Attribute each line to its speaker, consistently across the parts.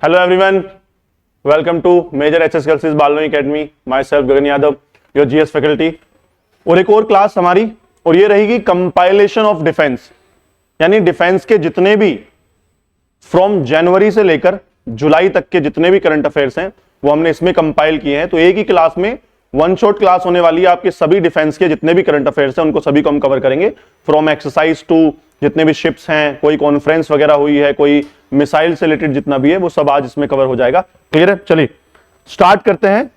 Speaker 1: Hello everyone, welcome to Major HS Girls बालनोई Academy. Myself Gagan Yadav, your GS faculty. और एक और class हमारी और ये रहेगी कंपाइलेशन ऑफ डिफेंस, यानी डिफेंस के जितने भी फ्रॉम जनवरी से लेकर जुलाई तक के जितने भी करंट अफेयर्स हैं वो हमने इसमें कंपाइल किए हैं. तो एक ही क्लास में वन शॉट क्लास होने वाली है. आपके सभी डिफेंस के जितने भी करंट अफेयर्स हैं उनको सभी को हम कवर करेंगे, फ्रॉम एक्सरसाइज टू जितने भी शिप्स हैं, कोई कॉन्फ्रेंस वगैरह हुई है, कोई मिसाइल से रिलेटेड जितना भी है वो सब आज इसमें कवर हो जाएगा. क्लियर है? चलिए स्टार्ट करते हैं.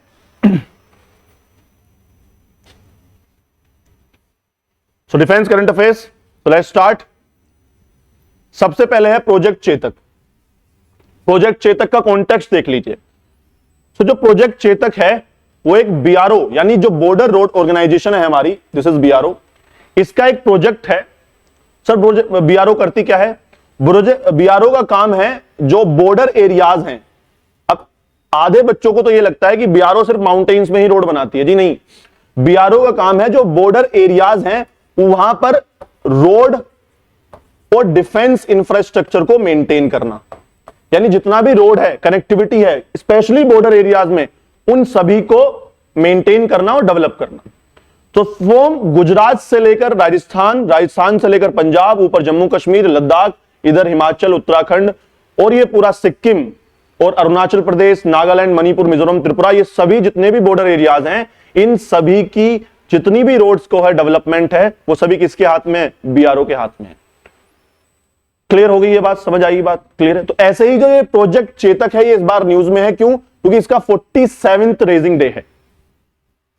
Speaker 1: सो डिफेंस करंट अफेयर्स, तो लेट्स स्टार्ट. सबसे पहले है प्रोजेक्ट चेतक. प्रोजेक्ट चेतक का कॉन्टेक्स्ट देख लीजिए. तो जो प्रोजेक्ट चेतक है वो एक बीआरओ यानी जो बॉर्डर रोड ऑर्गेनाइजेशन है हमारी, दिस इज बीआरओ, इसका एक प्रोजेक्ट है. सर बीआरओ करती क्या है? बीआरओ का काम है जो बॉर्डर एरियाज हैं. अब आधे बच्चों को तो ये लगता है कि बीआरओ सिर्फ माउंटेन्स में ही रोड बनाती है. जी नहीं, बीआरओ का काम है जो बॉर्डर एरियाज हैं वहां पर रोड और डिफेंस इंफ्रास्ट्रक्चर को मेंटेन करना. यानी जितना भी रोड है, कनेक्टिविटी है, स्पेशली बॉर्डर एरियाज में, उन सभी को मेंटेन करना और डेवलप करना. तो फ्रॉम गुजरात से लेकर राजस्थान, राजस्थान से लेकर पंजाब, ऊपर जम्मू कश्मीर, लद्दाख, इधर हिमाचल, उत्तराखंड और ये पूरा सिक्किम और अरुणाचल प्रदेश, नागालैंड, मणिपुर, मिजोरम, त्रिपुरा, ये सभी जितने भी बॉर्डर एरियाज हैं, इन सभी की जितनी भी रोड्स को है डेवलपमेंट है वो सभी किसके हाथ में है? बीआरओ के हाथ में है. क्लियर हो गई ये बात? समझ आई बात? क्लियर है? तो ऐसे ही जो ये प्रोजेक्ट चेतक है ये इस बार न्यूज में है. क्यों? क्योंकि इसका 47th रेजिंग डे है.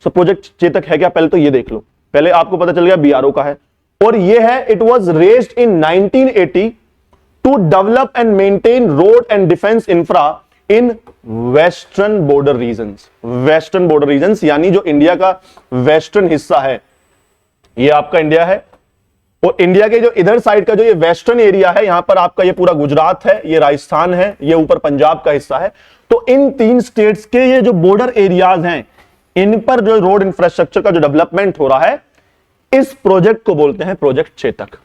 Speaker 1: सो प्रोजेक्ट चेतक है क्या, पहले तो ये देख लो. पहले आपको पता चल गया बीआरओ का है. और ये है, it was raised in 1980 to develop and maintain road and defence infra in western border regions. Western border regions यानी जो इंडिया का वेस्टर्न हिस्सा है, ये आपका इंडिया है. और इंडिया के जो इधर साइड का जो ये वेस्टर्न एरिया है, यहां पर आपका ये पूरा गुजरात है, ये राजस्थान है, ये ऊपर पंजाब का हिस्सा है. तो इन तीन स्टेट्स के ये जो बॉर्डर एरियाज हैं, इन पर जो रोड इंफ्रास्ट्रक्चर का जो डेवलपमेंट हो रहा है, इस प्रोजेक्ट को बोलते हैं प्रोजेक्ट चेतक.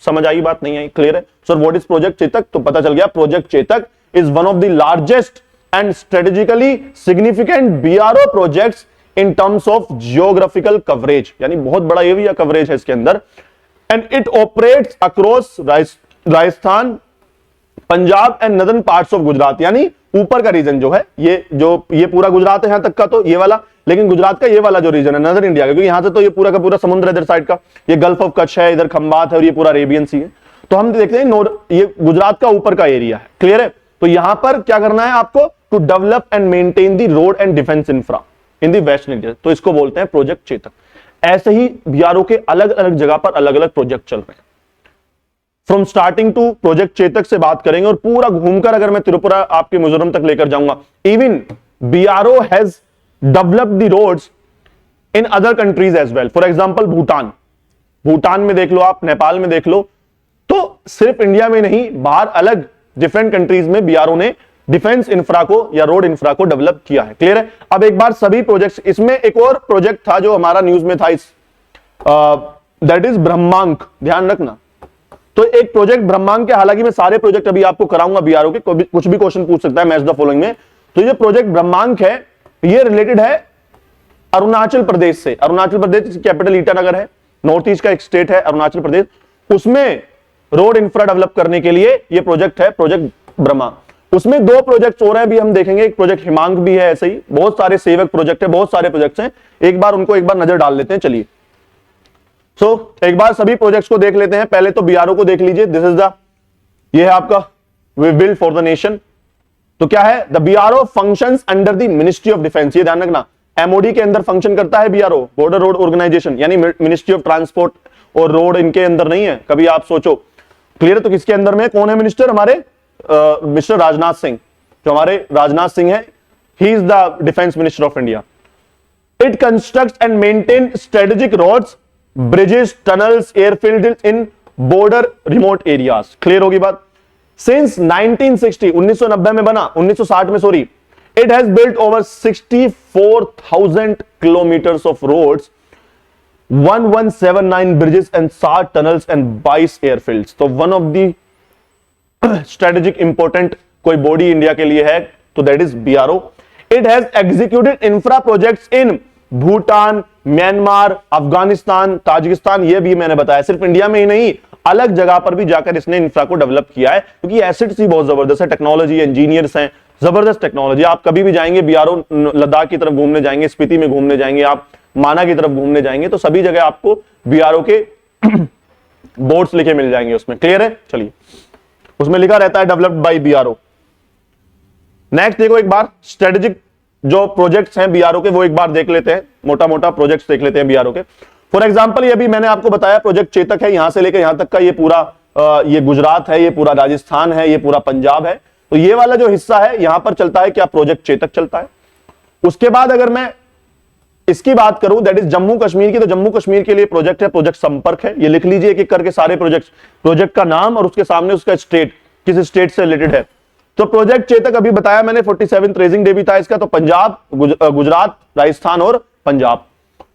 Speaker 1: समझ आई बात? नहीं आई? क्लियर है? Sir what is project Chetak? तो पता चल गया, project Chetak is one of the largest and strategically significant BRO projects in terms of geographical coverage. यानी बहुत बड़ा एरिया कवरेज है इसके अंदर. And it operates across Rajasthan, Punjab and northern parts of Gujarat. यानी ऊपर का रीजन जो है, ये पूरा गुजरात है यहां तक का, तो ये वाला, लेकिन गुजरात का ये वाला जो रीजन है नदर इंडिया का, क्योंकि यहां से तो ये पूरा का पूरा समुद्र है इधर साइड का, ये गल्फ ऑफ कच्छ है, इधर खंबात है और ये पूरा अरेबियन सी है. तो हम देखते हैं ये गुजरात का ऊपर का एरिया है. क्लियर है? तो यहां पर क्या करना है आपको? To develop and maintain the road and defence infra in the western India. तो इसको बोलते हैं प्रोजेक्ट चेतक. ऐसे ही बीआरओ के अलग अलग जगह पर अलग अलग प्रोजेक्ट चल रहे हैं. From starting to project Chetak से बात करेंगे और पूरा घूमकर अगर मैं त्रिपुरा आपके मिजोरम तक लेकर जाऊंगा. Even BRO has developed the roads in other countries as well. For example Bhutan में देख लो आप, नेपाल में देख लो. तो सिर्फ इंडिया में नहीं, बाहर अलग डिफरेंट कंट्रीज में बीआरओ ने डिफेंस इंफ्रा को या रोड इंफ्रा को डेवलप किया है. क्लियर है? अब एक बार सभी प्रोजेक्ट्स, इसमें एक और प्रोजेक्ट था जो हमारा न्यूज में था, दैट इज ब्रह्मांक. ध्यान रखना. तो एक प्रोजेक्ट ब्रह्मांक के, हालांकि मैं सारे प्रोजेक्ट अभी आपको कराऊंगा बीआरओ के, कुछ भी क्वेश्चन पूछ सकता है मैच द फॉलोइंग में. तो ये प्रोजेक्ट ब्रह्मांक है, ये रिलेटेड है अरुणाचल प्रदेश से. अरुणाचल प्रदेश कैपिटल ईटानगर है, नॉर्थ ईस्ट का एक स्टेट है अरुणाचल प्रदेश. उसमें रोड इंफ्रा डेवलप करने के लिए ये प्रोजेक्ट है, प्रोजेक्ट ब्रह्मा. उसमें दो प्रोजेक्ट हो रहे हैं, भी हम देखेंगे. एक प्रोजेक्ट हिमांक भी है. ऐसे ही बहुत सारे सेवक प्रोजेक्ट है, बहुत सारे प्रोजेक्ट्स हैं. एक बार उनको एक बार नजर डाल लेते हैं. चलिए एक बार सभी प्रोजेक्ट्स को देख लेते हैं. पहले तो बीआरओ को देख लीजिए. दिस इज द, ये है आपका we build for the nation. तो क्या है? The BRO functions under the ministry of defence. ये ध्यान रखना, एमओडी के अंदर फंक्शन करता है बीआरओ, बॉर्डर रोड ऑर्गेनाइजेशन, यानी मिनिस्ट्री ऑफ ट्रांसपोर्ट और रोड इनके अंदर नहीं है. कभी आप सोचो. क्लियर है? तो किसके अंदर में कौन है मिनिस्टर? हमारे मिस्टर राजनाथ सिंह. जो हमारे राजनाथ सिंह है, he is the defence minister of India. It constructs and maintain strategic roads, bridges, tunnels, airfield in border remote areas. Clear होगी बात? सिंस 1960, 1990 में बना, 1960 में sorry, it has built over 64,000 kilometres of roads, 1179 bridges and 60 tunnels and 22 airfields. तो one of the strategic important कोई body India के लिए है तो that is BRO. It has executed infra projects in Bhutan, Myanmar, Afghanistan, Tajikistan, ये भी मैंने बताया। सिर्फ इंडिया में ही नहीं, अलग जगह पर भी जाकर इसने इंफ्रा को डेवलप किया है, क्योंकि एसेट्स ही बहुत जबरदस्त है, टेक्नोलॉजी, इंजीनियर्स हैं, जबरदस्त टेक्नोलॉजी। आप कभी भी जाएंगे बीआरओ, लद्दाख की तरफ घूमने जाएंगे, स्पीति में घूमने जाएंगे, आप माना की तरफ घूमने जाएंगे, तो सभी जगह आपको बीआरओ के बोर्ड्स लिखे मिल जाएंगे उसमें। क्लियर है? चलिए, उसमें लिखा रहता है डेवलप्ड बाय बीआरओ। नेक्स्ट देखो एक बार स्ट्रेटेजिक जो प्रोजेक्ट्स हैं बीआरओ के, वो एक बार देख लेते हैं, मोटा मोटा प्रोजेक्ट्स देख लेते हैं बीआरओ के। फॉर एग्जांपल, ये भी मैंने आपको बताया प्रोजेक्ट चेतक है, यहां से लेकर यहां तक का ये पूरा ये गुजरात है, ये पूरा राजस्थान है, ये पूरा पंजाब है। तो ये वाला जो हिस्सा है यहां पर चलता है क्या? प्रोजेक्ट चेतक चलता है। उसके बाद अगर मैं इसकी बात करूं, दैट इज जम्मू कश्मीर की, तो जम्मू कश्मीर के लिए प्रोजेक्ट है प्रोजेक्ट संपर्क है। ये लिख लीजिए एक एक करके सारे प्रोजेक्ट का नाम और उसके सामने उसका स्टेट, किस स्टेट से रिलेटेड है। तो प्रोजेक्ट चेतक अभी बताया मैंने, 47th रेजिंग डे भी था इसका, तो पंजाब, गुजरात, राजस्थान और पंजाब।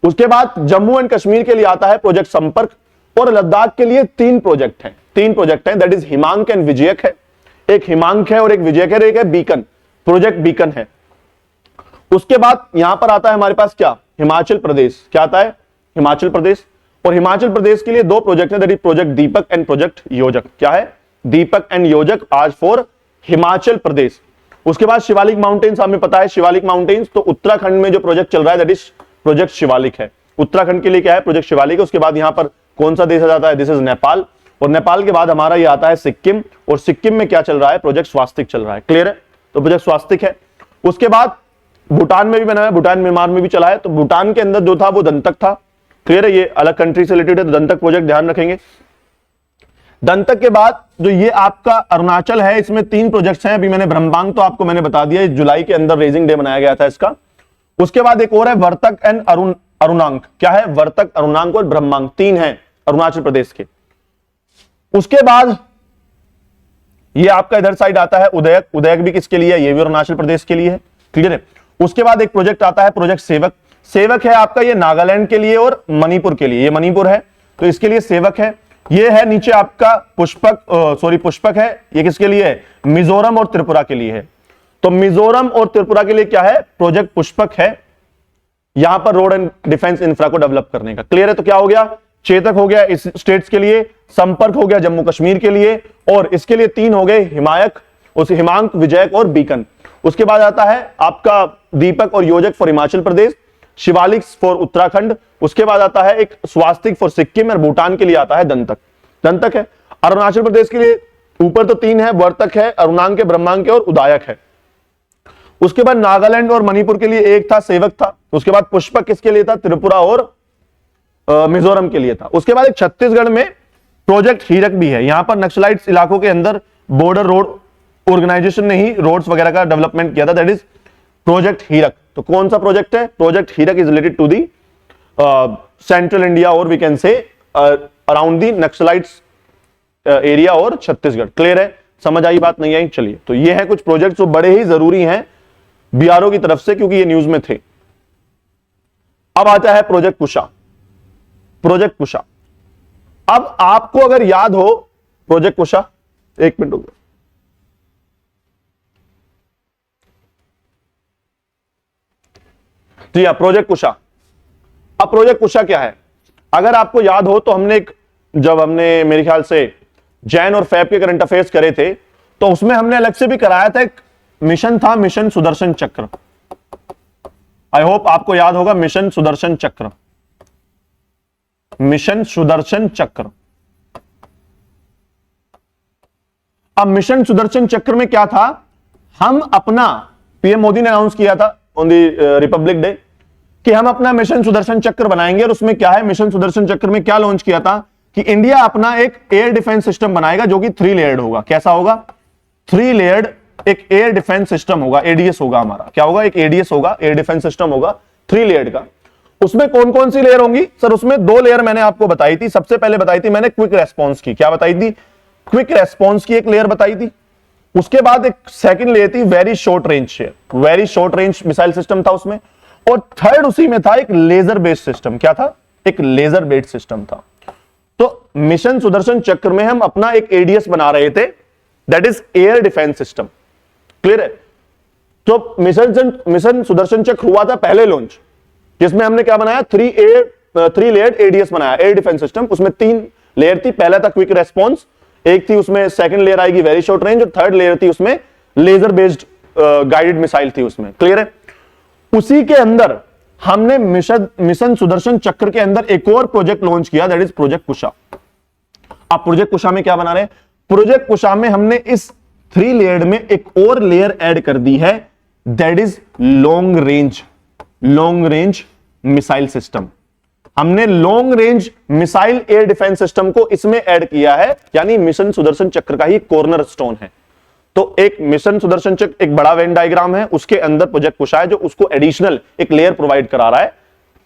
Speaker 1: उसके बाद जम्मू एंड कश्मीर के लिए आता है प्रोजेक्ट संपर्क, और लद्दाख के लिए तीन प्रोजेक्ट हैं, दैट इज हिमांक एंड विजयक है। एक हिमांक है और एक विजयक है, एक है बीकन, प्रोजेक्ट बीकन है। उसके बाद यहां पर आता है हमारे पास क्या? हिमाचल प्रदेश। क्या आता है? हिमाचल प्रदेश। और हिमाचल प्रदेश के लिए दो प्रोजेक्ट है, that is project Deepak and project योजक। क्या है? दीपक एंड योजक आज फॉर हिमाचल प्रदेश। उसके बाद शिवालिक माउंटेन्स, हमें पता है शिवालिक माउंटेन्स, तो उत्तराखंड में जो प्रोजेक्ट चल रहा है दैट इज प्रोजेक्ट शिवालिक है। उत्तराखंड के लिए क्या है? प्रोजेक्ट शिवालिक है। उसके बाद यहां पर कौन सा देश आ जाता है? This is Nepal. और नेपाल के बाद हमारा ये आता है सिक्किम, और सिक्किम में क्या चल रहा है? प्रोजेक्ट स्वास्तिक चल रहा है। क्लियर है? तो प्रोजेक्ट स्वास्तिक है। उसके बाद भूटान में भी बना है, भूटान म्यांमार में भी चला है, तो भूटान के अंदर जो था वो दंतक था। क्लियर है? ये अलग कंट्री से रिलेटेड है, तो दंतक प्रोजेक्ट ध्यान रखेंगे। दंतक के बाद जो ये आपका अरुणाचल है, इसमें तीन प्रोजेक्ट्स हैं। अभी मैंने ब्रह्मबांग तो आपको मैंने बता दिया, जुलाई के अंदर रेजिंग डे मनाया गया था इसका। उसके बाद एक और है वर्तक एंड अरुणांक। क्या है? वर्तक, अरुणांक और ब्रह्मांग, तीन है अरुणाचल प्रदेश के। उसके बाद ये आपका इधर साइड आता है उदयक। उदयक भी किसके लिए है? ये भी अरुणाचल प्रदेश के लिए है। क्लियर है? उसके बाद एक प्रोजेक्ट आता है प्रोजेक्ट सेवक। सेवक है आपका ये नागालैंड के लिए और मणिपुर के लिए, ये मणिपुर है तो इसके लिए सेवक है। ये है नीचे आपका पुष्पक, पुष्पक है, ये किसके लिए है? मिजोरम और त्रिपुरा के लिए है। तो मिजोरम और त्रिपुरा के लिए क्या है? प्रोजेक्ट पुष्पक है, यहां पर रोड एंड डिफेंस इंफ्रा को डेवलप करने का। क्लियर है? तो क्या हो गया? चेतक हो गया इस स्टेट्स के लिए, संपर्क हो गया जम्मू कश्मीर के लिए, और इसके लिए तीन हो गए हिमायक, उस हिमांक, विजयक और बीकन। उसके बाद आता है आपका दीपक और योजक फॉर हिमाचल प्रदेश, शिवालिक फॉर उत्तराखंड। उसके बाद आता है एक स्वास्तिक फॉर सिक्किम, और भूटान के लिए आता है दंतक। दंतक है। अरुणाचल प्रदेश के लिए ऊपर तो तीन है, वर्तक है, अरुणांक के, ब्रह्मांक के और उदायक है। उसके बाद नागालैंड और मणिपुर के लिए एक था, सेवक था। उसके बाद पुष्पक किसके लिए था? त्रिपुरा और मिजोरम के लिए था। उसके बाद एक छत्तीसगढ़ में प्रोजेक्ट हीरक भी है। यहां पर नक्सलाइट्स इलाकों के अंदर बॉर्डर रोड ऑर्गेनाइजेशन ने ही रोड्स वगैरह का डेवलपमेंट किया था, दैट इज प्रोजेक्ट हीरक। तो कौन सा प्रोजेक्ट है? Project Hirak is related to the central India और we can say around the Naxalites area और छत्तीसगढ़। क्लियर है? समझ आई बात? नहीं आई? चलिए, तो ये है कुछ प्रोजेक्ट जो बड़े ही जरूरी हैं बीआरओ की तरफ से, क्योंकि ये न्यूज में थे। अब आता है प्रोजेक्ट कुशा। प्रोजेक्ट कुशा, अब आपको अगर याद हो प्रोजेक्ट कुशा, एक मिनट रुको, जी हाँ, प्रोजेक्ट कुशा। अब प्रोजेक्ट कुशा क्या है? अगर आपको याद हो तो जब हमने मेरे ख्याल से जैन और फैब के करंट अफेयर्स करे थे, तो उसमें हमने अलग से भी कराया था, एक मिशन था, मिशन सुदर्शन चक्र। आई होप आपको याद होगा, मिशन सुदर्शन चक्र, मिशन सुदर्शन चक्र। अब मिशन सुदर्शन चक्र में क्या था? हम अपना, पीएम मोदी ने अनाउंस किया था ऑन दी रिपब्लिक डे कि हम अपना मिशन सुदर्शन चक्र बनाएंगे। और उसमें क्या है? मिशन सुदर्शन चक्र में क्या लॉन्च किया था कि इंडिया अपना एक एयर डिफेंस सिस्टम बनाएगा जो कि 3 लेयर्ड होगा। कैसा होगा? 3 लेयर्ड एक एयर डिफेंस सिस्टम होगा, एडीएस होगा हमारा। क्या होगा? एक एडीएस होगा, एयर डिफेंस सिस्टम होगा 3 लेयर्ड का। उसमें कौन कौन सी लेयर होंगी? सर उसमें 2 लेयर मैंने आपको बताई थी। सबसे पहले बताई थी मैंने क्विक रेस्पॉन्स की। क्या बताई थी? क्विक रेस्पॉन्स की एक लेयर बताई थी। उसके बाद एक सेकंड लेयर थी very short range, very short range missile system था उसमें। और थर्ड उसी में था एक लेजर बेस्ड सिस्टम। क्या था? एक लेजर बेस्ड सिस्टम था। तो मिशन सुदर्शन चक्र में हम अपना एक एडीएस बना रहे थे, that is air defence system. Clear है? तो मिशन सुदर्शन चक्र हुआ था पहले लॉन्च, जिसमें हमने क्या बनाया, 3 लेयर्ड एडीएस बनाया, एयर डिफेंस सिस्टम। उसमें 3 लेयर थी, पहला था क्विक रेस्पॉन्स, एक थी उसमें सेकंड लेयर आएगी वेरी शॉर्ट रेंज, और थर्ड लेयर थी उसमें लेजर बेस्ड गाइडेड मिसाइल थी उसमें। क्लियर है? उसी के अंदर हमने मिशन सुदर्शन चक्र के अंदर एक और प्रोजेक्ट लॉन्च किया, दैट इज प्रोजेक्ट कुशा। अब प्रोजेक्ट कुशा में क्या बना रहे हैं? प्रोजेक्ट कुशा में हमने इस 3 लेयर में एक और लेयर ऐड कर दी है, that is long range missile system. हमने long range missile air defence system को इसमें ऐड किया है, यानी मिशन सुदर्शन चक्र का ही कॉर्नर स्टोन है। तो एक मिशन सुदर्शन चक्र एक बड़ा वेन डायग्राम है, उसके अंदर प्रोजेक्ट कुशा है जो उसको एडिशनल एक लेयर प्रोवाइड करा रहा है,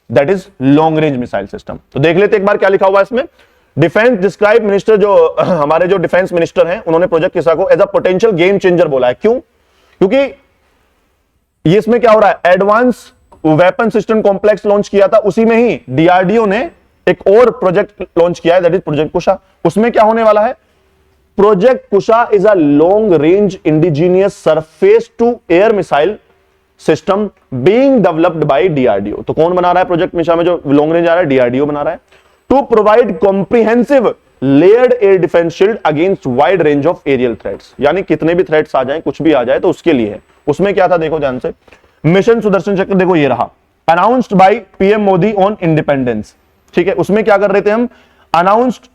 Speaker 1: that is long range missile system. तो देख लेते एक बार क्या लिखा हुआ है इसमें। डिफेंस डिस्क्राइब मिनिस्टर, जो हमारे जो डिफेंस मिनिस्टर हैं, उन्होंने प्रोजेक्ट कुशा को as a potential game changer बोला है। क्यों? क्योंकि ये इसमें क्या हो रहा है, advance weapon system complex launch किया था, उसी में ही डीआरडीओ ने एक और प्रोजेक्ट लॉन्च किया है, दैट इज प्रोजेक्ट कुशा। उसमें क्या होने वाला है, project Kusha is a long range indigenous surface to air missile system being developed by DRDO. तो कौन बना रहा है प्रोजेक्ट कुशा में जो लॉन्ग रेंज आ रहा है? डीआरडीओ बना रहा है। To provide comprehensive layered air defence shield against wide range of aerial threats, यानी कितने भी थ्रेट्स आ जाए, कुछ भी आ जाए, तो उसके लिए है। उसमें क्या था देखो ध्यान से, मिशन सुदर्शन चक्र देखो ये रहा, announced by PM Modi on independence. ठीक है, उसमें क्या कर रहे थे हम, announced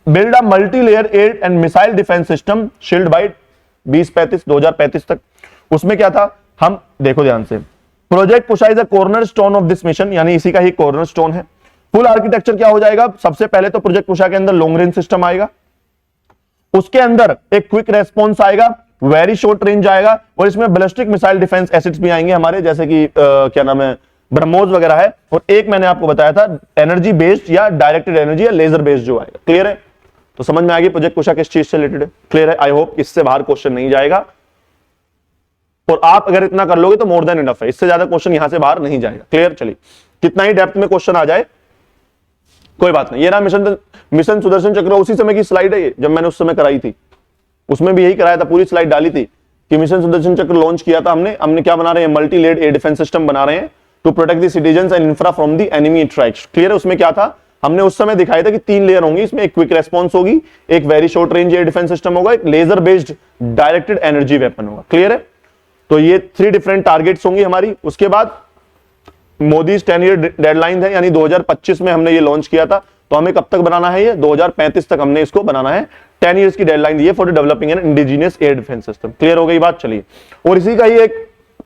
Speaker 1: build a multi layer air and missile defence system shield by 2035 तक। उसमें क्या था, हम देखो ध्यान से, project Kusha is a cornerstone of this mission, यानी इसी का ही कॉर्नर स्टोन है। फुल आर्किटेक्चर क्या हो जाएगा, सबसे पहले तो प्रोजेक्ट कुशा के अंदर लॉन्ग रेंज सिस्टम आएगा, उसके अंदर एक क्विक रेस्पॉन्स आएगा, वेरी शॉर्ट रेंज आएगा, और इसमें बैलिस्टिक मिसाइल डिफेंस एसिड्स भी आएंगे हमारे, जैसे कि क्या नाम है, ब्रह्मोस वगैरह है, और एक मैंने आपको बताया था एनर्जी बेस्ड या डायरेक्टेड एनर्जी या लेजर बेस्ड जो आएगा। क्लियर है? तो समझ में आ गई प्रोजेक्ट कुशा किस चीज से रिलेटेड है। क्लियर है? आई होप इससे बाहर क्वेश्चन नहीं जाएगा, और आप अगर इतना कर लोगे तो मोर देन इनफ है, इससे ज्यादा क्वेश्चन यहां से बाहर नहीं जाएगा। क्लियर? चलिए, कितना ही डेप्थ में क्वेश्चन आ जाए कोई बात नहीं। ये ना मिशन सुदर्शन चक्र उसी समय की स्लाइड है ये, जब मैंने उस समय कराई थी, उसमें भी यही कराया था, पूरी स्लाइड डाली थी कि मिशन सुदर्शन चक्र लॉन्च किया था हमने क्या बना रहे हैं, multi layered air defence system बना रहे हैं to protect the citizens and infra from the enemy strikes. Clear है? उसमें क्या था, हमने उस समय दिखाया था कि 3 लेयर होंगी, इसमें एक क्विक रेस्पॉन्स होगी, एक very short range air defence system होगा, एक laser based directed energy weapon होगा। क्लियर है? तो ये 3 डिफरेंट टारगेट्स होंगी हमारी। उसके बाद मोदी 10 ईयर डेडलाइन है, यानी 2025 में हमने ये लॉन्च किया था, तो हमें कब तक बनाना है, ये 2035 तक हमने इसको बनाना है। 10 इयर्स की डेडलाइन दी है for developing N indigenous air defence system. Clear हो गई बात? चलिए, और इसी का ही एक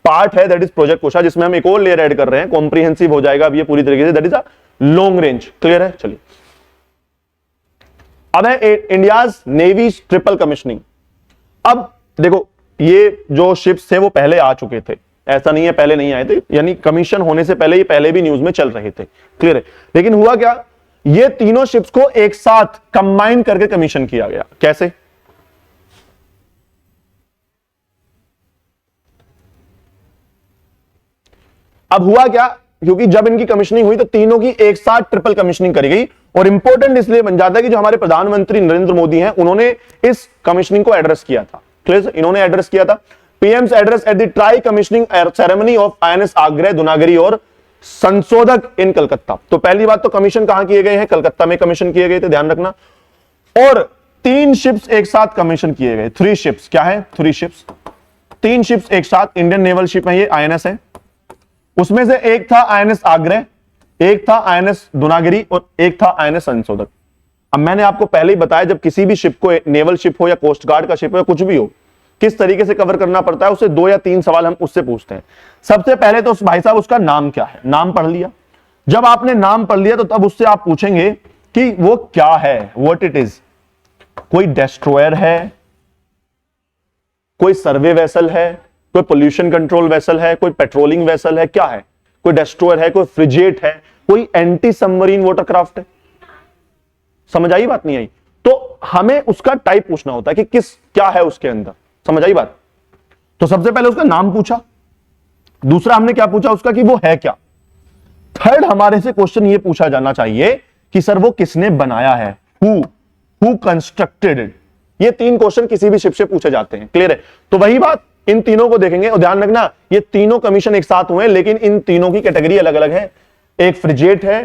Speaker 1: पार्ट है दैट इज प्रोजेक्ट कुशा, जिसमें हम एक और लेयर ऐड कर रहे हैं, कॉम्प्रिहेंसिव हो जाएगा अब ये पूरी तरीके से, that is a long range. Clear है? चलिए, अब है इंडियाज नेवी ट्रिपल कमिश्निंग। अब देखो, ये जो शिप्स थे वो पहले आ चुके थे, ऐसा नहीं है पहले नहीं आए थे, यानी कमीशन होने से पहले ये पहले भी न्यूज में चल रहे थे। क्लियर है? लेकिन हुआ क्या, ये तीनों शिप्स को एक साथ कंबाइन करके कमीशन किया गया। कैसे? अब हुआ क्या, क्योंकि जब इनकी कमीशनिंग हुई तो तीनों की एक साथ ट्रिपल कमीशनिंग करी गई, और इंपॉर्टेंट इसलिए बन जाता है कि जो हमारे प्रधानमंत्री नरेंद्र मोदी हैं, उन्होंने इस कमीशनिंग को एड्रेस किया था। क्लियर? इन्होंने एड्रेस किया था, PM's address at the tri commissioning ceremony of INS Agra, Dunagiri और संशोधक इन कलकत्ता। तो पहली बात तो कमीशन कहां किए गए हैं, कलकत्ता में कमीशन किए गए थे, ध्यान रखना। और 3 शिप्स एक साथ कमीशन किए गए, 3 शिप्स। क्या है? 3 शिप्स, 3 शिप्स एक साथ। इंडियन नेवल शिप है ये, आईएनएस है, उसमें से एक था आईएनएस आगरा, एक था आईएनएस दुनागिरी और एक था आईएनएस संशोधक। अब मैंने आपको पहले ही बताया, जब किसी भी शिप को, नेवल शिप हो या कोस्ट गार्ड का शिप हो या कुछ भी हो, किस तरीके से कवर करना पड़ता है, उससे 2 या 3 सवाल हम उससे पूछते हैं। सबसे पहले तो भाई साहब उसका नाम क्या है, नाम पढ़ लिया। जब आपने नाम पढ़ लिया तो तब उससे आप पूछेंगे कि वो क्या है, व्हाट इट इज। कोई डेस्ट्रॉयर है, कोई सर्वे वेसल है, कोई पोल्यूशन कंट्रोल वेसल है, कोई पेट्रोलिंग वेसल है, क्या है? कोई डेस्ट्रॉयर है, कोई फ्रिगेट है, कोई एंटी सबमरीन वाटरक्राफ्ट है। समझ आई बात? नहीं आई? तो हमें उसका टाइप पूछना होता है कि किस क्या है उसके अंदर। समझ आई बात? तो सबसे पहले उसका नाम पूछा, दूसरा हमने क्या पूछा उसका कि वो है क्या, थर्ड हमारे से क्वेश्चन ये पूछा जाना चाहिए कि सर वो किसने बनाया है, हु कंस्ट्रक्टेड इट। ये 3 क्वेश्चन किसी भी शिप से पूछे जाते हैं। क्लियर है? तो वही बात, इन तीनों को देखेंगे और ध्यान रखना ये तीनों कमीशन एक साथ हुए हैं, लेकिन इन तीनों की कैटेगरी अलग अलग है। एक फ्रिगेट है,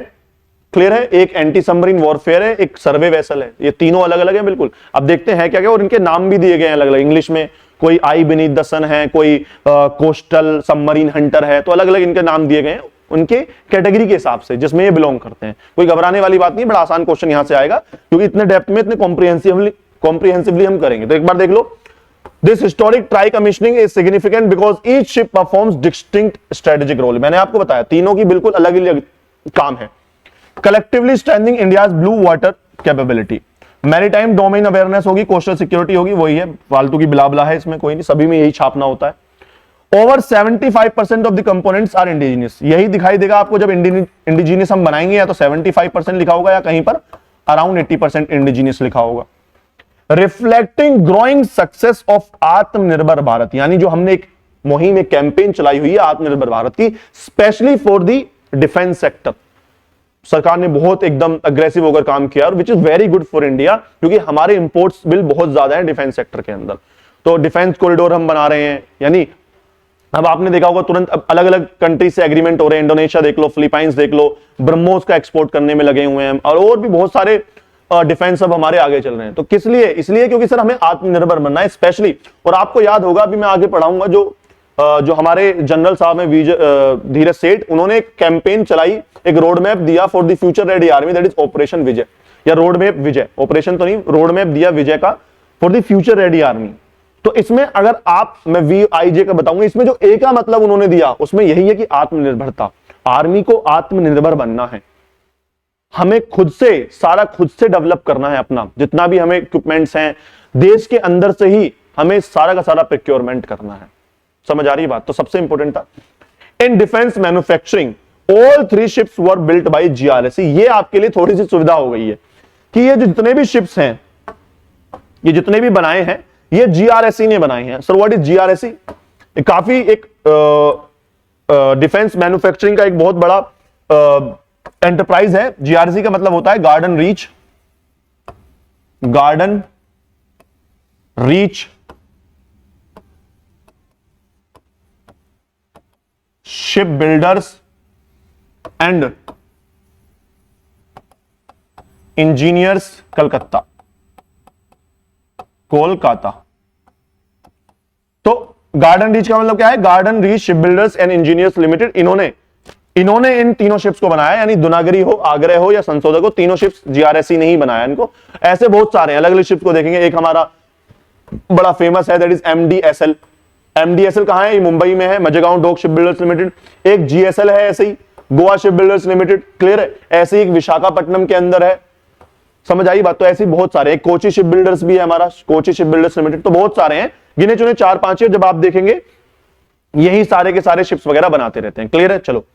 Speaker 1: क्लियर है, एक एंटी सबमरीन वॉरफेयर है, एक सर्वे वेसल है। ये तीनों अलग अलग है बिल्कुल। अब देखते हैं क्या क्या, और इनके नाम भी दिए गए हैं अलग अलग। इंग्लिश में कोई आई बीनीथ द सन है, कोई कोस्टल सबमरीन हंटर है, तो अलग अलग इनके नाम दिए गए हैं उनके कैटेगरी के हिसाब से जिसमें ये बिलोंग करते हैं। कोई घबराने वाली बात नहीं, बड़ा आसान क्वेश्चन यहां से आएगा क्योंकि इतने डेप्थ में इतने कॉम्प्रिहेंसिवली हम करेंगे। तो एक बार देख लो, this historic tri commissioning is significant because each ship performs distinct strategic role. मैंने आपको बताया तीनों की बिल्कुल अलग अलग काम है। Collectively strengthening India's blue water capability, maritime domain awareness होगी, कोस्टल सिक्योरिटी होगी, वही है, फालतू की बिलाबला है इसमें कोई नहीं, सभी में यही छापना होता है। Over 75% of the components are indigenous, यही दिखाई देगा आपको जब इंडिजिनियस हम बनाएंगे, या तो 75% लिखा होगा या कहीं पर अराउंड 80% इंडिजिनियस लिखा होगा। रिफ्लेक्टिंग ग्रोइंग सक्सेस ऑफ आत्मनिर्भर भारत, यानी जो हमने एक मुहिम, एक कैंपेन चलाई हुई है आत्मनिर्भर भारत की, specially for the defence sector. सरकार ने बहुत एकदम अग्रेसिव होकर काम किया और which is very good for India, क्योंकि हमारे इंपोर्ट्स बिल बहुत ज्यादा है डिफेंस सेक्टर के अंदर। तो डिफेंस कॉरिडोर हम बना रहे हैं, यानी अब आपने देखा होगा तुरंत अलग अलग कंट्री से एग्रीमेंट हो रहे हैं। इंडोनेशिया देख लो, फिलीपाइंस देख लो, ब्रह्मोस का एक्सपोर्ट करने में लगे हुए हैं, और भी बहुत सारे डिफेंस अब हमारे आगे चल रहे हैं। तो किस लिए? इसलिए क्योंकि सर हमें आत्मनिर्भर बनना है स्पेशली। और आपको याद होगा, अभी मैं आगे पढ़ाऊंगा, जो हमारे जनरल साहब हैं धीरज सेठ, उन्होंने एक कैंपेन चलाई, एक रोड मैप दिया for the future ready army, that is operation Vijay, या रोड मैप विजय, ऑपरेशन तो नहीं, रोड मैप दिया विजय का for the future ready army. तो इसमें अगर मैं VIJ का बताऊंगा, इसमें जो ए का मतलब उन्होंने दिया उसमें यही है कि आत्मनिर्भरता, आर्मी को आत्मनिर्भर बनना है, हमें खुद से डेवलप करना है अपना, जितना भी हमें इक्विपमेंट्स हैं देश के अंदर से ही हमें सारा का सारा प्रोक्योरमेंट करना है। समझ आ रही बात? तो सबसे इंपॉर्टेंट था in defence manufacturing all 3 ships were built by GRSE। ये आपके लिए थोड़ी सी सुविधा हो गई है कि ये जो जितने भी शिप्स हैं, ये जितने भी बनाए हैं, ये GRSE ने बनाए हैं। Sir what is GRSE? काफी एक डिफेंस मैन्युफैक्चरिंग का एक बहुत बड़ा एंटरप्राइज है। GRSE का मतलब होता है garden Reach Ship builders and engineers Kolkata. तो गार्डन रीच का मतलब क्या है? Garden Reach Ship builders and engineers limited, इन्होंने इन तीनों शिप्स को बनाया, यानी दुनागरी हो, आगरे हो या संशोधक हो, तीनों शिप्स GRSE ने ही बनाया इनको। ऐसे बहुत सारे अलग अलग शिप्स को देखेंगे। एक हमारा बड़ा फेमस है, दैट इज MDSL। MDSL कहां है? ये मुंबई में है, Mazagon Dock Ship Builders Limited. एक GSL है ऐसे ही, Goa Ship Builders Limited, clear है। ऐसे ही एक विशाखापट्टनम के अंदर है, समझ आई बात? तो ऐसे बहुत सारे, एक कोची शिप बिल्डर्स भी है हमारा, कोची शिप बिल्डर्स लिमिटेड। तो बहुत सारे हैं, गिने चुने 4-5 है। जब आप देखेंगे यही सारे के सारे शिप्स वगैरह बनाते रहते हैं, क्लियर है। चलो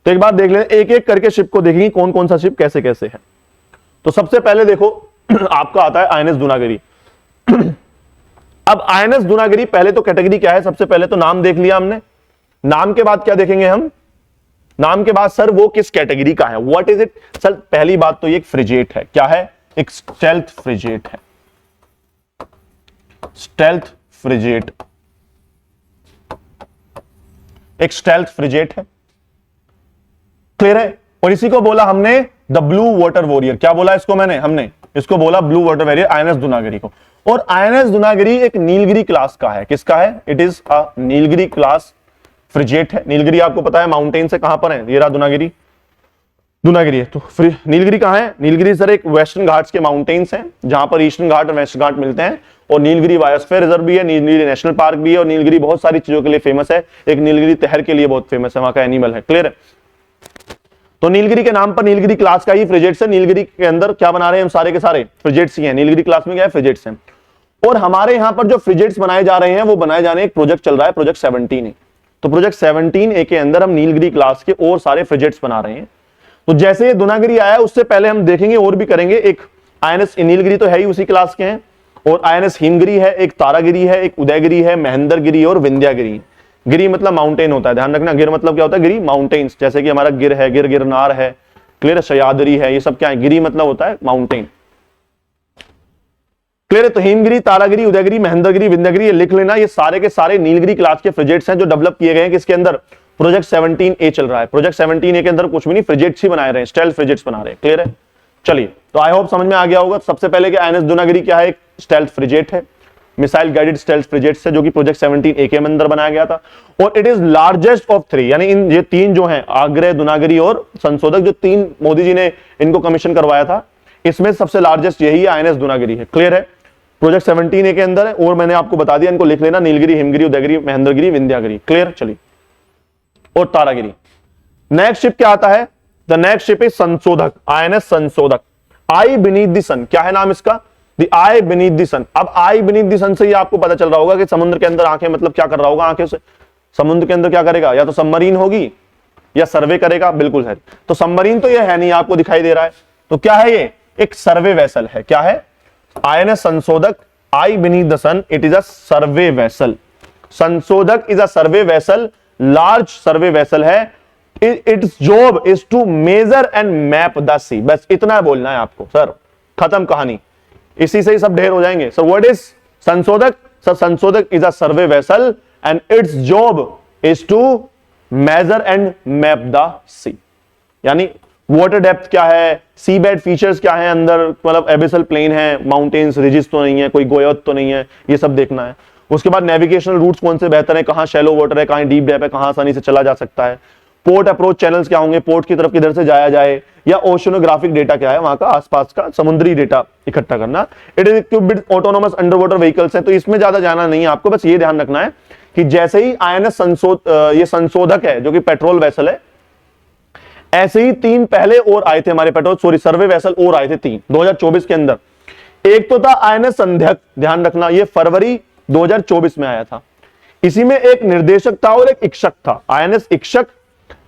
Speaker 1: तो एक बार देख लें, एक एक करके शिप को देखेंगे कौन कौन सा शिप कैसे कैसे है। तो सबसे पहले देखो आपका आता है INS दुनागरी। अब INS दुनागरी, पहले तो कैटेगरी क्या है, सबसे पहले तो नाम देख लिया हमने। नाम के बाद क्या देखेंगे हम? नाम के बाद सर वो किस कैटेगरी का है, व्हाट इज इट। सर पहली बात तो ये एक फ्रिगेट है। क्या है? एक स्टेल्थ फ्रिगेट है, स्टेल्थ फ्रिगेट, एक स्टेल्थ फ्रिगेट है, क्लियर है। और इसी को बोला हमने द ब्लू वाटर वॉरियर। क्या बोला इसको हमने इसको बोला ब्लू वाटर वॉरियर, INS दुनागरी को। और INS दुनागरी एक नीलगिरी क्लास का है। किसका है? It is a Nilgiri class frigate है। नीलगिरी आपको पता है माउंटेन से कहां पर है, ये रहा दुनागिरी है। तो नीलगिरी कहां है? नीलगिरी सर एक वेस्टर्न घाट्स के माउंटेन्स हैं, जहां पर ईस्टर्न घाट और वेस्ट घाट मिलते हैं। और नीलगिरी बायोस्फीयर रिजर्व भी है, नीलगिरी नेशनल पार्क भी है। और नीलगिरी बहुत सारी चीजों के लिए फेमस है। एक नीलगिरी तहर के लिए बहुत फेमस है, वहां का एनिमल है, क्लियर है। तो नीलगिरी के नाम पर नीलगिरी क्लास का ही फ्रिगेट्स है। नीलगिरी के अंदर क्या बना रहे हैं हम? सारे के सारे फ्रिगेट्स ही हैं। नीलगिरी क्लास में क्या है? फ्रिगेट्स हैं। और हमारे यहां पर जो फ्रिगेट्स बनाए जा रहे हैं, वो बनाए जाने एक प्रोजेक्ट चल रहा है, प्रोजेक्ट 17A। तो प्रोजेक्ट 17A के अंदर हम नीलगिरी क्लास के और सारे फ्रिगेट्स बना रहे हैं। तो जैसे ये दुनागिरी आया, उससे पहले हम देखेंगे और भी करेंगे। एक INS नीलगिरी तो है ही, उसी क्लास के हैं। और INS हिमगिरी है, एक तारागिरी है, एक उदयगिरी है, महेंद्रगिरी और विंध्यागिरी। गिरी मतलब माउंटेन होता है, ध्यान रखना। गिर मतलब क्या होता है? गिरी माउंटेन्स, जैसे कि हमारा गिर है, गिरनार है, क्लियर, सह्याद्री है, ये सब क्या है? गिरी मतलब होता है माउंटेन। क्लियर है? तो हिमगिरी, तारागिरी, उदयगिरी, महेंद्रगिरी, विंध्यगिरी, ये लिख लेना, ये सारे के सारे नीलगिरी क्लास के फ्रिगेट्स हैं जो डेवलप किए गए हैं किसके अंदर, प्रोजेक्ट 17A चल रहा है। प्रोजेक्ट 17A के अंदर कुछ भी नहीं, फ्रिगेट्स ही बनाए रहे हैं, स्टेल्थ फ्रिगेट्स बना रहे हैं। क्लियर है? चलिए, तो आई होप समझ में आ गया होगा। सबसे पहले कि आईएनएस दुनागिरी क्या है, एक स्टेल्थ फ्रिगेट है, मिसाइल गाइडेड स्टेल्थ फ्रिगेट्स है, जो कि प्रोजेक्ट 17A के अंदर बनाया गया था। और इट इज लार्जेस्ट ऑफ 3, यानी इन ये तीन जो हैं, आग्रह, दुनागिरी और संशोधक, जो तीन मोदी जी ने इनको कमीशन करवाया था, इसमें सबसे लार्जेस्ट यही है, आईएनएस दुनागिरी है। क्लियर है? प्रोजेक्ट 17A के अंदर है। और मैंने आपको बता दिया, इनको लिख लेना, नीलगिरी, हिमगिरी, उदयगिरी, महेंद्रगिरी, विंध्यागिरी। क्लियर? चलिए, और तारागिरी। नेक्स्ट शिप क्या आता है, द नेक्स्ट शिप इज संशोधक, INS Sanshodhak, I beneath the सन। क्या है नाम इसका, द आई बीनीथ द सन। अब आई बीनीथ द सन से ही आपको पता चल रहा होगा कि समुद्र के अंदर आंखें, मतलब क्या कर रहा होगा आंखें से, समुद्र के अंदर क्या करेगा, या तो सबमरीन होगी या सर्वे करेगा। बिल्कुल है, तो सबमरीन तो ये है नहीं, आपको दिखाई दे रहा है, तो क्या है ये, एक सर्वे वेसल है। क्या है, INS Sanshodhak, I beneath the sun, it is a survey vessel. Sanshodhak is a survey vessel, large survey vessel है। Its job is to measure and map the sea. बस इतना बोलना है आपको सर, खत्म कहानी, इसी से ही सब ढेर हो जाएंगे। Sir what is Sanshodhak, sir Sanshodhak is a survey vessel and its job is to measure and map the sea. यानी वाटर डेप्थ क्या है, सी बेड फीचर्स क्या है अंदर, मतलब एबिसल प्लेन है, माउंटेन्स, रिजिस तो नहीं है, कोई गोयत तो नहीं है, ये सब देखना है। उसके बाद नेविगेशनल रूट्स कौन से बेहतर है, कहां शैलो वाटर है, कहां डीप डेप है, कहां आसानी से चला जा सकता है। पोर्ट अप्रोच चैनल्स क्या होंगे, पोर्ट की तरफ किधर से जाया जाए, या ओशनोग्राफिक डेटा क्या है, वहां का आसपास का समुद्री डेटा इकट्ठा करना। It is equipped with autonomous under water vehicles है। तो इसमें ज्यादा जाना नहीं है आपको, बस ये ध्यान रखना है कि जैसे ही आईएनएस ये संशोधक है जो कि पेट्रोल वेसल है, ऐसे ही तीन पहले और आए थे हमारे पेट्रोल सर्वे वेसल और आए थे तीन 2024 के अंदर। एक तो था आईएनएस संध्यक, ध्यान रखना, ये फरवरी 2024 में आया था। इसी में एक निर्देशक था और एक इक्षक था, आईएनएस इक्षक,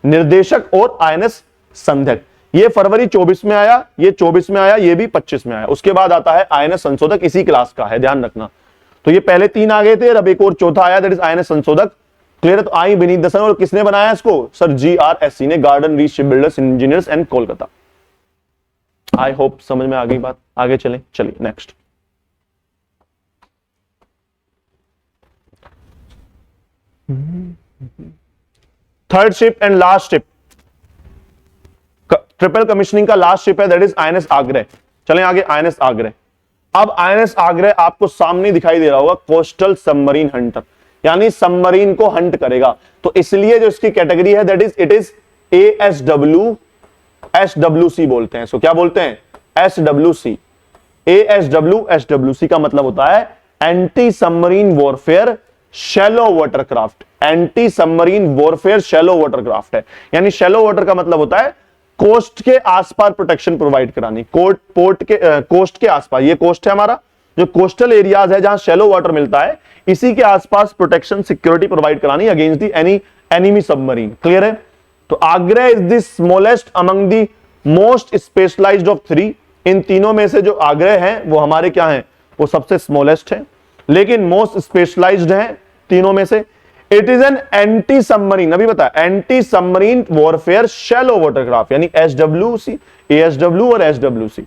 Speaker 1: निर्देशक और आईएनएस संध्यक। ये फरवरी 24 में आया, ये 24 में आया, ये भी 25 में आया। उसके बाद आता है आईएनएस संशोधक, इसी क्लास का है, ध्यान रखना। तो ये पहले तीन आ गए थे, अब एक और चौथा आया, दैट इज आईएनएस संशोधक। क्लियर है? तो आई बीनीथ द सन, और किसने बनाया इसको, सर GRSC ने, garden Reach Ship Builders engineers and Kolkata. I hope समझ में आ गई बात, आगे चलें। चलिए next, third ship and last ship, triple commissioning का लास्ट शिप है, दैट इज आईएनएस आग्रह। चलें आगे, आईएनएस आग्रह। अब आईएनएस आग्रह आपको सामने दिखाई दे रहा होगा, कोस्टल सबमरीन हंटर, यानी सबमरीन को हंट करेगा। तो इसलिए जो इसकी कैटेगरी है, that is it is ASW, SWC बोलते हैं। सो क्या बोलते हैं, SWC। ASW, SWC का मतलब होता है anti submarine warfare shallow water craft. Anti submarine warfare shallow water craft है, यानी शैलो वाटर का मतलब होता है कोस्ट के आसपास प्रोटेक्शन प्रोवाइड करानी, पोर्ट के कोस्ट के आसपास। ये कोस्ट है हमारा, जो कोस्टल एरियाज है जहां शैलो वाटर मिलता है, इसी के आसपास प्रोटेक्शन सिक्योरिटी प्रोवाइड करानी against the any enemy submarine. Clear है? तो Agray is the smallest among the most specialised of 3। इन तीनों में से जो आग्रह है वो हमारे क्या है, वो सबसे स्मॉलेस्ट है, लेकिन मोस्ट स्पेशलाइज्ड है तीनों में से। It is an anti submarine, अभी बता, anti submarine warfare shallow watercraft, यानी SWC, ASW और SWC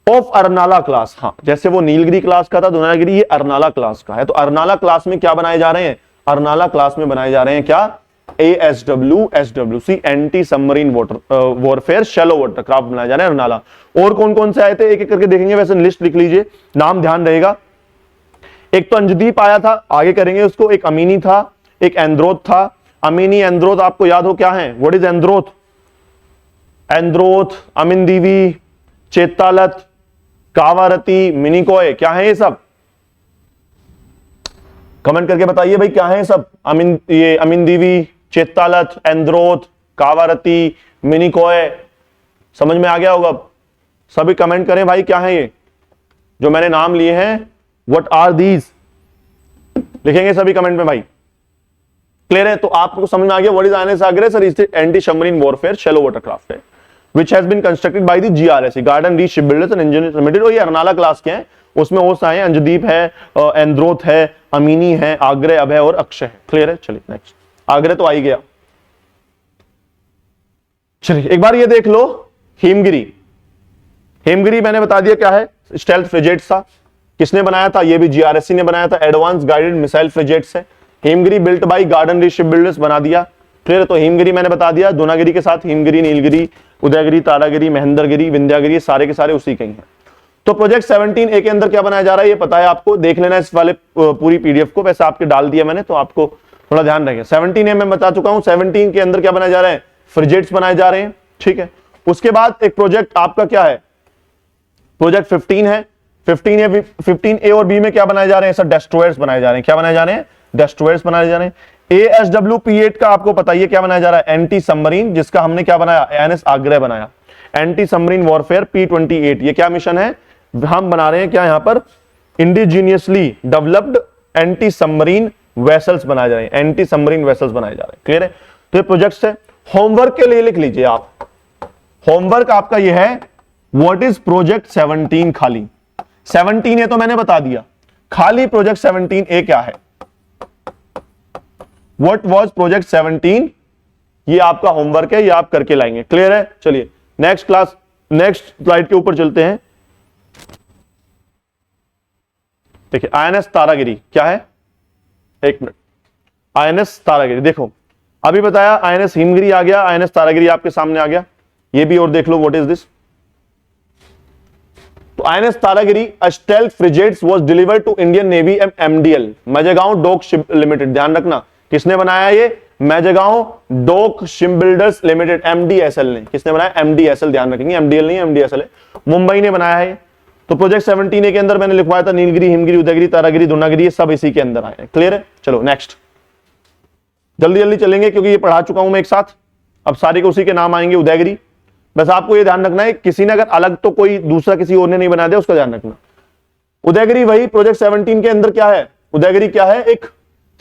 Speaker 1: ऑफ अर्नाला क्लास। हाँ, जैसे वो नीलगिरी क्लास का था, दुनागिरी, ये अर्नाला क्लास का है। तो अर्नाला क्लास में क्या बनाए जा रहे हैं, अर्नाला क्लास में बनाए जा रहे हैं क्या, ASW, SWC, anti submarine warfare shallow watercraft बनाए जा रहे हैं अर्नाला। और कौन कौन से आए थे एक एक करके देखेंगे, वैसे लिस्ट लिख लीजिए, नाम ध्यान रहेगा। एक तो अंजदीप आया था, आगे करेंगे उसको। एक अमीनी था, एक एंद्रोथ था। अमीनी, एंद्रोथ आपको याद हो क्या है, व्हाट इज एंद्रोथ, एंद्रोथ, अमीनदीवी, चेतालत, कावारती, मिनिकोय, क्या है ये सब, कमेंट करके बताइए भाई क्या है सब। ये अमीनदीवी, चेतालत, एंद्रोथ, कावारती, मिनिकोय, समझ में आ गया होगा? सभी कमेंट करें भाई, क्या है ये जो मैंने नाम लिए हैं, व्हाट आर दीज, लिखेंगे सभी कमेंट में भाई। क्लियर है? तो आपको समझ में आ गया व्हाट इज आईएनएस आग्रह, sir is anti submarine warfare shallow watercraft है, which has been constructed by the GRSC, garden Reach Ship builders and engineers limited. और ये अर्नाला क्लास के हैं, उसमें और आए, अंजदीप है, एंद्रोथ है, अमीनी है, आग्रह, अभय और अक्षय है। क्लियर है? चलिए नेक्स्ट, आग्रह तो आ ही गया। चलिए एक बार ये देख लो, हिमगिरी। हिमगिरी मैंने बता दिया क्या है, स्टेल्थ फ्रिगेट था। किसने बनाया था? ये भी जीआरएससी ने बनाया था। एडवांस गाइडेड मिसाइल फ्रिगेट्स है। Himgiri built by garden Reach Ship builders बना दिया। क्लियर? तो हिमगिरी मैंने बता दिया, द्रोणागिरी के साथ हिमगिरी, नीलगिरी, उदयगिरी, तारागिरी, महेंद्रगिरी, विंध्यागिरी, सारे के सारे उसी के ही हैं। तो प्रोजेक्ट 17A के अंदर क्या बनाया जा रहा है ये पता है आपको, देख लेना इस वाले पूरी पीडीएफ को, वैसे आपके डाल दिया मैंने तो आपको थोड़ा ध्यान रखें। 17A में बता चुका हूं, 17 के अंदर क्या बनाया जा रहा है? फ्रिगेट्स बनाए जा रहे हैं, ठीक है। उसके बाद एक प्रोजेक्ट आपका क्या है? प्रोजेक्ट 15 है। 15A और बी में क्या बनाए जा रहे हैं? सर डेस्ट्रॉयर्स बनाए जा रहे हैं। क्या बनाए जा रहे हैं? डेस्ट्रॉयर्स बनाए जा रहे हैं। ASW P8 का आपको पता ही है क्या बनाया जा रहा है? एंटी सबमरीन, जिसका हमने क्या बनाया? ANS आग्रह बनाया। एंटी सबमरीन वॉरफेयर P28, ये क्या मिशन है? हम बना रहे हैं क्या यहां पर? Indigenously developed anti submarine vessels बनाए जा रहे हैं, एंटी सबमरीन वेसल्स बनाए जा रहे हैं। क्लियर है? तो ये प्रोजेक्ट्स है। होमवर्क के लिए लिख लीजिए आप, होमवर्क आपका ये है, व्हाट इज प्रोजेक्ट 17? खाली 17A तो मैंने बता दिया, खाली प्रोजेक्ट 17A क्या है? What was project 17? ये आपका होमवर्क है, ये आप करके लाएंगे। क्लियर है? चलिए नेक्स्ट क्लास, नेक्स्ट स्लाइड के ऊपर चलते हैं। देखिए INS तारागिरी क्या है? एक मिनट, INS तारागिरी देखो, अभी बताया INS हिमगिरी आ गया, INS तारागिरी आपके सामने आ गया। ये भी और देख लो, व्हाट इज दिस? तो INS Taragiri stealth frigates was delivered to Indian Navy MDL, Mazagon Dock Ship Limited. ध्यान रखना किसने बनाया ये? Mazagon Dock Ship Builders Limited, MDSL ने। किसने बनाया? MDSL, ध्यान रखेंगे, MDL नहीं MDSL है, मुंबई ने बनाया है। तो प्रोजेक्ट 17A के अंदर मैंने लिखवाया था नीलगिरी, हिमगिरी, उदयगिरी, तारागिरी, द्रोणागिरी, ये सब इसी के अंदर आए हैं। क्लियर है? चलो नेक्स्ट, जल्दी जल्दी चलेंगे क्योंकि ये पढ़ा चुका हूं मैं एक साथ, अब सारे के उसी के नाम आएंगे। उदयगिरी, बस आपको ये ध्यान रखना है, किसी ने अगर अलग तो कोई दूसरा किसी और ने नहीं बना दिया, उसका ध्यान रखना। उदयगिरी वही प्रोजेक्ट 17 के अंदर क्या है? उदयगिरी क्या है? एक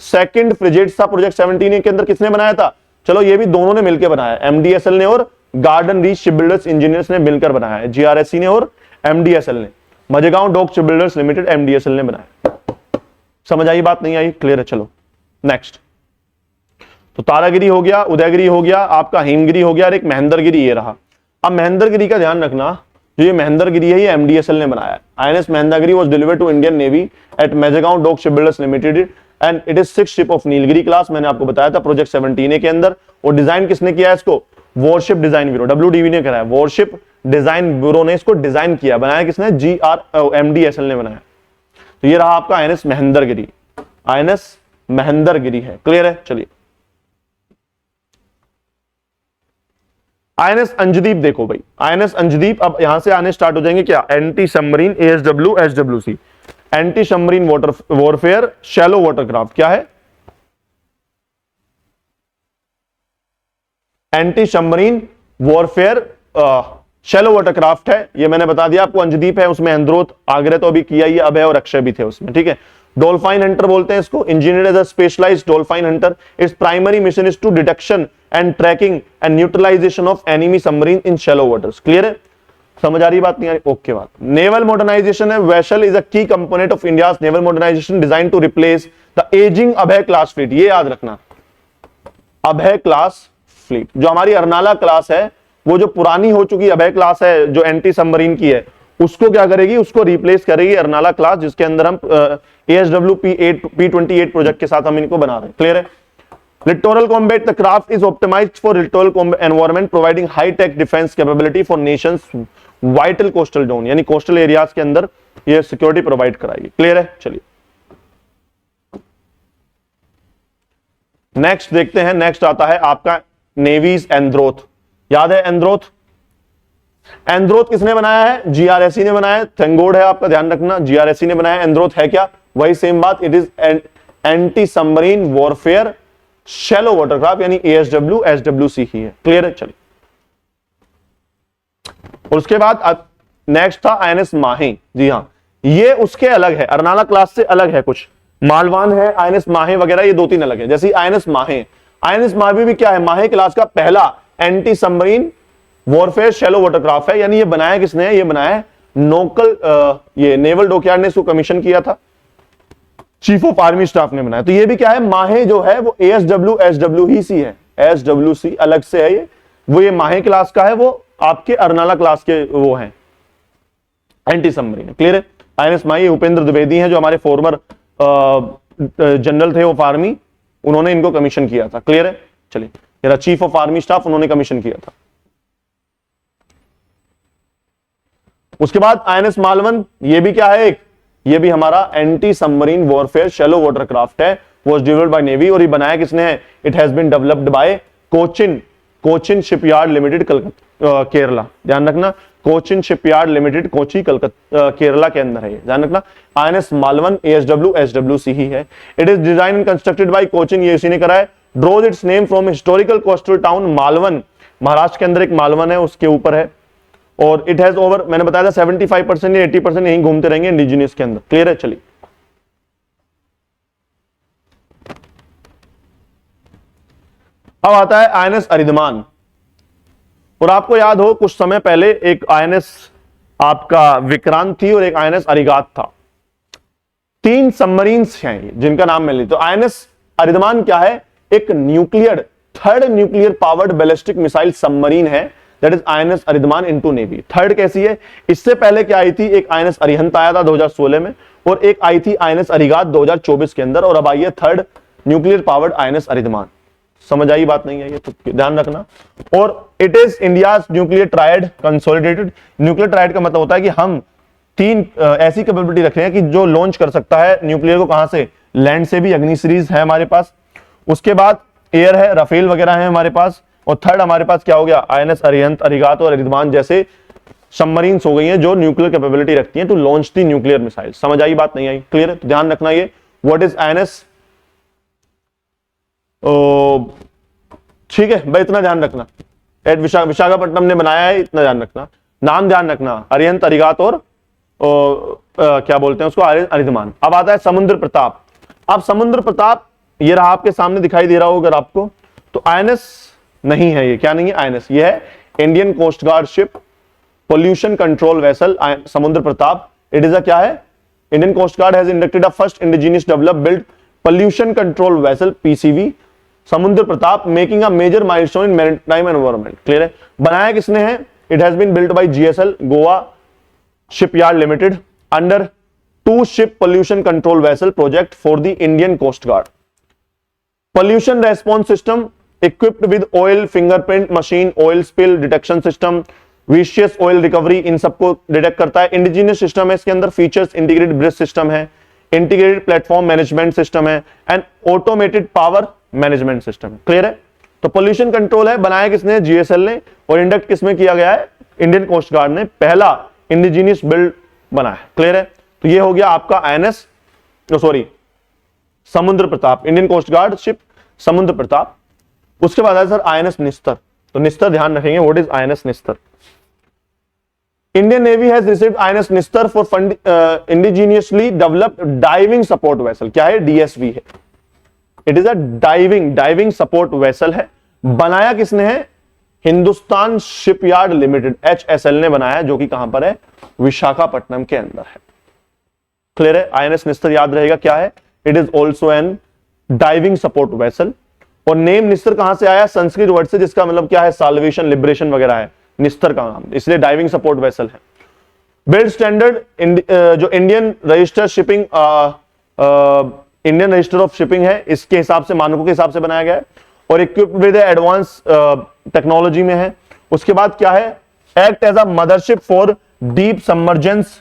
Speaker 1: सेकंड फ्रिगेट था प्रोजेक्ट 17A के अंदर। किसने बनाया था? चलो ये भी दोनों ने मिलकर बनाया, MDSL ने और Garden Reach Ship Builders Engineers ने मिलकर बनाया है। GRSC ने और MDSL ने, Mazagon Dock Ship Builders Limited MDSL ने बनाया। समझ आई बात? नहीं आई? क्लियर है? चलो नेक्स्ट। तो तारागिरी हो गया, उदयगिरी हो गया, आपका हिमगिरी हो गया, और एक महेंद्रगिरी ये रहा। अब महेंद्रगिरी का ध्यान रखना, जो ये महेंद्रगिरी है ये MDSL ने बनाया है। INS Mahendragiri was delivered to Indian Navy at Mazagon Dock Ship Builders Limited and it is 6th ship of Nilgiri class. मैंने आपको बताया था प्रोजेक्ट 17A के अंदर। और डिजाइन किसने किया है इसको? वॉरशिप डिजाइन ब्यूरो, WDB ने कराया। वॉरशिप डिजाइन ब्यूरो ने इसको डिजाइन किया, बनाया किसने? MDSL ने बनाया। तो ये रहा आपका INS महेंद्रगिरी, INS महेंद्रगिरी है। क्लियर है? चलिए INS अंजदीप देखो भाई, INS अंजदीप अब यहां से आने स्टार्ट हो जाएंगे क्या? Anti submarine ASW SWC, anti submarine warfare shallow watercraft. क्या है? Anti submarine warfare shallow watercraft है, ये मैंने बता दिया आपको। अंजदीप है उसमें, अंद्रोथ आग्रह तो अभी किया ही, अभय और अक्षय भी थे उसमें। ठीक है, डॉल्फाइन हंटर बोलते हैं इसको, engineer as a specialised dolphin hunter. Its primary mission is to detection and tracking and neutralisation of enemy submarine in shallow waters. Clear है? समझ आ रही बात? नहीं आ रही? ओके बात। नेवल मॉडर्नाइजेशन है, vessel is a key component of India's naval modernisation design to replace the ageing Abhay class fleet. ये याद रखना, अभय क्लास फ्लीट, जो हमारी अर्नाला क्लास है, वो जो पुरानी हो चुकी अभय क्लास है जो एंटी सबमरीन की है, उसको क्या करेगी? उसको रिप्लेस करेगी अर्नाला क्लास, जिसके अंदर हम ASW P28 प्रोजेक्ट के साथ हम इनको बना रहे हैं। क्लियर है? Littoral combat, the craft is optimized for littoral combat environment, providing high-tech defense capability for nations vital coastal zone, यानी कोस्टल एरियाज के अंदर ये सिक्योरिटी प्रोवाइड कराएगी। क्लियर है? चलिए नेक्स्ट देखते हैं। नेक्स्ट आता है आपका नेवीज एंड्रोथ। याद है एंड्रोथ? एंड्रोथ किसने बनाया है? GRSC ने बनाया है। थैंक है, आपका ध्यान रखना, GRSC ने बनाया। एंड्रोथ है क्या? वही सेम बात, it is anti submarine warfare shallow watercraft, यानी ASW SWC ही है। क्लियर है? चलिए और उसके बाद नेक्स्ट था INS माहे। जी हाँ, ये उसके अलग है, अर्नाला क्लास से अलग है। कुछ मालवान है, INS माहे वगैरह, ये 2-3 अलग है। जैसे INS माहे, INS माहे भी क्या है? माहे क्लास का पहला anti submarine warfare shallow watercraft है। यानी ये बनाया किसने है? ये बनाया है नोकल, ये नेवल डॉकयार्ड ने इसको कमीशन किया था, चीफ ऑफ आर्मी स्टाफ ने बनाया। तो ये भी क्या है? माहे जो है वो ASW SWC है, SWC अलग से है ये, वो ये माहे क्लास का है, वो आपके अर्नाला क्लास के वो हैं एंटी सबमरीन। क्लियर है? आईएनएस माही उपेंद्र द्विवेदी हैं जो हमारे फॉर्मर जनरल थे ऑफ आर्मी, उन्होंने इनको कमीशन किया था। क्लियर है? चलिए, मेरा चीफ ऑफ आर्मी स्टाफ उन्होंने कमीशन किया था। उसके बाद आईएनएस मालवन, ये भी क्या है, एक ये भी हमारा anti submarine warfare shallow water craft है, वाज डेवलप्ड बाय नेवी। और ये बनाया किसने है? It has been developed by Cochin shipyard limited Calcutta Kerala. ध्यान रखना, कोचिन शिपयार्ड लिमिटेड कोची कलकत्ता केरला के अंदर है, ध्यान रखना। आईएनएस मालवन एसडब्ल्यूसी ही है। It is design and constructed by Cochin, ये इसी ने करा है। Draws its name from historical coastal town Malvan, Maharashtra के अंदर एक मालवन है उसके ऊपर है। और इट हैज ओवर, मैंने बताया था 75% या 80% यहीं घूमते रहेंगे इंडिजिनियस के अंदर। क्लियर है? चलिए, अब आता है आईएनएस अरिधमान। और आपको याद हो कुछ समय पहले एक आईएनएस आपका विक्रांत थी और एक आईएनएस अरिगात था। 3 सबमरीन्स हैं जिनका नाम मिल ली। तो आईएनएस अरिधमान क्या है? एक nuclear, third nuclear powered ballistic missile submarine है, that is INS Aridhaman into navy. Third कैसी है? इससे पहले क्या आई थी? एक आईएनएस अरिहंत आया था 2016 में, और एक आई थी आईएनएस अरिगात 2024 के अंदर, और अब आई है थर्ड न्यूक्लियर पावर्ड आईएनएस अरिधमान। समझ आई बात? नहीं आई है तो ध्यान रखना। और it is India's nuclear triad consolidated. Nuclear triad का मतलब होता है कि हम 3 ऐसी कैपेबिलिटी रख रहे हैं कि जो लॉन्च कर सकता है न्यूक्लियर को, कहां से? लैंड से भी, अग्नि सीरीज है हमारे पास। उसके बाद एयर है, राफेल वगैरह है हमारे पास। और थर्ड हमारे पास क्या हो गया? आईएनएस अरिहंत, अरिगात और अरिधमान जैसे सबमरीन्स हो गई हैं जो न्यूक्लियर कैपेबिलिटी रखती हैं to launch the nuclear missile. समझ आई बात? नहीं आई? क्लियर है? तो ध्यान रखना ये व्हाट इज आईएनएस। ठीक है भाई, इतना ध्यान रखना। एट विशाखापट्टनम ने बनाया है, इतना ध्यान रखना। नाम ध्यान रखना, अरिहंत, अरिगात और क्या बोलते हैं उसको? अरिधमान। अब आता है समुद्र प्रताप। अब समुद्र प्रताप ये रहा आपके सामने, दिखाई दे रहा होगा अगर आपको। तो आईएनएस नहीं है ये। क्या नहीं है? आईएनएस। ये है Indian coast guard ship pollution control vessel Samudra Pratap. It is a क्या है? Indian coast Guard has inducted a first indigenous develop build pollution control vessel PCV Samudra Pratap, making a major milestone in maritime environment. Clear है? बनाया किसने है? It has been built by GSL Goa Shipyard Limited under 2 ship pollution control vessel project for the Indian coast Guard. Pollution response system equipped with oil fingerprint machine, oil spill detection system, विशियस oil recovery, इन सबको detect करता है। Indigenous system है इसके अंदर, features integrated bridge system है, integrated platform management system है and automated power management system. Clear है? तो पोल्यूशन कंट्रोल है, बनाया किसने? जीएसएल ने। और इंडक्ट किसमें किया गया है? इंडियन कोस्ट गार्ड ने पहला इंडिजिनियस बिल्ड बना है। क्लियर है? तो ये हो गया आपका INS sorry Samudra Pratap, Indian coast guard ship Samudra Pratap. उसके बाद है सर आईएनएस निस्तर। तो निस्तर ध्यान रखेंगे, what is INS निस्तर? Indian navy has received INS निस्तर for indigenously developed diving support vessel. क्या है? डीएसवी है। It is a diving support vessel है। बनाया किसने है? हिंदुस्तान शिपयार्ड लिमिटेड एचएसएल ने बनाया, जो कि कहां पर है? विशाखापट्टनम के अंदर है। क्लियर है? आईएनएस निस्तर याद रहेगा क्या है? It is also an diving support vessel. और नेम निस्तर कहां से आया? संस्कृत वर्ड से, जिसका मतलब क्या है? साल्वेशन, लिबरेशन वगैरह है निस्तर का नाम, इसलिए डाइविंग सपोर्ट वेसल है। बिल्ड स्टैंडर्ड जो Indian register shipping Indian register of shipping है, इसके हिसाब से, मानकों के हिसाब से बनाया गया है। और इक्विप्ड विद एडवांस टेक्नोलॉजी में है। उसके बाद क्या है? Act as a mothership for deep submergence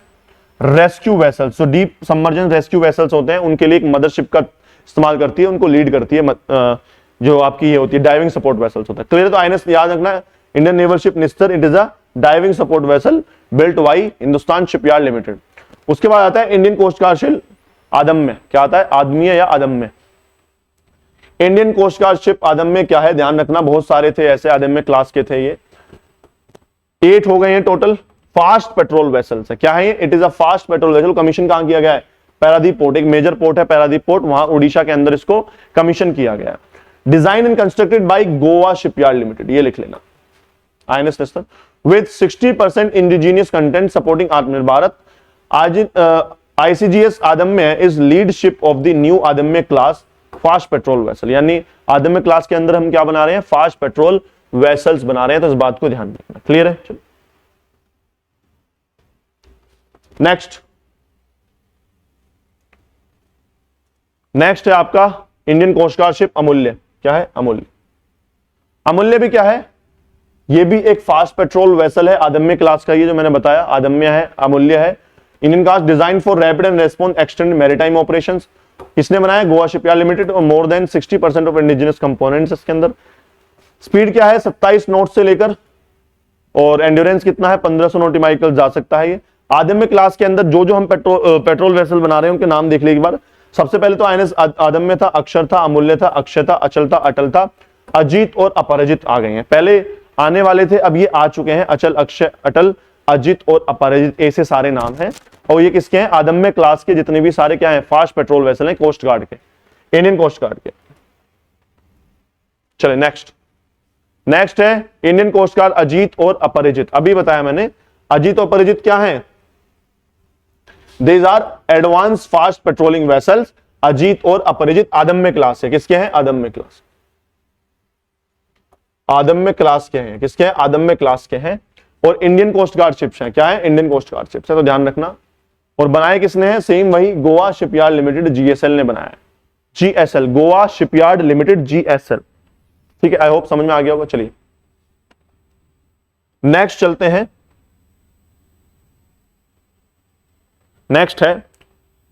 Speaker 1: rescue vessels. तो डीप सबमर्जेंस रेस्क्यू वेसल्स होते हैं, उनके लिए एक मदरशिप का इस्तेमाल करती है, उनको लीड करती है जो आपकी ये होती है डाइविंग सपोर्ट वेसल्स होता है। क्लियर? तो आईएनएस याद रखना है, Indian naval ship निस्तर, it is a diving support vessel built by Hindustan shipyard limited. उसके बाद आता है इंडियन कोस्ट गार्ड शिप आदम्य। क्या आता है? आदमीय या आदम्य। इंडियन कोस्ट गार्ड शिप आदम्य क्या है? ध्यान रखना, बहुत सारे थे ऐसे आदम्य क्लास के थे, ये 8 हो गए हैं टोटल। फास्ट पेट्रोल वेसल्स है। क्या है? It is a fast patrol vessel. Commission कहां किया गया है? पैरादीप पोर्ट, एक मेजर पोर्ट है पैरादीप पोर्ट, वहां उड़ीसा के अंदर इसको कमीशन किया गया है। Design and constructed by Goa Shipyard Limited, ये लिख लेना। INS Nistar with 60% indigenous content supporting Atmanirbhar Bharat. आज ICGS Adamya is lead ship of the new Adamya class fast patrol vessel. यानी आदम्य क्लास के अंदर हम क्या बना रहे हैं? फास्ट पेट्रोल वेसल्स बना रहे हैं, तो इस बात को ध्यान रखना। क्लियर है? चलो नेक्स्ट, नेक्स्ट है आपका इंडियन कोस्ट गार्ड शिप अमूल्य। क्या है? अमूल्य। अमूल्य भी क्या है? ये भी एक फास्ट पेट्रोल वेसल है, अदम्य क्लास का, ये जो मैंने बताया अदम्य है, अमूल्य है। Indian cast design for rapid and response extend maritime operations. किसने बनाया? Goa Shipyard Limited. और more than 60% of indigenous components इसके अंदर। स्पीड क्या है? 27 नॉट से लेकर, और एंड्योरेंस कितना है? 1500 नॉटिमाइकल जा सकता है ये। आदम्य क्लास के अंदर जो जो हम पेट्रोल वेसल बना रहे हैं उनके नाम देख लीजिए एक बार। सबसे पहले तो आईएनएस आदम्य था, अक्षर था, अमूल्य था, अक्षय था, अचल था, अटल था, अजीत और अपराजित आ गए हैं। पहले आने वाले थे, अब ये आ चुके हैं। अचल, अक्षय, अटल, अजित और अपराजित, ऐसे सारे नाम हैं। और ये किसके हैं? आदम्य क्लास के जितने भी सारे क्या हैं? फास्ट पेट्रोल वेसल हैं, कोस्ट गार्ड के, इंडियन कोस्ट गार्ड के। चले नेक्स्ट। नेक्स्ट है इंडियन कोस्ट गार्ड अजीत और अपराजित। अभी बताया मैंने, अजीत और अपराजित क्या है? These are advance fast patrolling vessels. Ajit और अपराजित आदम्य क्लास है। किसके हैं? आदम्य क्लास। आदम्य क्लास के हैं। किसके हैं? आदम्य क्लास के हैं। और इंडियन कोस्ट गार्ड शिप्स हैं। क्या है? इंडियन कोस्ट गार्ड शिप्स है, तो ध्यान रखना। और बनाए किसने हैं? सेम वही, गोवा शिपयार्ड लिमिटेड, जीएसएल ने बनाया है। GSL, Goa Shipyard limited, GSL. ठीक है, आई होप समझ में आ गया होगा। चलिए नेक्स्ट चलते हैं। नेक्स्ट है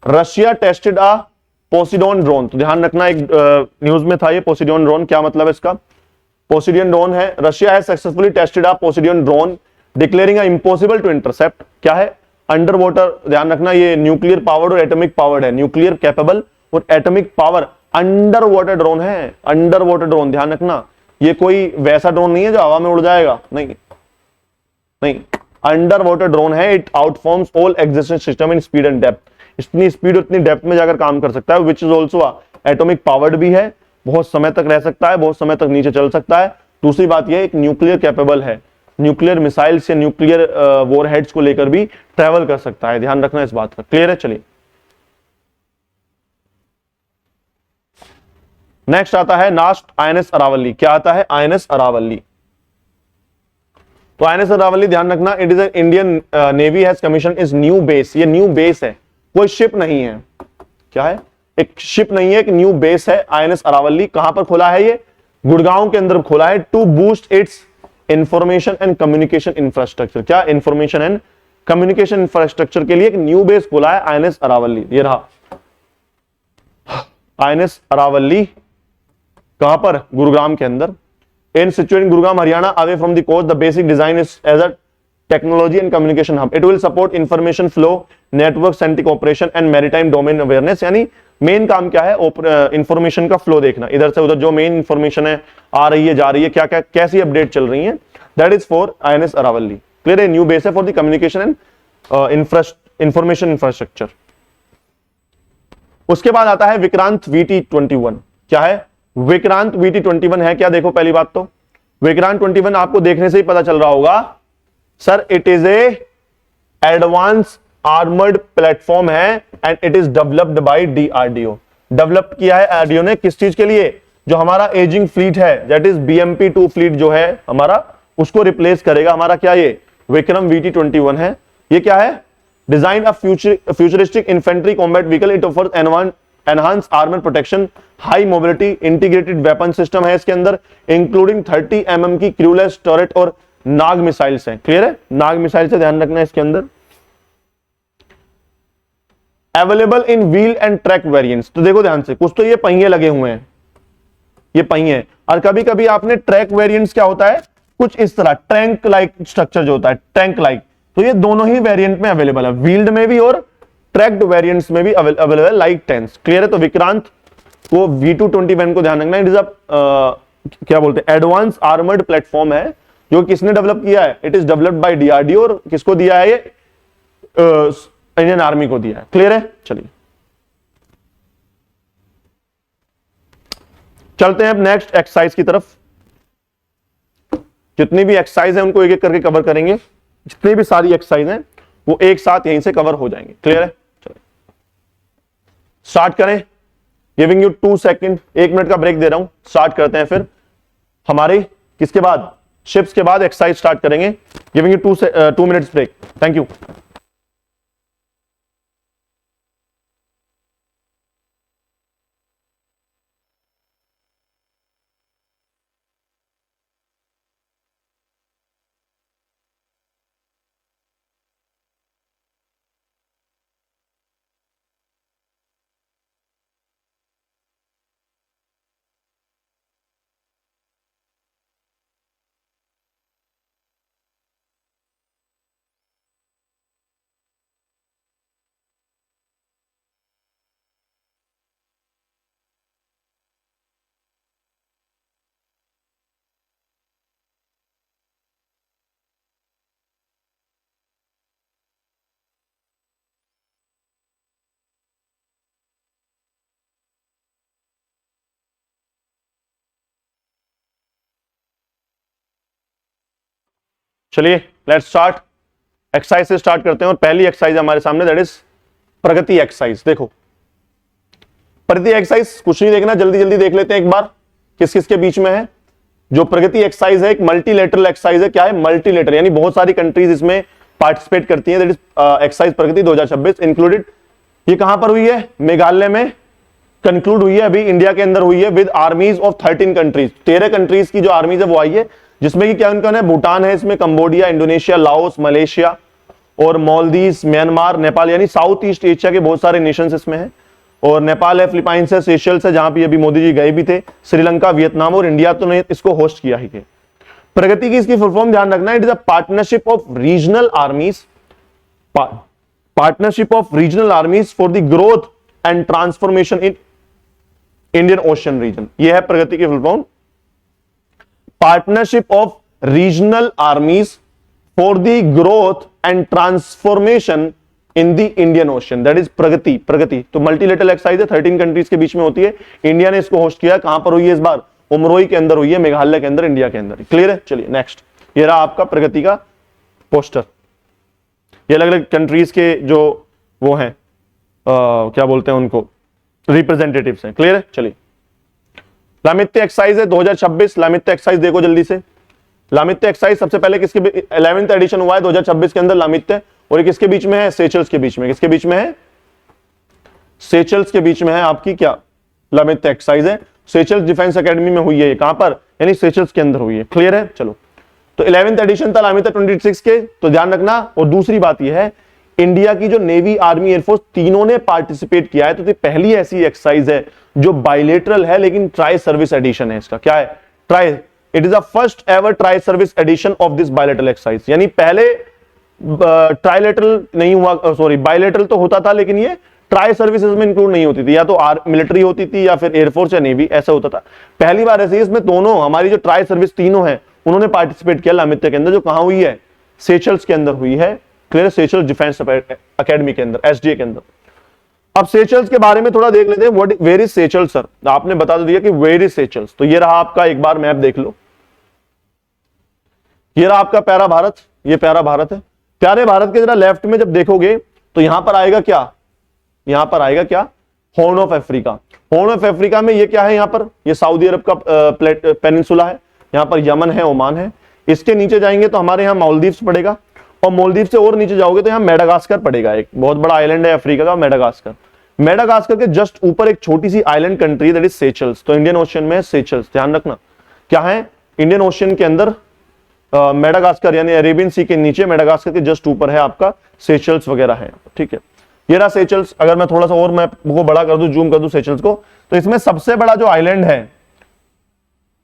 Speaker 1: Russia tested a Poseidon drone. तो ध्यान रखना, एक न्यूज में था ये पोसिडोन ड्रोन। क्या मतलब है इसका? पोसिडोन ड्रोन है, रशिया है successfully tested a Poseidon drone declaring impossible to intercept. क्या है? Under water. ध्यान रखना, ये न्यूक्लियर पावर्ड और एटॉमिक पावर्ड है, न्यूक्लियर कैपेबल और atomic power, under water drone है। अंडर वाटर ड्रोन, ध्यान रखना, ये कोई वैसा ड्रोन नहीं है जो हवा में उड़ जाएगा, नहीं नहीं, अंडर वाटर ड्रोन है। It outperforms all existing system in speed and depth. इतनी स्पीड, उतनी डेप्थ में जाकर काम कर सकता है। Which is also atomic powered भी है, बहुत समय तक रह सकता है, बहुत समय तक नीचे चल सकता है। दूसरी बात यह, एक न्यूक्लियर कैपेबल है, न्यूक्लियर मिसाइल से न्यूक्लियर वॉरहेड्स को लेकर भी ट्रेवल कर सकता है। ध्यान रखना इस बात का। क्लियर है? चलिए नेक्स्ट आता है नास्ट आईएनएस अरावली। क्या आता है? आईएनएस अरावली। तो आईएनएस अरावली ध्यान रखना, it is Indian navy has commission is new base. ये न्यू बेस है, कोई शिप नहीं है। क्या है? एक शिप नहीं है, एक न्यू बेस है आईएनएस अरावली। कहां पर खोला है ये? गुड़गांव के अंदर खोला है। To boost its information and communication infrastructure. क्या? इंफॉर्मेशन एंड कम्युनिकेशन इंफ्रास्ट्रक्चर के लिए एक न्यू बेस खोला है आईएनएस अरावली। ये रहा आईएनएस अरावली। कहां पर? गुरुग्राम के अंदर। In situated in Gurugram, Haryana, away from the coast, the basic design is as a technology and communication hub. It will support information flow, network-centric operation and maritime domain awareness. यानी main काम क्या है? Information का flow देखना, इधर से उधर जो मेन इंफॉर्मेशन है आ रही है, जा रही है, क्या क्या कैसी अपडेट चल रही है, that is for INS Aravali. Clear है? न्यू बेस है for the communication and information infrastructure. उसके बाद आता है विक्रांत VT-21। क्या है? विक्रांत VT-21 है क्या? देखो पहली बात तो विक्रांत 21 आपको देखने से ही पता चल रहा होगा sir, it is a advance armoured platform है and it is developed by DRDO। Develop किया है DRDO ने, किस चीज के लिए? जो हमारा एजिंग फ्लीट है, दैट इज BMP-2 फ्लीट जो है हमारा, उसको रिप्लेस करेगा हमारा क्या? ये विक्रम VT-21 है। ये क्या है? Design a futuristic infantry combat vehicle. It offers enhance armour protection, high mobility, integrated weapon system है इसके अंदर, इंक्लूडिंग 30 mm की क्रूलेस टॉरेट और नाग मिसाइल्स हैं। क्लियर है? नाग मिसाइल से ध्यान रखना है इसके अंदर। Available in wheel and track variants. तो देखो ध्यान से, कुछ तो ये पहिए लगे हुए हैं, ये पहिए, और कभी कभी आपने ट्रैक वेरिएंट्स क्या होता है? कुछ इस तरह टैंक लाइक स्ट्रक्चर जो होता है, टैंक लाइक। तो ये दोनों ही वेरिएंट में अवेलेबल है, व्हील्ड में भी और ट्रैक्ड वेरिएंट्स में भी अवेलेबल है, लाइक टैंक्स। क्लियर है? तो विक्रांत को VT-21 को ध्यान रखना, इट इज अ क्या बोलते हैं, एडवांस आर्मर्ड प्लेटफॉर्म है जो किसने डेवलप किया है? It is developed by DRDO। और किसको दिया है ये? इंडियन आर्मी को दिया है। क्लियर है? चलिए चलते हैं अब नेक्स्ट एक्सरसाइज की तरफ। जितनी भी एक्सरसाइज है उनको एक एक करके कवर करेंगे। जितनी भी सारी एक्सरसाइज हैं वो एक साथ यहीं से कवर हो जाएंगे। क्लियर है? चलिए स्टार्ट करें। गिविंग यू 2 सेकंड, 1 मिनट का ब्रेक दे रहा हूं। स्टार्ट करते हैं फिर हमारे किसके बाद? शिप्स के बाद एक्सरसाइज स्टार्ट करेंगे। Giving you 2 minutes break. Thank you. चलिए लेट्स स्टार्ट, एक्सरसाइज से स्टार्ट करते हैं। और पहली एक्सरसाइज हमारे सामने, दैट इज प्रगति एक्सरसाइज। देखो प्रगति एक्सरसाइज कुछ नहीं देखना, जल्दी जल्दी देख लेते हैं एक बार किस किस के बीच में है। जो प्रगति एक्सरसाइज है एक मल्टीलेटरल एक्सरसाइज है। क्या है? मल्टीलेटरल, यानी बहुत सारी कंट्रीज इसमें पार्टिसिपेट करती हैं। That is exercise Pragati 2026 included. ये कहां पर हुई है? मेघालय में कंक्लूड हुई है, अभी इंडिया के अंदर हुई है, विद आर्मीज ऑफ 13 कंट्रीज। 13 कंट्रीज की जो आर्मीज है वो आई है, जिसमें कि क्या उनका है? भूटान है इसमें, कंबोडिया, इंडोनेशिया, लाओस, मलेशिया और मालदीव्स, म्यांमार, नेपाल, यानी साउथ ईस्ट एशिया के बहुत सारे नेशंस इसमें हैं। और नेपाल है, फिलीपाइंस है, सेशल्स है, जहां भी अभी मोदी जी गए भी थे, श्रीलंका, वियतनाम और इंडिया तो ने इसको होस्ट किया ही है। प्रगति की इसकी फुल फॉर्म ध्यान रखना, it is a partnership of regional armies, partnership of regional armies for the growth and transformation in Indian Ocean region. यह है प्रगति की full form, partnership of regional armies for the growth and transformation in the Indian Ocean, that is Pragati. Pragati तो multilateral exercise है, 13 countries के बीच में होती है। India ने इसको होस्ट किया। कहां पर हुई है इस बार? उमरोई के अंदर हुई है, मेघालय के अंदर, इंडिया के अंदर। क्लियर है? चलिए नेक्स्ट, ये रहा आपका प्रगति का पोस्टर। ये अलग अलग कंट्रीज के जो वो हैं क्या बोलते हैं उनको, रिप्रेजेंटेटिव्स हैं। क्लियर है? चलिए लामित्य एक्सरसाइज है 2026। लामित्य एक्सरसाइज देखो जल्दी से। लामित्य एक्सरसाइज सबसे पहले किसके 11th एडिशन हुआ है 2026 के अंदर लामित्य, और ये किसके बीच में है? सेशल्स के बीच में। किसके बीच में है? सेशल्स के बीच में है आपकी क्या लामित्य एक्सरसाइज है। सेशल्स डिफेंस एकेडमी में हुई है। कहां पर? यानी सेशल्स के अंदर हुई है। क्लियर है? चलो तो 11th एडिशन था लामित्य 26 के, तो ध्यान रखना। और दूसरी बात यह है, इंडिया की जो नेवी, आर्मी, एयरफोर्स तीनों ने पार्टिसिपेट किया है। तो पहली ऐसी एक्सरसाइज है जो बायलेटरल है लेकिन ट्राई सर्विस एडिशन है इसका। क्या है? Tri, it is a first ever tri service edition of this bilateral exercise. यानी पहले ट्राइलेटरल नहीं हुआ, सॉरी बायलेटरल तो होता था लेकिन ये ट्राई सर्विसेज में इंक्लूड नहीं होती थी, या तो मिलिट्री होती थी या फिर एयरफोर्स या नेवी, ऐसा होता था। पहली बार ऐसे इसमें दोनों हमारी जो ट्राई सर्विस तीनों हैं उन्होंने पार्टिसिपेट किया लामित्य के अंदर, जो कहां हुई है? सेशल्स के अंदर हुई है। क्लियर? सेशल्स डिफेंस एकेडमी के अंदर, एसडीए के अंदर। अब सेशल्स के बारे में थोड़ा देख लेते हैं। What where is Seychelles sir? आपने बता दिया कि वेयर इज सेशल्स, तो ये रहा आपका, एक बार मैप देख लो। ये रहा आपका प्यारा भारत, ये प्यारा भारत है। प्यारे भारत के जरा लेफ्ट में जब देखोगे तो यहां पर आएगा क्या? यहां पर आएगा क्या? Horn of Africa. Horn of Africa में ये क्या है? यहां पर ये सऊदी अरब का पेनिनसुला है, यहां पर यमन है, ओमान है। इसके नीचे जाएंगे तो हमारे यहां मालदीव्स पड़ेगा, और मालदीव से और नीचे जाओगे तो यहां मेडागास्कर पड़ेगा। एक बहुत बड़ा आइलैंड है अफ्रीका का, मेडागास्कर। मेडागास्कर के जस्ट ऊपर एक छोटी सी island country that is Seychelles. तो इंडियन ओशन में सेशल्स, ध्यान रखना क्या है? इंडियन ओशन के अंदर मेडागास्कर यानी अरेबियन सी के नीचे, मेडागास्कर के जस्ट ऊपर है आपका सेशल्स वगैरह है। ठीक है, ये रहा सेशल्स। अगर मैं थोड़ा सा और मैप को बड़ा कर दूं, जूम कर दूं सेशल्स को, तो इसमें सबसे बड़ा जो आइलैंड है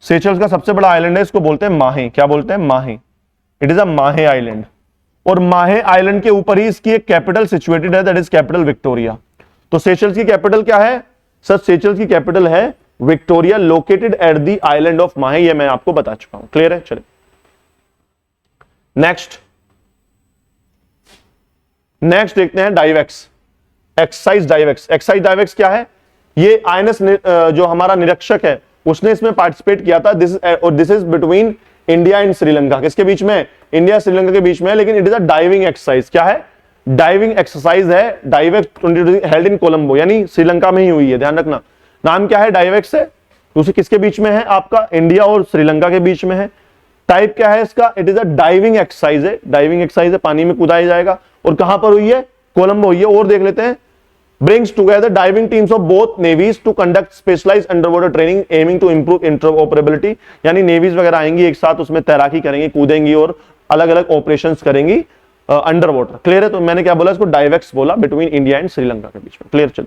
Speaker 1: सेशल्स का, सबसे बड़ा आइलैंड है, इसको बोलते हैं माहे। क्या बोलते हैं? माहे। इट इज अ माहे आइलैंड। और माहे आइलैंड के ऊपर ही इसकी एक कैपिटल सिचुएटेड है, दैट इज कैपिटल विक्टोरिया। तो सेशल्स की कैपिटल क्या है सर? सेशल्स की कैपिटल है Victoria, located at the island of माहे। ये मैं आपको बता चुका हूं। क्लियर है? चलिए नेक्स्ट देखते हैं डाइवेक्स एक्सरसाइज। डाइवेक्स एक्सरसाइज डाइवेक्स क्या है? ये आईएनएस जो हमारा निरीक्षक है उसने इसमें पार्टिसिपेट किया था। This is between India and Sri Lanka. किसके बीच में? इंडिया श्रीलंका के बीच में। लेकिन it is a diving exercise. क्या है? डाइविंग एक्सरसाइज है। डाइवेक्स 2020 हेल्ड इन कोलंबो, यानी श्रीलंका में ही हुई है। ध्यान रखना नाम क्या है? डाइवेक्स है। दूसरी किसके बीच में है? आपका इंडिया और श्रीलंका के बीच में है। टाइप क्या है इसका? It is a diving exercise है। डाइविंग एक्सरसाइज है, पानी में कूदाया जाएगा। और कहां पर हुई है? कोलंबो हुई है। और देख लेते हैं, brings together diving teams of both navies to conduct specialized underwater training aiming to improve interoperability। यानी नेवीज वगैरह आएंगी एक साथ, उसमें तैराकी करेंगी, कूदेंगी और अलग अलग ऑपरेशंस करेंगी अंडर वाटर। क्लियर है? तो मैंने क्या बोला इसको? डाइवेक्स बोला, बिटवीन इंडिया एंड श्रीलंका के बीच में। क्लियर? चलो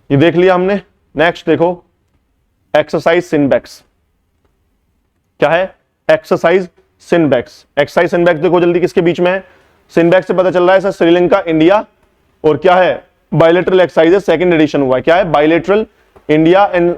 Speaker 1: ये देख लिया हमने। नेक्स्ट देखो एक्सरसाइज सिनबैक्स। क्या है? एक्सरसाइज सिनबैक्स। एक्सरसाइज सिनबैक्स देखो जल्दी, किसके बीच में है? सिनबैक्स से पता चल रहा है सर श्रीलंका, इंडिया, और क्या है? बायलेटरल एक्सरसाइज है, सेकंड एडिशन हुआ है। क्या है? Bilateral India and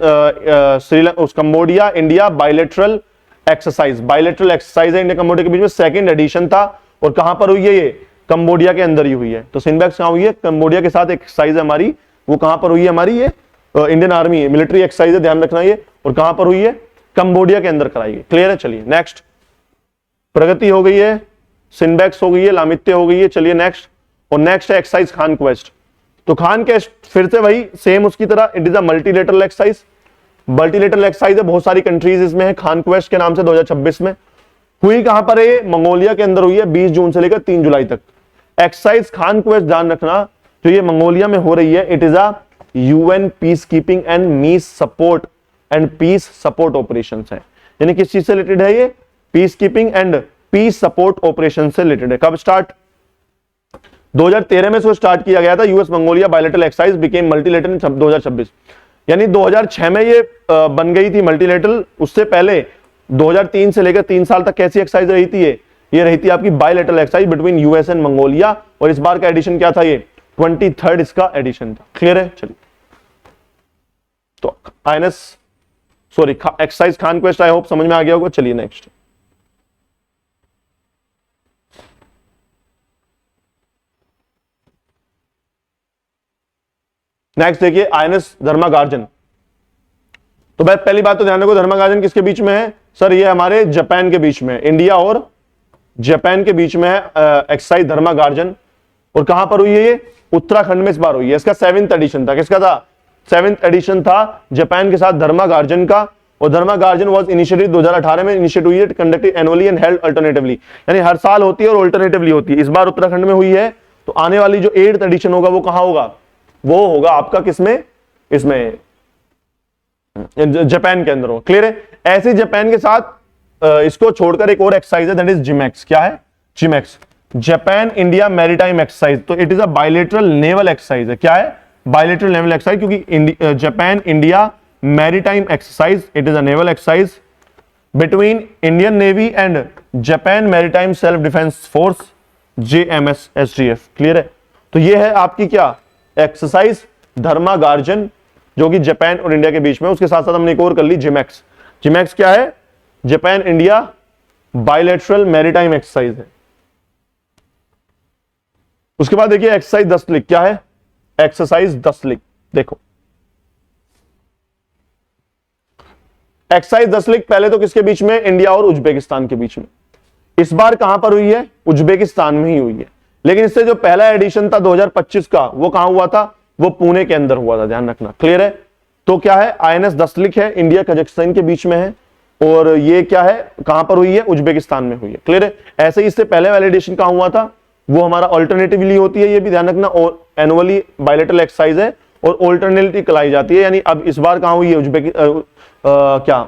Speaker 1: Sri Lanka, Cambodia, India bilateral exercise. Bilateral exercise है इंडिया कंबोडिया के बीच में, सेकंड एडिशन था। और कहां पर हुई है? ये कंबोडिया के अंदर ही हुई है। तो सिनबैक्स कहां हुई है? कंबोडिया के साथ एक्सरसाइज है हमारी, वो कहां पर हुई है हमारी? ये इंडियन आर्मी है, मिलिट्री एक्सरसाइज है, ध्यान रखना ये। और कहां पर हुई है? कंबोडिया के अंदर कराई गई। क्लियर है? चलिए नेक्स्ट, प्रगति हो गई है, सिनबैक्स हो गई है, लामित्य हो गई है। चलिए नेक्स्ट, और नेक्स्ट है एक्सरसाइज खान क्वेस्ट। तो खान क्वेस्ट फिर से वही सेम उसकी तरह, it is a multilateral exercise. Multilateral exercise है, बहुत सारी कंट्रीज इसमें है, खान क्वेस्ट के नाम से 2026 में हुई। कहां पर है? मंगोलिया के अंदर हुई है, 20 जून से लेकर 3 जुलाई तक। एक्सरसाइज खान क्वेस्ट ध्यान रखना, जो ये मंगोलिया में हो रही है, it is a UN peace keeping and peace support operation है। यानी किस चीज से रिलेटेड है ये? Peace keeping and peace support operation से रिलेटेड है। कब स्टार्ट? 2013 में इसको स्टार्ट किया गया था। US Mongolia bilateral exercise became multilateral 2026, यानी 2006 में ये बन गई थी मल्टीलेटरल। उससे पहले 2003 से लेकर 3 साल तक कैसी एक्सरसाइज रही थी? ये रही थी आपकी bilateral exercise between US and Mongolia. और इस बार का एडिशन क्या था? ये 23rd इसका एडिशन था। क्लियर है? चलिए, तो exercise Khan quest I hope समझ में आ गया होगा। चलिए नेक्स्ट, देखिए आईएनएस धर्मागार्जन। तो भाई पहली बात तो ध्यान रखो, धर्मागार्जन किसके बीच में है? सर ये हमारे जापान के बीच में, इंडिया और जापान के बीच में है एक्सरसाइज धर्मागार्जन। और कहां पर हुई है ये? उत्तराखंड में इस बार हुई है। इसका 7th एडिशन था। किसका था? 7th एडिशन था जापान के साथ धर्मागार्जन का। और धर्मागार्जन वाज इनिशिएटेड 2018 में इनिशिएट हुई है, conducted annually and held alternatively, यानी हर साल होती है और अल्टरनेटिवली होती है। इस बार उत्तराखंड में हुई है। तो आने वाली जो 8th एडिशन होगा वो कहां होगा? वो होगा आपका किसमें? इसमें जापान के अंदर हो। क्लियर है? ऐसे जापान के साथ इसको छोड़कर एक और एक्सरसाइज है, दैट इज जिमैक्स। क्या है? JIMEX, Japan India maritime exercise. तो it is a bilateral naval exercise है। क्या है? बायलैटरल नेवल एक्सरसाइज, क्योंकि Japan India maritime exercise, it is a naval exercise between Indian Navy and Japan Maritime Self Defence Force, JMSSDF। Clear है? तो ये है आपकी क्या? एक्सरसाइज धर्मागार्जन, जो कि जापान और इंडिया के बीच में। उसके साथ साथ हमने एक और कर ली, जिमैक्स। जिमैक्स क्या है? Japan India bilateral maritime exercise है। उसके बाद देखिए एक्सरसाइज 10 लिख। क्या है? एक्सरसाइज 10 लिख। देखो एक्सरसाइज 10 लिख, पहले तो किसके बीच में? इंडिया और उज्बेकिस्तान के बीच में। इस बार कहां पर हुई है? उज्बेकिस्तान में ही हुई है। लेकिन इससे जो पहला एडिशन था 2025 का, वो कहां हुआ था? वो पुणे के अंदर हुआ था, ध्यान रखना। क्लियर है? तो क्या है? INS दस्तलिक है, इंडिया कजाकिस्तान के बीच में है। और ये क्या है? कहां पर हुई है? उज्बेकिस्तान में हुई है। क्लियर है? ऐसे ही इससे पहले वाला एडिशन कहां हुआ था? वो हमारा ऑल्टरनेटिवली होती है, ये भी ध्यान रखना। और एनुअली बायलैटरल एक्सरसाइज है और ऑल्टरनेटिव कराई जाती है। यानी अब इस बार कहां हुई है?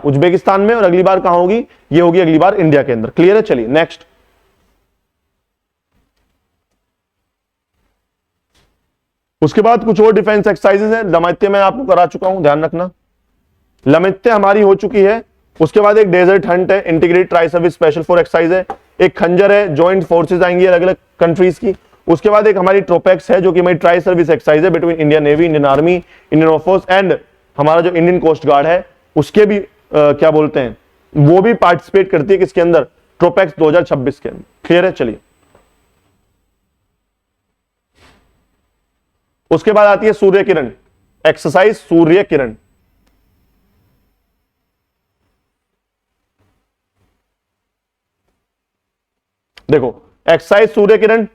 Speaker 1: उज्बेकिस्तान में। और अगली बार कहां होगी? ये होगी अगली बार इंडिया के अंदर। क्लियर है? चलिए नेक्स्ट, उसके बाद कुछ और डिफेंस एक्सरसाइजेस हैं। लमित्य मैं आपको करा चुका हूं, ध्यान रखना। लमित्य हमारी हो चुकी है। उसके बाद एक डेजर्ट हंट है, integrated tri service special force exercise है। एक खंजर है, ज्वाइंट फोर्सेज आएंगी अलग अलग कंट्रीज की। उसके बाद एक हमारी ट्रोपेक्स है, जो कि हमारी ट्राई सर्विस एक्सरसाइज है between Indian navy, Indian army, Indian air force and हमारा जो इंडियन कोस्ट गार्ड है, उसके भी क्या बोलते हैं, वो भी पार्टिसिपेट करती है किसके अंदर? ट्रोपेक्स 2026 के अंदर। क्लियर है? चलिए, उसके बाद आती है सूर्य किरण एक्सरसाइज। सूर्य किरण देखो, एक्सरसाइज सूर्य किरण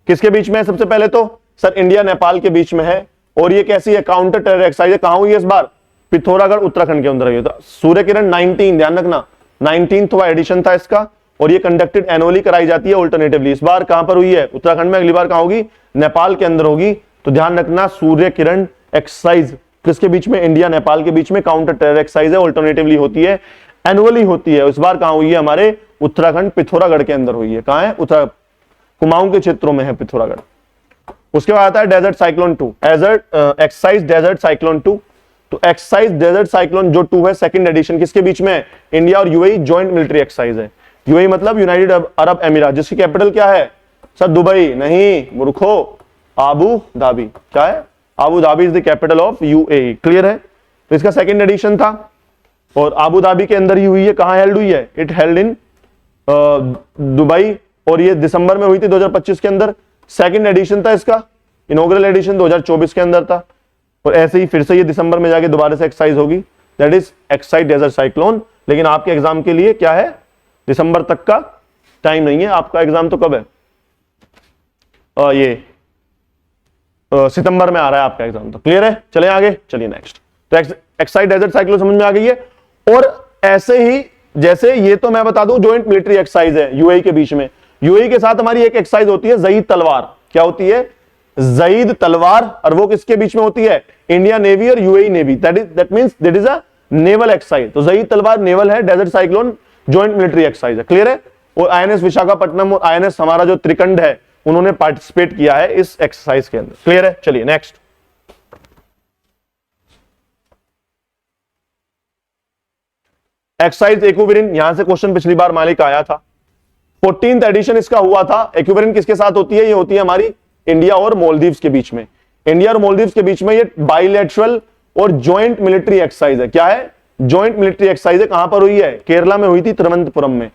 Speaker 1: किसके बीच में है? सबसे पहले तो सर इंडिया नेपाल के बीच में है। और ये कैसी है? काउंटर टेरर एक्सरसाइज है। कहां हुई है इस बार? पिथौरागढ़ उत्तराखंड के अंदर हुई है। तो सूर्य किरण 19, ध्यान रखना, 19वां एडिशन था इसका। और ये कंडक्टेड एनुअली कराई जाती है ऑल्टरनेटिवली। इस बार कहां पर हुई है? उत्तराखंड में। अगली बार कहां होगी? नेपाल के अंदर होगी। तो ध्यान रखना, सूर्य किरण एक्सरसाइज किसके बीच में? इंडिया नेपाल के बीच में। काउंटर टेरर एक्सरसाइज है, ऑल्टरनेटिवली होती है, एनुअली होती है। इस बार कहां हुई है? हमारे उत्तराखंड पिथौरागढ़ के अंदर हुई है। कहां है? कुमाऊं के क्षेत्रों में है पिथौरागढ़। उसके बाद आता है desert cyclone 2, exercise desert cyclone 2। तो एक्सरसाइज डेजर्ट साइक्लोन जो 2 है, सेकंड एडिशन, किसके बीच में है? इंडिया और यूएई जॉइंट मिलिट्री एक्सरसाइज है। यूएई मतलब यूनाइटेड अरब अमीरात, जिसकी कैपिटल क्या है? सर दुबई नहीं, मूर्खो, आबू धाबी। क्या है? Abu Dhabi is the capital of UAE. Clear है? तो इसका सेकंड एडिशन था और आबू धाबी के अंदर ही हुई है। कहां हेल्ड हुई है? It held in Dubai. और ये दिसंबर में हुई थी 2025 के अंदर। सेकंड एडिशन था इसका, इनॉग्रल एडिशन 2024 के अंदर था। और ऐसे ही फिर से ये दिसंबर में जाके दोबारा से एक्सरसाइज होगी, that is exercise desert cyclone लेकिन आपके एग्जाम के लिए क्या है, दिसंबर तक का टाइम नहीं है, आपका एग्जाम तो कब है, ये सितंबर में आ रहा है आपका एग्जाम। तो क्लियर है, चले आगे, चलिए नेक्स्ट। तो एक्साइज डेजर्ट साइक्लोन समझ में आ गई है। और ऐसे ही जैसे ये तो मैं बता दूं ज्वाइंट मिलिट्री एक्सरसाइज है यूएई के बीच में, यूएई के साथ हमारी एक एक्सरसाइज होती है जईद तलवार। क्या होती है, जईद तलवार, और वो किसके बीच में होती है, इंडिया नेवी और UAE navy, that means that is a naval exercise. तो जईद तलवार नेवल है, desert cyclone joint military exercise है। क्लियर है। और आईएनएस विशाखापट्टनम और आईएनएस हमारा जो त्रिकंड है उन्होंने पार्टिसिपेट किया है इस एक्सरसाइज के अंदर। क्लियर है, चलिए नेक्स्ट। एक्सरसाइज एक्विरिन, यहां से क्वेश्चन पिछली बार मालिक आया था, 14th एडिशन इसका हुआ था। एक्विरिन किसके साथ होती है, ये होती है हमारी इंडिया और मालदीव्स के बीच में। इंडिया और मालदीव्स के बीच में ये बाइलेटरल और ज्वाइंट मिलिट्री एक्सरसाइज है। क्या है, ज्वाइंट मिलिट्री एक्सरसाइज है। कहां पर हुई है, केरला में हुई थी, तिरुवनंतपुरम में।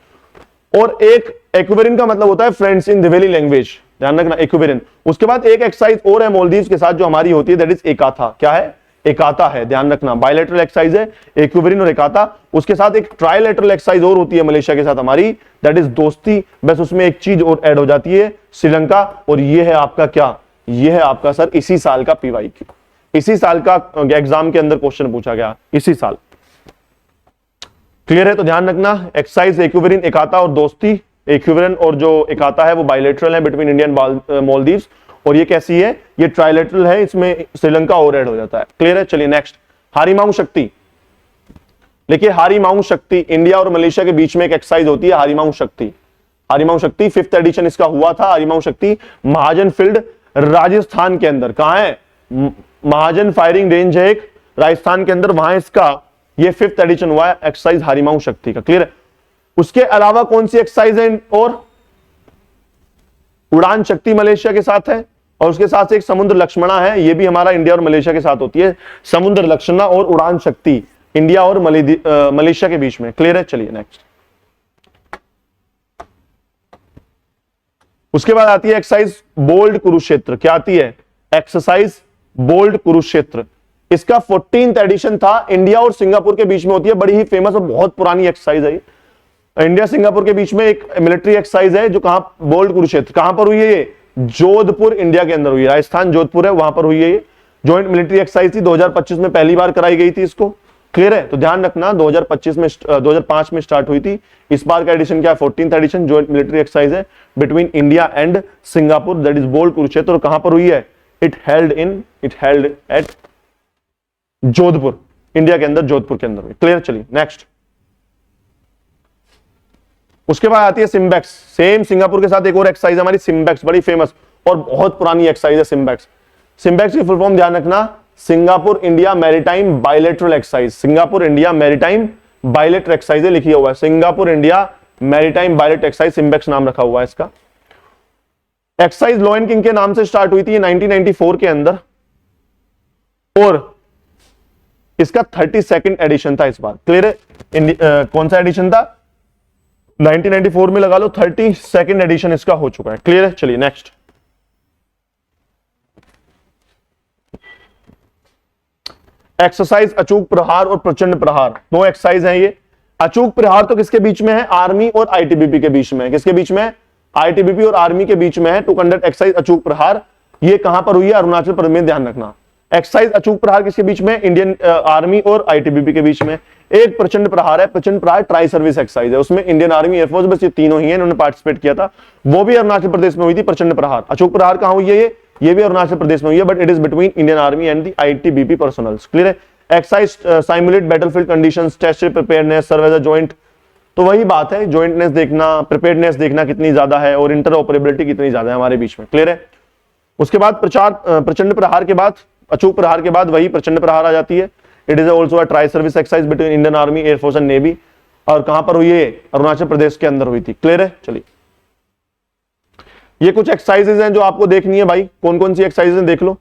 Speaker 1: और एक एक्विरिन का मतलब होता है फ्रेंड्स इन दिवेली लैंग्वेज, ध्यान रखना एक्विरिन। उसके बाद एक एक्सरसाइज और है मालदीव्स के साथ जो हमारी होती है, दैट इज एकाता। क्या है, एकाता है, ध्यान रखना। बायलैटरल एक्सरसाइज है एक्विरिन और एकाता। उसके साथ एक ट्राइलैटरल एक्सरसाइज और होती है मलेशिया के साथ हमारी, दैट इज दोस्ती। बस उसमें एक चीज और ऐड हो जाती है, श्रीलंका। और ये है आपका क्या, ये है आपका सर इसी साल का पीवाईक्यू, इसी साल का एग्जाम के अंदर क्वेश्चन पूछा गया, इसी साल। क्लियर है, तो ध्यान रखना एक्सरसाइज एक्विरिन एकाता और दोस्ती। एक्विरिन और जो एकाता है वो बायलैटरल है बिटवीन इंडिया एंड मालदीव्स, और ये कैसी है, ये ट्राइलेटरल है, इसमें श्रीलंका और ऐड हो जाता है। क्लियर है, चलिए नेक्स्ट। हारीमाऊ शक्ति, देखिए हारीमाऊ शक्ति इंडिया और मलेशिया के बीच में एक एक्सरसाइज होती है, हारीमाऊ शक्ति। हारीमाऊ शक्ति 5th एडिशन इसका हुआ था। हारीमाऊ शक्ति महाजन फील्ड राजस्थान के अंदर, कहां है, महाजन फायरिंग रेंज है एक राजस्थान के अंदर, वहां इसका ये 5th एडिशन हुआ है एक्सरसाइज हारीमाऊ शक्ति का। क्लियर है। उसके अलावा कौन सी एक्सरसाइज है, और उड़ान शक्ति मलेशिया के साथ है, और उसके साथ एक समुद्र लक्ष्मणा है, ये भी हमारा इंडिया और मलेशिया के साथ होती है। समुद्र लक्ष्मणा और उड़ान शक्ति इंडिया और मलेशिया के बीच में। क्लियर है, चलिए नेक्स्ट। उसके बाद आती है एक्सरसाइज बोल्ड कुरुक्षेत्र। क्या आती है, एक्सरसाइज बोल्ड कुरुक्षेत्र। इसका 14th एडिशन था, इंडिया और सिंगापुर के बीच में होती है, बड़ी ही फेमस और बहुत पुरानी एक्सरसाइज है। इंडिया सिंगापुर के बीच में एक मिलिट्री एक्सरसाइज है जो कहां, बोल्ड कुरुक्षेत्र। कहां पर हुई है ये, जोधपुर इंडिया के अंदर हुई है, राजस्थान जोधपुर है वहां पर हुई है। ये ज्वाइंट मिलिट्री एक्सरसाइज थी, 2025 में पहली बार कराई गई थी इसको। क्लियर है, तो ध्यान रखना 2005 में स्टार्ट हुई थी। इस बार का एडिशन क्या है, 14th edition joint military exercise है between India and Singapore, that is bold Kurukshetra. और कहां पर हुई है, it held at Jodhpur, India के अंदर, जोधपुर के अंदर हुई। क्लियर, चलिए नेक्स्ट। उसके बाद आती है सिम्बेक्स। सेम सिंगापुर के साथ एक और एक्सरसाइज हमारी सिम्बेक्स, बड़ी फेमस और बहुत पुरानी एक्सरसाइज है सिम्बेक्स। सिम्बेक्स की फुल फॉर्म ध्यान रखना, Singapore India maritime bilateral exercise. Singapore India maritime bilateral exercise लिखा हुआ है, Singapore India maritime bilateral exercise, SIMBEX नाम रखा हुआ है इसका। एक्सरसाइज लॉ एंड किंग के नाम से स्टार्ट हुई थी 1994 के अंदर, और इसका 32nd एडिशन था इस बार। क्लियर है, कौन सा एडिशन था, 1994 में लगा लो, 32nd एडिशन इसका हो चुका है। क्लियर है, चलिए नेक्स्ट। एक्सरसाइज अचूक प्रहार और प्रचंड प्रहार, दो एक्सरसाइज हैं ये। अचूक प्रहार तो किसके बीच में है, आर्मी और आईटीबीपी के बीच में है। किसके बीच में, आईटीबीपी और आर्मी के बीच में है टू कंडक्ट एक्सरसाइज अचूक प्रहार। ये कहां पर हुई है, अरुणाचल प्रदेश में, ध्यान रखना। एक्सरसाइज अचूक प्रहार किसके बीच में, इंडियन आर्मी और आईटीबीपी के बीच में। एक प्रचंड प्रहार है, प्रचंड प्रहार ट्राई सर्विस एक्सरसाइज है, उसमें इंडियन आर्मी, एयरफोर्स, बस ये तीनों ही है, इन्होंने पार्टिसिपेट किया था। वो भी अरुणाचल प्रदेश में हुई थी प्रचंड प्रहार। अचूक प्रहार कहां हुई है, ये भी अरुणाचल प्रदेश में हुई है, but it is between Indian Army and the ITBP personnels. Clear है। Exercise simulate battlefield conditions, tested preparedness, serve as a joint. तो वही बात है, जॉइंटनेस देखना, प्रिपेयरनेस देखना कितनी ज्यादा है, और इंटरऑपरेबिलिटी कितनी ज्यादा है हमारे बीच में। क्लियर है। उसके बाद प्रचंड प्रहार के बाद, अचूक प्रहार के बाद वही प्रचंड प्रहार आ जाती है। It is also a tri service exercise between Indian army, air force and navy. और कहां पर हुई है, अरुणाचल प्रदेश के अंदर हुई थी। क्लियर है, चलिए। ये कुछ एक्सरसाइजेज हैं जो आपको देखनी है भाई, कौन कौन सी एक्सरसाइजेज देख लो।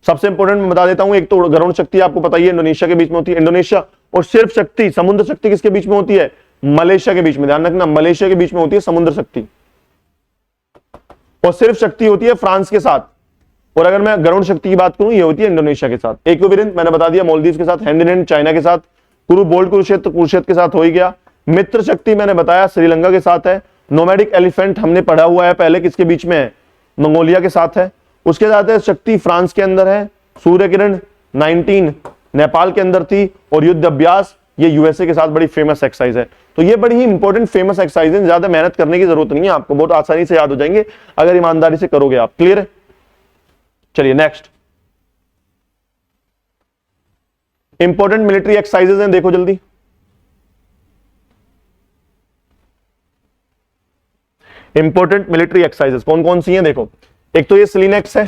Speaker 1: सबसे इंपॉर्टेंट मैं बता देता हूं, एक तो गरुड़ शक्ति आपको पता ही है, इंडोनेशिया के बीच में होती है, इंडोनेशिया। और सिर्फ शक्ति, समुद्र शक्ति किसके बीच में होती है, मलेशिया के बीच में। ध्यान रखना, मलेशिया के बीच में होती है समुद्र शक्ति, और सिर्फ शक्ति होती है फ्रांस के साथ। और अगर मैं गरुड़ शक्ति की बात करूं, ये होती है इंडोनेशिया के साथ। एक्विरिन मैंने बता दिया मालदीव के साथ, हैंड इन हैंड चाइना के साथ, बोल्ट कुरुक्षेत्र के साथ हो ही गया। मित्र शक्ति मैंने बताया श्रीलंका के साथ है। नोमैडिक एलिफेंट हमने पढ़ा हुआ है पहले, किसके बीच में है, मंगोलिया के साथ है। उसके साथ है शक्ति फ्रांस के अंदर है। सूर्य किरण 19 नेपाल के अंदर थी। और युद्ध अभ्यास ये यूएसए के साथ बड़ी फेमस एक्सरसाइज है। तो ये बड़ी ही इंपॉर्टेंट फेमस एक्सरसाइज है, ज्यादा मेहनत करने की जरूरत नहीं है, आपको बहुत आसानी से याद हो जाएंगे अगर ईमानदारी से करोगे आप। क्लियर है? चलिए नेक्स्ट इंपॉर्टेंट मिलिट्री एक्सरसाइजेज हैं, देखो जल्दी। इंपॉर्टेंट मिलिट्री एक्सरसाइजेस कौन कौन सी हैं देखो। एक तो ये सिलिनेक्स है,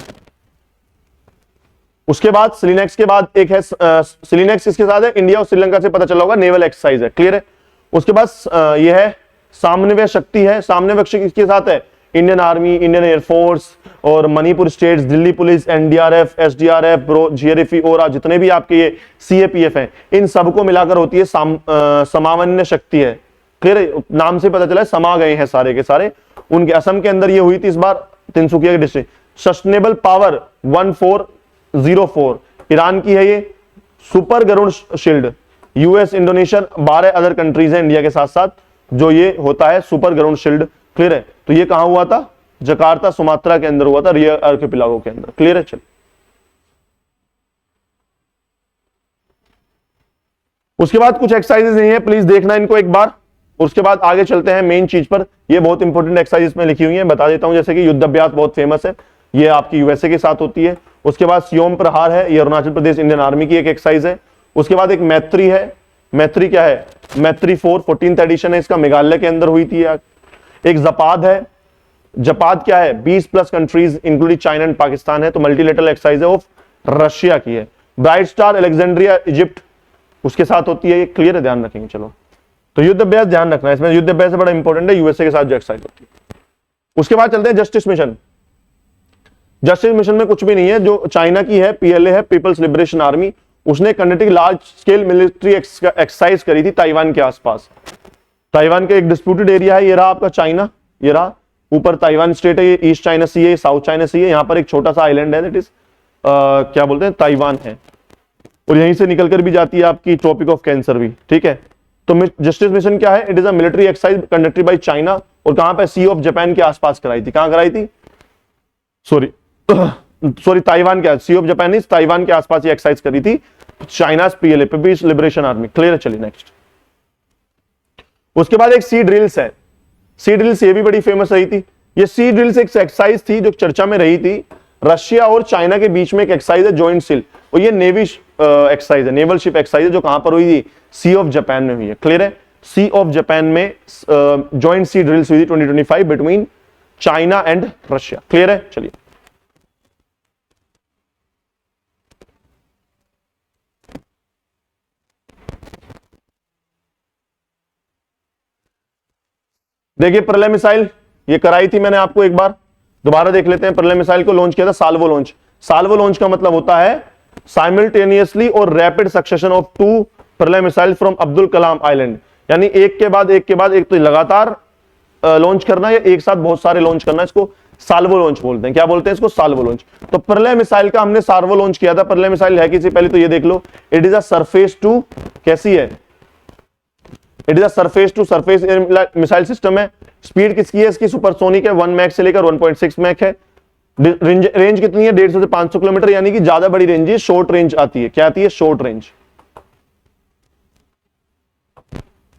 Speaker 1: उसके बाद सिलिनेक्स के बाद एक है सिलिनेक्स किसके साथ है, इंडिया और श्रीलंका से पता चला होगा, नेवल एक्सरसाइज है। क्लियर है? उसके बाद ये है सामन्वय शक्ति है। सामन्वय शक्ति किसके साथ है, इंडियन आर्मी, इंडियन एयरफोर्स और Manipur states, Delhi police, NDRF, SDRF, GRF और जितने भी आपके ये सीएपीएफ हैं, इन सबको मिलाकर होती है समावन्य शक्ति है। क्लियर है? नाम से पता चला है समा गए हैं सारे के सारे। उनके असम के अंदर ये हुई थी इस बार, तिनसुकिया के डिस्ट्रिक्ट। सस्टेनेबल पावर 1404 ईरान की है ये। Super Garuda shield US, Indonesia, 12 other countries हैं इंडिया के साथ साथ जो ये होता है सुपर गरुड़ शील्ड। क्लियर है? तो ये कहां हुआ था, जकार्ता सुमात्रा के अंदर हुआ था, रियर आर्किपेलागो के अंदर। क्लियर है? चल उसके बाद कुछ एक्सरसाइजेस नहीं है, प्लीज देखना इनको एक बार। उसके बाद आगे चलते हैं मेन चीज पर। ये बहुत इंपॉर्टेंट एक्सरसाइज में लिखी हुई है, बता देता हूं। जैसे कि युद्ध अभ्यास बहुत फेमस है, ये आपकी यूएसए के साथ होती है। उसके बाद सियोम प्रहार है, ये अरुणाचल प्रदेश इंडियन आर्मी की एक एक्सरसाइज है। उसके बाद एक मैत्री है। मैत्री क्या है, मैत्री 14th एडिशन है इसका, मेघालय के अंदर हुई थी। एक जपाद है। जपाद क्या है, 20+ countries including China and Pakistan है, तो मल्टीलेटरल एक्सरसाइज है, ऑफ रशिया की है। ब्राइट स्टार अलेक्जेंड्रिया इजिप्ट उसके साथ होती है, ये क्लियर है, ध्यान रखेंगे। चलो तो युद्ध अभ्यास ध्यान रखना है इसमें, युद्ध अभ्यास बड़ा इंपॉर्टेंट है यूएसए के साथ जो एक्सरसाइज होती है। उसके बाद चलते हैं जस्टिस मिशन। जस्टिस मिशन में कुछ भी नहीं है, जो चाइना की है, पीएलए है, पीपल्स लिबरेशन आर्मी, उसने conducting large scale military exercise करी थी ताइवान के आसपास। ताइवान का एक डिस्प्यूटेड एरिया है, ये रहा आपका चाइना, ये रहा ऊपर ताइवान स्टेट है, ये ईस्ट चाइना सी है, साउथ चाइना सी है। यहाँ पर एक छोटा सा आइलैंड है, दैट इज क्या बोलते हैं, ताइवान है। और यहीं से निकलकर भी जाती है आपकी ट्रॉपिक ऑफ कैंसर भी। ठीक है? तो जस्टिस मिशन क्या है, it is a military exercise conducted by China. और कहां पे, सी ऑफ जापान के आसपास कराई थी। कहां कराई थी, सॉरी ताइवान के, सी ऑफ जापान ताइवान के आसपास ये एक्सरसाइज करी थी China PLA, people's liberation army. Clear है? चलिए नेक्स्ट। उसके बाद एक सी ड्रिल्स है। सी ड्रिल्स ये भी बड़ी फेमस रही थी। ये सी ड्रिल्स एक एक्सरसाइज थी जो चर्चा में रही थी, रशिया और चाइना के बीच में एक एक्सरसाइज है, जॉइंट सील। और ये नेवी एक्सरसाइज है, नेवल शिप एक्सरसाइज है, जो कहां पर हुई थी, सी ऑफ जापान में हुई है। क्लियर है? सी ऑफ जापान में जॉइंट सी ड्रिल्स हुई थी 2025 between China and Russia. Clear है? चलिए देखिए प्रलय मिसाइल ये कराई थी मैंने आपको एक बार, दोबारा देख लेते हैं। प्रलय मिसाइल को लॉन्च किया था साल्वो लॉन्च। साल्वो लॉन्च का मतलब होता है साइमल्टेनियसली और रैपिड सक्सेशन ऑफ 2 प्रलय missile from Abdul Kalam island, यानी एक के बाद एक तो लगातार लॉन्च करना या एक साथ बहुत सारे लॉन्च करना, इसको साल्वो लॉन्च बोलते हैं। क्या बोलते हैं इसको, साल्वो लॉन्च। तो प्रलय मिसाइल का हमने साल्वो लॉन्च किया था। प्रलय मिसाइल है किसी, पहले तो ये देख लो, it is a surface to, कैसी है, it is a surface to surface missile system है। स्पीड किसकी है इसकी, सुपरसोनिक है, 1 मैक से लेकर 1.6 मैक है। रेंज कितनी है, 150 से 500 किलोमीटर, यानी कि ज्यादा बड़ी रेंज है, शॉर्ट रेंज आती है। क्या आती है, short range.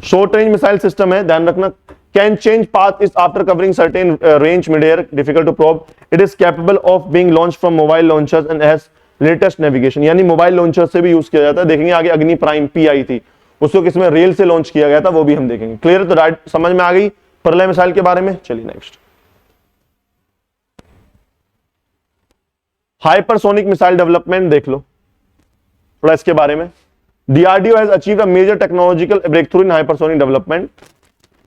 Speaker 1: Short range missile system है, ध्यान रखना। Can change path is after covering certain range mid air, difficult to probe. It is capable of being launch from mobile launchers and has latest navigation, यानी mobile launcher से भी use किया जाता है। देखेंगे आगे अग्नि प्राइम पी आई थी, उसको किसमें, रेल से लॉन्च किया गया था, वो भी हम देखेंगे। क्लियर? तो राइट समझ में आ गई प्रलय मिसाइल के बारे में। चलिए नेक्स्ट, हाइपरसोनिक मिसाइल डेवलपमेंट देख लो थोड़ा इसके बारे में। DRDO has achieved a major technological breakthrough in hypersonic development.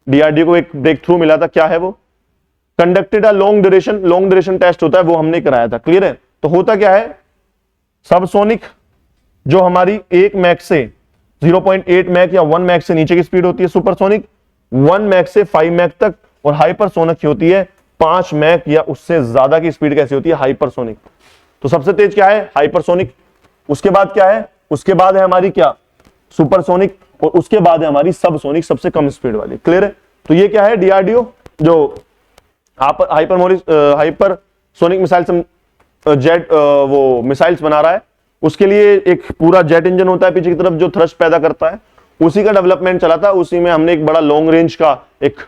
Speaker 1: DRDO को एक ब्रेक थ्रू मिला था, क्या है वो, conducted a long duration test होता है, वो हमने कराया था। क्लियर है? तो होता क्या है, सबसोनिक जो हमारी 1 मैक से 0.8 मैक या 1 मैक से नीचे की स्पीड होती है, सुपरसोनिक 1 मैक से 5 मैक तक, और हाइपरसोनिक की होती है 5 मैक या उससे ज्यादा की स्पीड कैसी होती है, हाइपरसोनिक। तो सबसे तेज क्या है, हाइपरसोनिक। उसके बाद क्या है, उसके बाद है हमारी क्या, सुपरसोनिक, और उसके बाद है हमारी सबसोनिक, सबसे कम स्पीड वाली। क्लियर है? तो ये क्या है, डीआरडीओ जो हाइपरसोनिक मिसाइल जेट वो मिसाइल्स बना रहा है, उसके लिए एक पूरा जेट इंजन होता है पीछे की तरफ जो थ्रस्ट पैदा करता है, उसी का डेवलपमेंट चला था। उसी में हमने एक बड़ा लॉन्ग रेंज का एक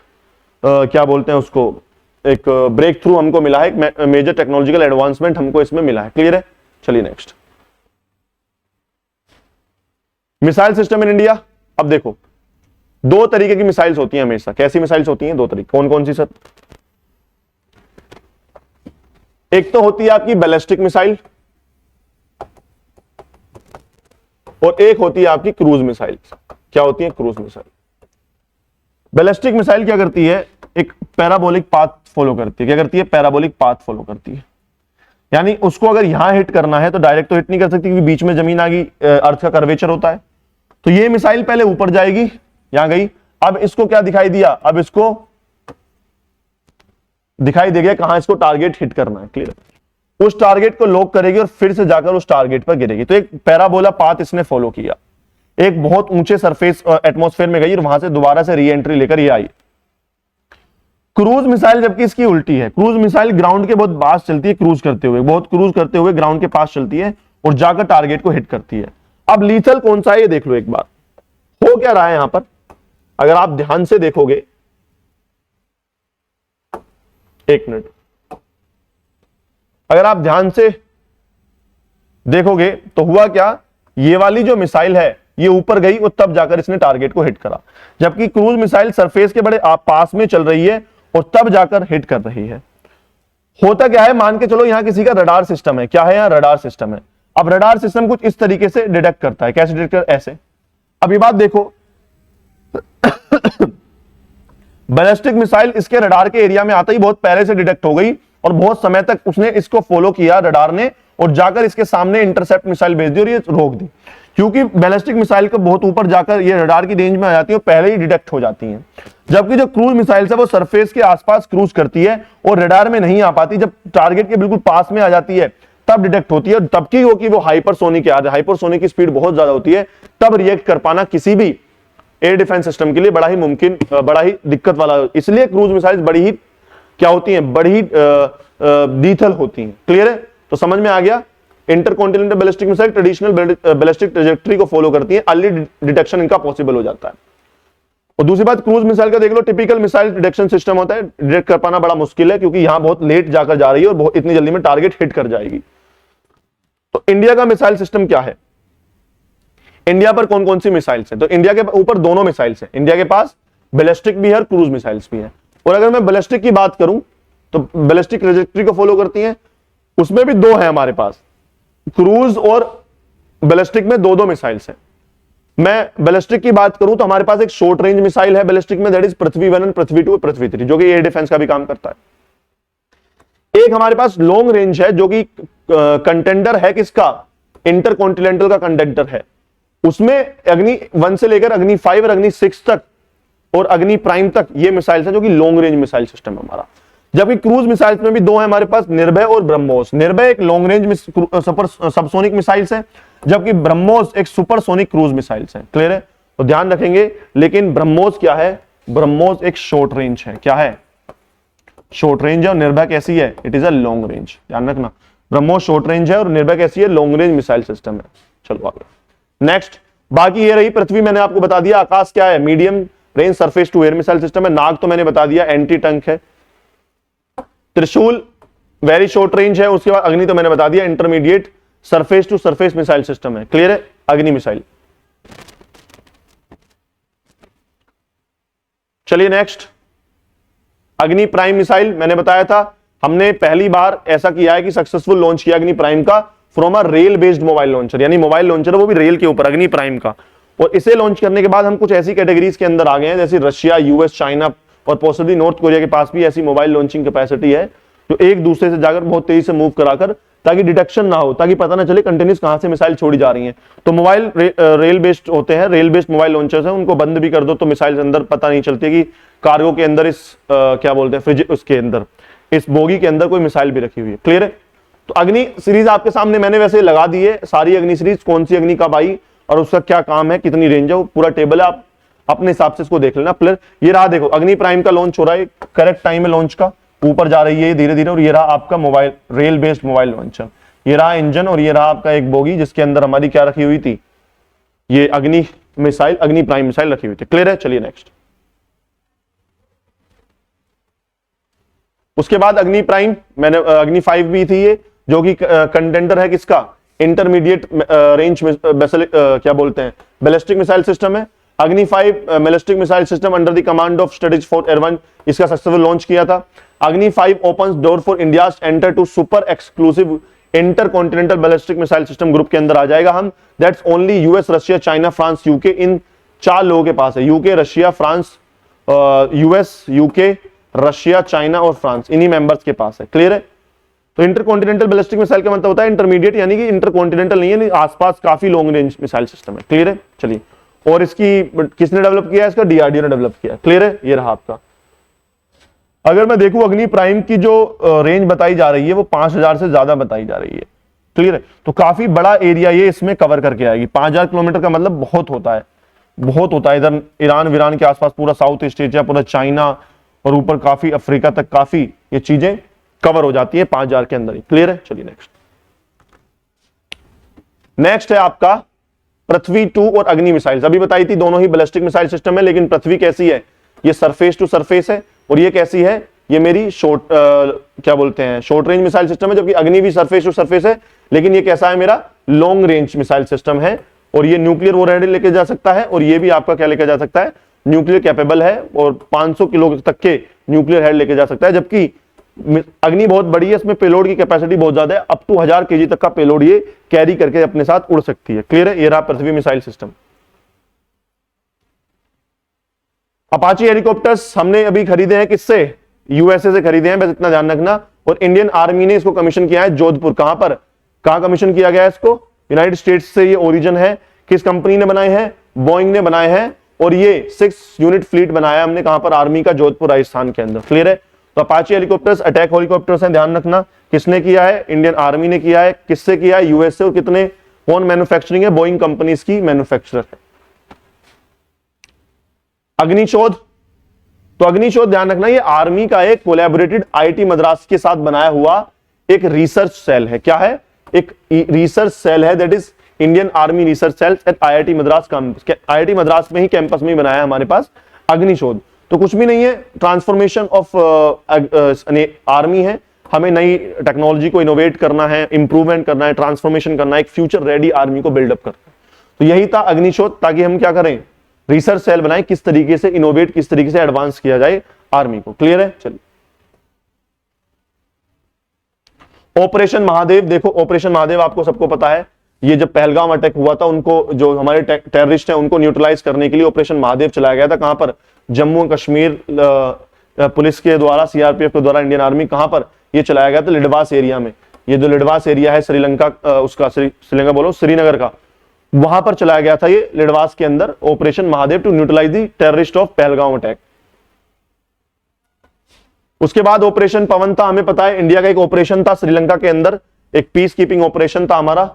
Speaker 1: क्या बोलते हैं उसको, एक ब्रेक थ्रू हमको मिला है, एक मेजर टेक्नोलॉजिकल एडवांसमेंट हमको इसमें मिला है। क्लियर है? चलिए next, missile system in India. अब देखो, दो तरीके की मिसाइल्स होती हैं हमेशा। कैसी मिसाइल्स होती हैं? दो तरीके। कौन कौन सी सर? एक तो होती है आपकी बैलिस्टिक मिसाइल, और एक होती है आपकी क्रूज मिसाइल। क्या होती है? Cruise missile. बैलिस्टिक मिसाइल क्या करती है, एक पैराबोलिक पाथ फॉलो करती है। क्या करती है? पैराबोलिक पाथ फॉलो करती है। यानी उसको अगर यहां हिट करना है तो डायरेक्ट तो हिट नहीं कर सकती, क्योंकि बीच में जमीन आ गई, अर्थ का कर्वेचर होता है। तो ये मिसाइल पहले ऊपर जाएगी, यहां गई, अब इसको क्या दिखाई दिया, अब इसको दिखाई दे गया कहां इसको टारगेट हिट करना है। क्लियर? उस टारगेट को लॉक करेगी और फिर से जाकर उस टारगेट पर गिरेगी। तो एक पैराबोला पाथ इसने फॉलो किया, एक बहुत ऊंचे सरफेस एटमॉस्फेयर में गई और वहां से दोबारा से री एंट्री लेकर ये आई। क्रूज मिसाइल जबकि इसकी उल्टी है। क्रूज मिसाइल ग्राउंड के बहुत पास चलती है, क्रूज करते हुए, बहुत क्रूज करते हुए ग्राउंड के पास चलती है और जाकर टारगेट को हिट करती है। अब लीथल कौन सा है ये देख लो एक बार। हो क्या रहा है यहां पर, अगर आप ध्यान से देखोगे, एक मिनट, अगर आप ध्यान से देखोगे तो हुआ क्या, ये वाली जो मिसाइल है ये ऊपर गई और तब जाकर इसने टारगेट को हिट करा, जबकि क्रूज मिसाइल सरफेस के बड़े पास में चल रही है और तब जाकर हिट कर रही है। होता क्या है, मान के चलो यहां किसी का रडार सिस्टम है। क्या है? यहां रडार सिस्टम है। अब रडार सिस्टम कुछ इस तरीके से डिटेक्ट करता है। कैसे डिटेक्ट कर? ऐसे। अब ये बात देखो, बैलिस्टिक मिसाइल इसके रडार के एरिया में आता ही बहुत पहले से डिटेक्ट हो गई और बहुत समय तक उसने इसको फॉलो किया रडार ने, और जाकर इसके सामने इंटरसेप्ट मिसाइल भेज दी और ये रोक दी। क्योंकि बैलिस्टिक मिसाइल को बहुत ऊपर जाकर ये रडार की रेंज में आ जाती है और पहले ही डिटेक्ट हो जाती हैं, जबकि जो क्रूज मिसाइल है वो सरफेस के आसपास क्रूज करती है और रडार में नहीं आ पाती। जब टारगेट के बिल्कुल पास में आ जाती है तब डिटेक्ट होती है, और तब की हो कि वो हाइपरसोनिक है। हाइपरसोनिक की स्पीड बहुत ज्यादा होती है, तब रिएक्ट कर पाना किसी भी एयर डिफेंस सिस्टम के लिए बड़ा ही मुमकिन, बड़ा ही दिक्कत वाला। इसलिए क्रूज मिसाइल बड़ी ही क्या होती हैं, बड़ी ही लीथल होती हैं। क्लियर है? तो समझ में आ गया। Intercontinental ballistic missile traditional ballistic trajectory को फॉलो करती है, अर्ली डिटेक्शन इनका पॉसिबल हो जाता है। और दूसरी बात, क्रूज मिसाइल का देख लो, टिपिकल मिसाइल डिटेक्शन सिस्टम होता है, डिटेक्ट कर पाना बड़ा मुश्किल है, क्योंकि यहां बहुत लेट जाकर जा रही है और बहुत इतनी जल्दी में टारगेट हिट कर जाएगी। तो इंडिया का मिसाइल सिस्टम क्या है? इंडिया पर कौन कौन सी मिसाइल्स हैं? तो इंडिया के ऊपर दोनों मिसाइल्स हैं। इंडिया के पास बैलिस्टिक भी है और क्रूज मिसाइल्स भी है। और अगर मैं बैलिस्टिक की बात करूं तो बैलिस्टिक ट्रैजेक्टरी को फॉलो करती हैं, उसमें भी दो है हमारे पास, क्रूज और बैलिस्टिक में दो दो मिसाइल्स हैं। मैं बैलिस्टिक की बात करूं तो हमारे पास एक शॉर्ट रेंज मिसाइल है बैलिस्टिक में, दैट इज पृथ्वी 1 एंड पृथ्वी 2 पृथ्वी 3, जो कि एयर डिफेंस का भी काम करता है। एक हमारे पास लॉन्ग रेंज है जो कि कंटेंडर है किसका, इंटरकॉन्टिनेंटल का कंटेंडर है। उसमें अग्नि 1 से लेकर अग्नि 5 और अग्नि 6 तक और अग्नि प्राइम तक ये मिसाइल्स हैं जो कि लॉन्ग रेंज मिसाइल सिस्टम है हमारा। जबकि क्रूज मिसाइल्स में भी दो है हमारे पास, निर्भय और ब्रह्मोस। निर्भय एक लॉन्ग रेंज सबसोनिक मिसाइल्स है, जबकि ब्रह्मोस एक सुपरसोनिक क्रूज मिसाइल्स है। क्लियर है? तो ध्यान रखेंगे। लेकिन ब्रह्मोस क्या है? ब्रह्मोस एक शॉर्ट रेंज है। क्या है? शॉर्ट रेंज है। और निर्भय कैसी है? It is a long range. ध्यान रखना, ब्रह्मोस शॉर्ट रेंज है और निर्भय कैसी है? लॉन्ग रेंज मिसाइल सिस्टम है। चलो आगे नेक्स्ट। बाकी ये रही पृथ्वी, मैंने आपको बता दिया। आकाश क्या है? Medium range surface to air missile system है। नाग तो मैंने बता दिया, एंटी टंक है। त्रिशूल वेरी शॉर्ट रेंज है। उसके बाद अग्नि तो मैंने बता दिया, intermediate surface to surface missile system है। क्लियर है? अग्नि मिसाइल। चलिए नेक्स्ट, अग्नि प्राइम मिसाइल। मैंने बताया था हमने पहली बार ऐसा किया है कि सक्सेसफुल लॉन्च किया अग्नि प्राइम का from a rail based mobile launcher, यानी मोबाइल लॉन्चर वो भी रेल के ऊपर, अग्नि प्राइम का। और इसे लॉन्च करने के बाद हम कुछ ऐसी कैटेगरीज के अंदर आ गए हैं जैसे रशिया, यूएस, चाइना और पॉसिबली नॉर्थ कोरिया के पास भी ऐसी मोबाइल लॉन्चिंग कैपेसिटी है जो एक दूसरे से जाकर बहुत तेजी से मूव कराकर, ताकि डिटेक्शन ना हो, ताकि पता ना चले कंटिन्यूस कहां से मिसाइल छोड़ी जा रही हैं। तो मोबाइल रेल बेस्ड होते हैं, रेल बेस्ड मोबाइल लॉन्चर्स हैं, उनको बंद भी कर दो तो मिसाइल के अंदर पता नहीं चलती कि कार्गो के अंदर इस क्या बोलते हैं फ्रिज, उसके अंदर इस बोगी के अंदर कोई मिसाइल भी रखी हुई है। क्लियर है? तो अग्नि सीरीज आपके सामने मैंने वैसे लगा दी है सारी। अग्नि सीरीज कौन सी अग्नि कब आई और उसका क्या काम है, कितनी रेंज है, वो पूरा टेबल है, आप अपने हिसाब से इसको देख लेना। प्लस ये रहा देखो अग्नि प्राइम का लॉन्च हो रहा है, करेक्ट टाइम है लॉन्च का, ऊपर जा रही है धीरे धीरे। और ये रहा आपका mobile rail based mobile launcher, ये रहा इंजन, और ये रहा आपका एक बोगी जिसके अंदर हमारी क्या रखी हुई थी, ये अग्नि मिसाइल, अग्नि प्राइम मिसाइल रखी हुई थी। क्लियर है, चलिए नेक्स्ट। उसके बाद अग्नि प्राइम, मैंने अग्नि 5 भी थी ये, जो कि कंटेंडर है किसका, इंटरमीडिएट रेंज क्या बोलते हैं, बैलिस्टिक मिसाइल सिस्टम है। Agni 5 ballistic missile system under the command of strategic force air 1, इसका सक्सेसफुल लॉन्च किया था। Agni 5 opens door for India's enter to super exclusive intercontinental ballistic missile system group के अंदर आ जाएगा हम। That's only US, Russia, China, France, UK, इन 4 लोगों के पास है। UK, Russia, France, US, UK, Russia, China और फ्रांस, इन्हीं मेंबर्स के पास है। क्लियर है। तो इंटरकॉन्टिनेंटल बैलिस्टिक मिसाइल का मतलब होता है इंटरमीडिएट, यानी कि इंटरकॉन्टिनेंटल नहीं है, आसपास काफी लॉन्ग रेंज मिसाइल सिस्टम है। क्लियर है, चलिए। और इसकी किसने डेवलप किया है, इसका डीआरडीओ ने डेवलप किया। क्लियर है, ये रहा आपका। अगर मैं देखूं अग्नि प्राइम की जो रेंज बताई जा रही है वो 5000 से ज्यादा बताई जा रही है। क्लियर है, तो काफी बड़ा एरिया ये इसमें कवर करके आएगी। 5000 किलोमीटर का मतलब बहुत होता है, बहुत होता है। इधर ईरान वीरान के आसपास पूरा साउथ ईस्ट एशिया, पूरा चाइना और ऊपर काफी अफ्रीका तक काफी ये चीजें कवर हो जाती है 5000 के अंदर ही। क्लियर है, चलिए नेक्स्ट। नेक्स्ट है आपका पृथ्वी 2 और अग्नि मिसाइल्स। अभी बताई थी दोनों ही बैलिस्टिक मिसाइल सिस्टम है, लेकिन पृथ्वी कैसी है, ये सरफेस टू सरफेस है, और ये कैसी है, ये मेरी क्या बोलते हैं, शॉर्ट रेंज मिसाइल सिस्टम है। जबकि अग्नि भी सरफेस टू सरफेस है, लेकिन ये कैसा है, मेरा लॉन्ग रेंज मिसाइल सिस्टम है। और ये न्यूक्लियर वॉरहेड लेके जा सकता है, और ये भी आपका क्या लेके जा सकता है, न्यूक्लियर कैपेबल है, और 500 किलो तक के न्यूक्लियर हेड लेके जा सकता है। जबकि अग्नि बहुत बड़ी है, इसमें पेलोड की कैपेसिटी बहुत ज्यादा है, अप टू 1000 केजी तक का पेलोड ये कैरी करके अपने साथ उड़ सकती है। क्लियर है, ये रहा पृथ्वी मिसाइल सिस्टम। अपाची हेलीकॉप्टर्स हमने अभी खरीदे हैं, किससे, यूएसए से खरीदे हैं, बस इतना ध्यान रखना। और इंडियन आर्मी ने इसको कमीशन किया है जोधपुर। कहां पर, कहां कमीशन किया गया है इसको, यूनाइटेड स्टेट्स से ये ओरिजिन है। किस कंपनी ने बनाए हैं, बोइंग ने बनाए हैं, और ये 6 यूनिट फ्लीट बनाया हमने, कहां पर, आर्मी का, जोधपुर राजस्थान के अंदर। क्लियर है, तो अपाची हेलीकॉप्टर्स अटैक हेलीकॉप्टर्स हैं, ध्यान रखना। किसने किया है, इंडियन आर्मी ने किया है। किससे किया है, यूएसए। और कितने, कौन मैन्युफैक्चरिंग है, बोइंग कंपनी की मैन्युफैक्चरर है। अग्निशोध, तो अग्निशोध ध्यान रखना, ये आर्मी का एक कोलैबोरेटेड आईआईटी मद्रास के साथ बनाया हुआ एक रिसर्च सेल है। क्या है, एक रिसर्च सेल है, that is Indian army research cell at IIT Madras campus. IIT Madras में ही कैंपस में ही बनाया है हमारे पास अग्निशोध। तो कुछ भी नहीं है, ट्रांसफॉर्मेशन ऑफ आर्मी है। हमें नई टेक्नोलॉजी को इनोवेट करना है, इंप्रूवमेंट करना है, ट्रांसफॉर्मेशन करना है, एक फ्यूचर रेडी आर्मी को बिल्डअप करना है। तो यही था अग्निशोध, ताकि हम क्या करें, रिसर्च सेल बनाए, किस तरीके से इनोवेट, किस तरीके से एडवांस किया जाए आर्मी को। क्लियर है, चलिए। ऑपरेशन महादेव, देखो ऑपरेशन महादेव आपको सबको पता है, ये जब पहलगाम अटैक हुआ था, उनको जो हमारे टेररिस्ट हैं उनको न्यूट्रलाइज करने के लिए ऑपरेशन महादेव चलाया गया था। कहां पर, जम्मू कश्मीर पुलिस के द्वारा, सीआरपीएफ के द्वारा, इंडियन आर्मी, कहां पर ये चलाया गया था, लिडवास एरिया में। ये जो लिडवास एरिया है श्रीलंका, उसका श्रीलंका बोलो, श्रीनगर का, वहां पर चलाया गया था ये लिडवास के अंदर operation Mahadev to neutralise the terrorist of Pahalgam attack. उसके बाद ऑपरेशन पवन था, हमें पता है इंडिया का एक ऑपरेशन था श्रीलंका के अंदर, एक पीस कीपिंग ऑपरेशन था हमारा।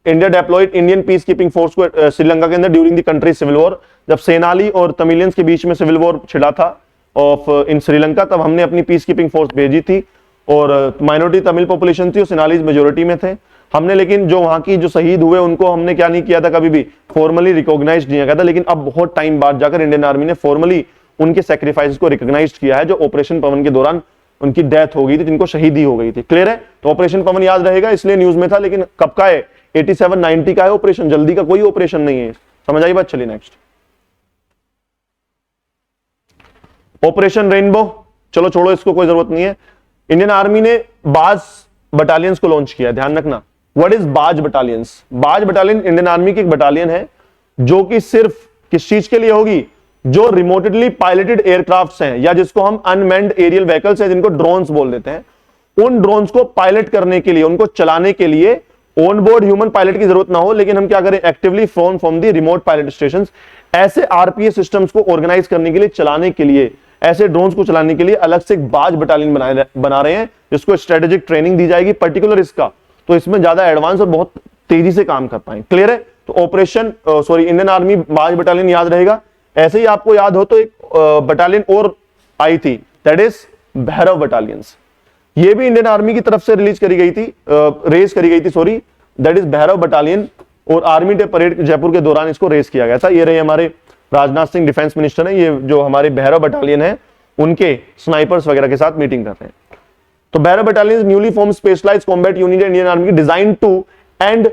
Speaker 1: India deployed Indian peace keeping force को श्रीलंका के अंदर during the country civil war. जब सेनाली और तमिलियंस के बीच में सिविल वॉर छिड़ा था ऑफ इन श्रीलंका, तब हमने अपनी पीस कीपिंग फोर्स भेजी थी, और माइनॉरिटी तमिल पॉपुलेशन थी और सेनालीज मेजोरिटी में थे हमने। लेकिन जो वहां की जो शहीद हुए उनको हमने क्या नहीं किया था, कभी भी फॉर्मली रिकॉग्नाइज नहीं किया था। लेकिन अब बहुत टाइम बाद जाकर इंडियन आर्मी ने फॉर्मली उनके सेक्रीफाइस को रिकॉग्नाइज किया है, जो ऑपरेशन पवन के दौरान उनकी डेथ हो गई थी, जिनको शहीदी हो गई थी। क्लियर है, तो ऑपरेशन पवन याद रहेगा, इसलिए न्यूज में था। लेकिन कब का है, 87-90 का है ऑपरेशन, जल्दी का कोई ऑपरेशन नहीं है। समझ आई बात, चलिए नेक्स्ट। ऑपरेशन रेनबो, चलो छोड़ो इसको, कोई जरूरत नहीं है। इंडियन आर्मी ने बाज बटालियंस को लॉन्च किया, ध्यान रखना। व्हाट इज बाज बटालियंस, बाज बटालियन इंडियन आर्मी की एक बटालियन है, जो कि सिर्फ किस चीज के लिए होगी, जो रिमोटली पायलटेड एयरक्राफ्ट्स हैं, या जिसको हम अनमैन्ड एरियल व्हीकल्स हैं, जिनको ड्रोन्स बोल देते हैं, उन ड्रोन्स को पायलट करने के लिए, उनको चलाने के लिए ऑन बोर्ड ह्यूमन पायलट की जरूरत ना हो, लेकिन हम क्या करें, actively from the remote pilot station, ऐसे आरपीएस सिस्टम्स को ऑर्गेनाइज करने के लिए, चलाने के लिए, ऐसे ड्रोन्स को चलाने के लिए अलग से एक बाज बटालियन बना रहे हैं, जिसको स्ट्रेटेजिक ट्रेनिंग दी जाएगी पर्टिकुलर इसका, तो इसमें ज्यादा एडवांस और बहुत तेजी से काम कर पाए। क्लियर है, तो ऑपरेशन इंडियन आर्मी 22 बटालियन याद रहेगा। ऐसे ही आपको याद हो तो एक बटालियन और आई थी, दैट इज भैरव बटालियंस। ये भी इंडियन आर्मी की तरफ से रेज करी गई थी, दैट इज भैरव बटालियन। और आर्मी डे परेड जयपुर के दौरान इसको रेज किया गया था। ये रहे हमारे राजनाथ सिंह डिफेंस मिनिस्टर हैं, ये जो हमारे भैरव बटालियन है उनके स्नाइपर्स वगैरह के साथ मीटिंग कर रहे हैं। तो Bhairav battalion newly form specialized combat unit Indian army design to and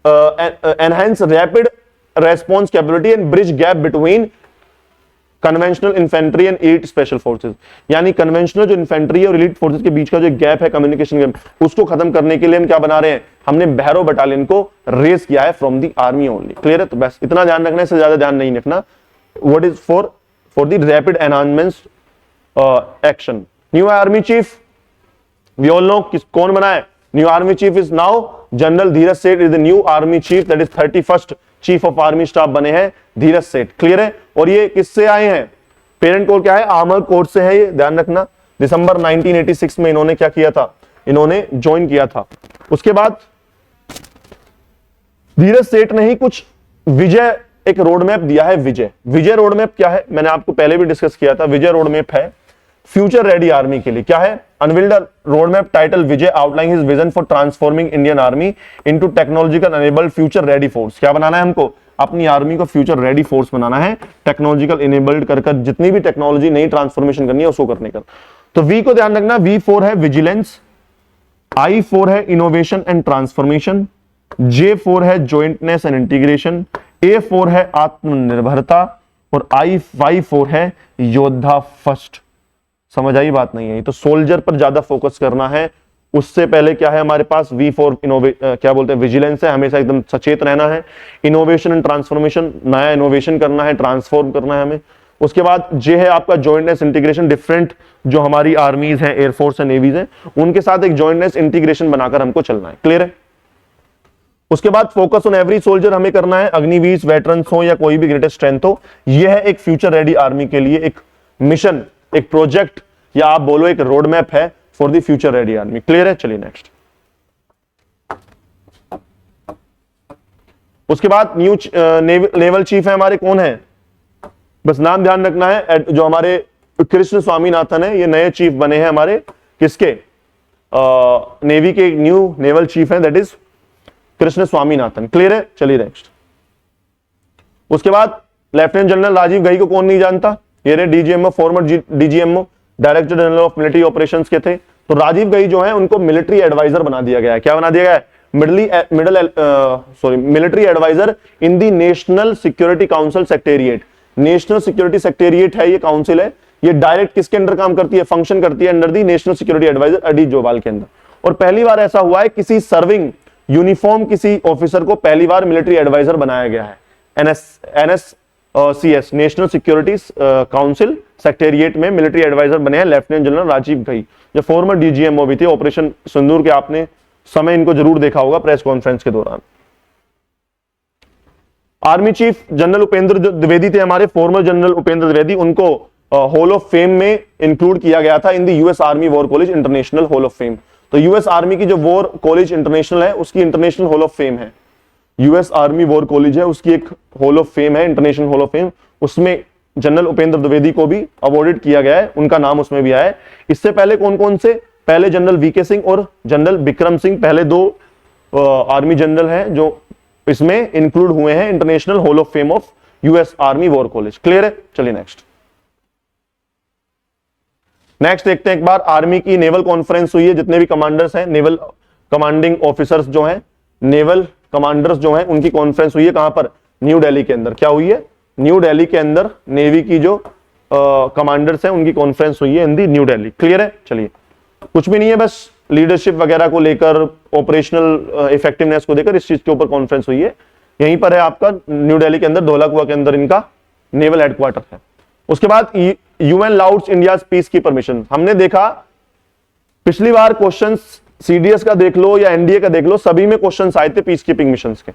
Speaker 1: enhance rapid response capability and bridge gap between conventional infantry and elite special forces. यानी कन्वेंशनल जो इन्फेंट्री और एलिट फोर्सेस के बीच का जो गैप है, कम्युनिकेशन गैप, उसको खत्म करने के लिए हम क्या बना रहे हैं, हमने भैरव बटालियन को रेज किया है from the army only. Clear है? तो बस इतना ध्यान रखना है, इससे ज्यादा ध्यान नहीं रखना। What is for the rapid enhancement action. New army chief we all know कौन बना है, new army chief is now general Dheeraj Seth is the new army chief, that is 31st chief of army staff बने हैं धीरज सेठ। Clear है? और ये किससे आए हैं, पेरेंट कोर क्या है, आर्मर कोर से है, ये ध्यान रखना। दिसंबर 1986 में इन्होंने क्या किया था, इन्होंने ज्वाइन किया था। उसके बाद धीरज सेठ ने ही कुछ विजय एक रोड मैप दिया है। विजय रोड मैप क्या है, मैंने आपको पहले भी डिस्कस किया था। विजय रोड मैप है फ्यूचर रेडी आर्मी के लिए। क्या है, unveiled road map title Vijay outline his vision for transforming Indian army into technological enabled future ready force. क्या बनाना है हमको, अपनी आर्मी को फ्यूचर रेडी फोर्स बनाना है, टेक्नोलॉजिकल इनेबल्ड कर जितनी भी टेक्नोलॉजी नई ट्रांसफॉर्मेशन करनी है उसको करने का। तो वी को ध्यान रखना, V4 है विजिलेंस, I4 है इनोवेशन एंड ट्रांसफॉर्मेशन, J4 है ज्वाइंटनेस एंड इंटीग्रेशन, A4 है आत्मनिर्भरता और I4 है योद्धा फर्स्ट। समझ आई बात नहीं है? तो सोल्जर पर ज्यादा फोकस करना है। उससे पहले क्या है हमारे पास, V4 क्या बोलते हैं, विजिलेंस है, हमेशा एकदम सचेत रहना है। इनोवेशन एंड ट्रांसफॉर्मेशन, नया इनोवेशन करना है, ट्रांसफॉर्म करना है हमें। उसके बाद जे है आपका ज्वाइंटनेस इंटीग्रेशन, डिफरेंट जो हमारी आर्मीज हैं, एयरफोर्स एंड नेवीज हैं, उनके साथ एक ज्वाइंटनेस इंटीग्रेशन बनाकर हमको चलना है। क्लियर है? उसके बाद फोकस ऑन एवरी सोल्जर हमें करना है, अग्निवीर वेटरन्स हो या कोई भी ग्रेटेस्ट स्ट्रेंथ हो। यह है एक फ्यूचर रेडी आर्मी के लिए एक मिशन, एक प्रोजेक्ट, या आप बोलो एक रोड मैप है for the future ready army. Clear है? चलिए नेक्स्ट। उसके बाद न्यू नेवल चीफ है हमारे, कौन है, बस नाम ध्यान रखना है, जो हमारे कृष्ण स्वामीनाथन है, ये नए चीफ बने हैं हमारे किसके, नेवी के न्यू नेवल चीफ हैं, that is Krishna Swaminathan. Clear है? चलिए नेक्स्ट। उसके बाद लेफ्टिनेंट जनरल राजीव घई को कौन नहीं जानता, ये रहे DGMO, farmer DGMO, director general of military operations के थे। तो राजीव घई जो है उनको मिलिट्री एडवाइजर बना दिया गया है। क्या बना दिया गया है, military adviser in the national Security Council Secretariat. National Security Secretariat है, ये काउंसिल है, ये डायरेक्ट किसके अंडर काम करती है, फंक्शन करती है under the national security adviser Ajit Doval के अंदर। और पहली बार ऐसा हुआ है किसी सर्विंग यूनिफॉर्म किसी ऑफिसर को पहली बार मिलिट्री एडवाइजर बनाया गया है। NSCS national Security Council secretariat में मिलिट्री एडवाइजर बने हैं लेफ्टिनेंट जनरल राजीव घई, जो फॉर्मर डीजीएमओ भी थे ऑपरेशन सिंदूर के। आपने समय इनको जरूर देखा होगा प्रेस कॉन्फ्रेंस के दौरान। Army chief general Upendra Dwivedi थे हमारे, फॉर्मर जनरल उपेंद्र द्विवेदी, उनको हॉल ऑफ फेम में इंक्लूड किया गया था in the US army war college international hall of fame. तो यूएस आर्मी की जो वॉर कॉलेज इंटरनेशनल है उसकी इंटरनेशनल हॉल ऑफ फेम है, यूएस आर्मी वॉर कॉलेज है उसकी एक हॉल ऑफ फेम है, इंटरनेशनल हॉल ऑफ फेम, उसमें जनरल उपेंद्र द्विवेदी को भी अवॉर्डेड किया गया है, उनका नाम उसमें भी आया है। इससे पहले कौन कौन से, पहले जनरल वीके सिंह और जनरल विक्रम सिंह, पहले दो आर्मी जनरल हैं जो इसमें इंक्लूड हुए हैं international hall of fame of US army war college. Clear है? चलिए नेक्स्ट देखते हैं एक बार आर्मी की नेवल कॉन्फ्रेंस हुई है, जितने भी कमांडर्स हैं, नेवल कमांडिंग ऑफिसर्स जो हैं, नेवल कमांडर्स जो हैं, उनकी कॉन्फ्रेंस हुई है कहां पर, न्यू दिल्ली के अंदर। क्या हुई है, न्यू दिल्ली के अंदर नेवी की जो कमांडर्स हैं उनकी कॉन्फ्रेंस हुई है इन दी न्यू दिल्ली। क्लियर है? चलिए, कुछ भी नहीं है, बस लीडरशिप वगैरह को लेकर, ऑपरेशनल इफेक्टिवनेस को लेकर इस चीज के ऊपर कॉन्फ्रेंस हुई है। यहीं पर है आपका न्यू दिल्ली के अंदर, धौलाकुआ के अंदर इनका नेवल हेडक्वार्टर है। उसके बाद यूएन लाउड्स इंडिया पीस की परमिशन। हमने देखा पिछली बार क्वेश्चंस सीडीएस का देख लो या एनडीए का देख लो, सभी में क्वेश्चंस आए थे पीस कीपिंग मिशंस के।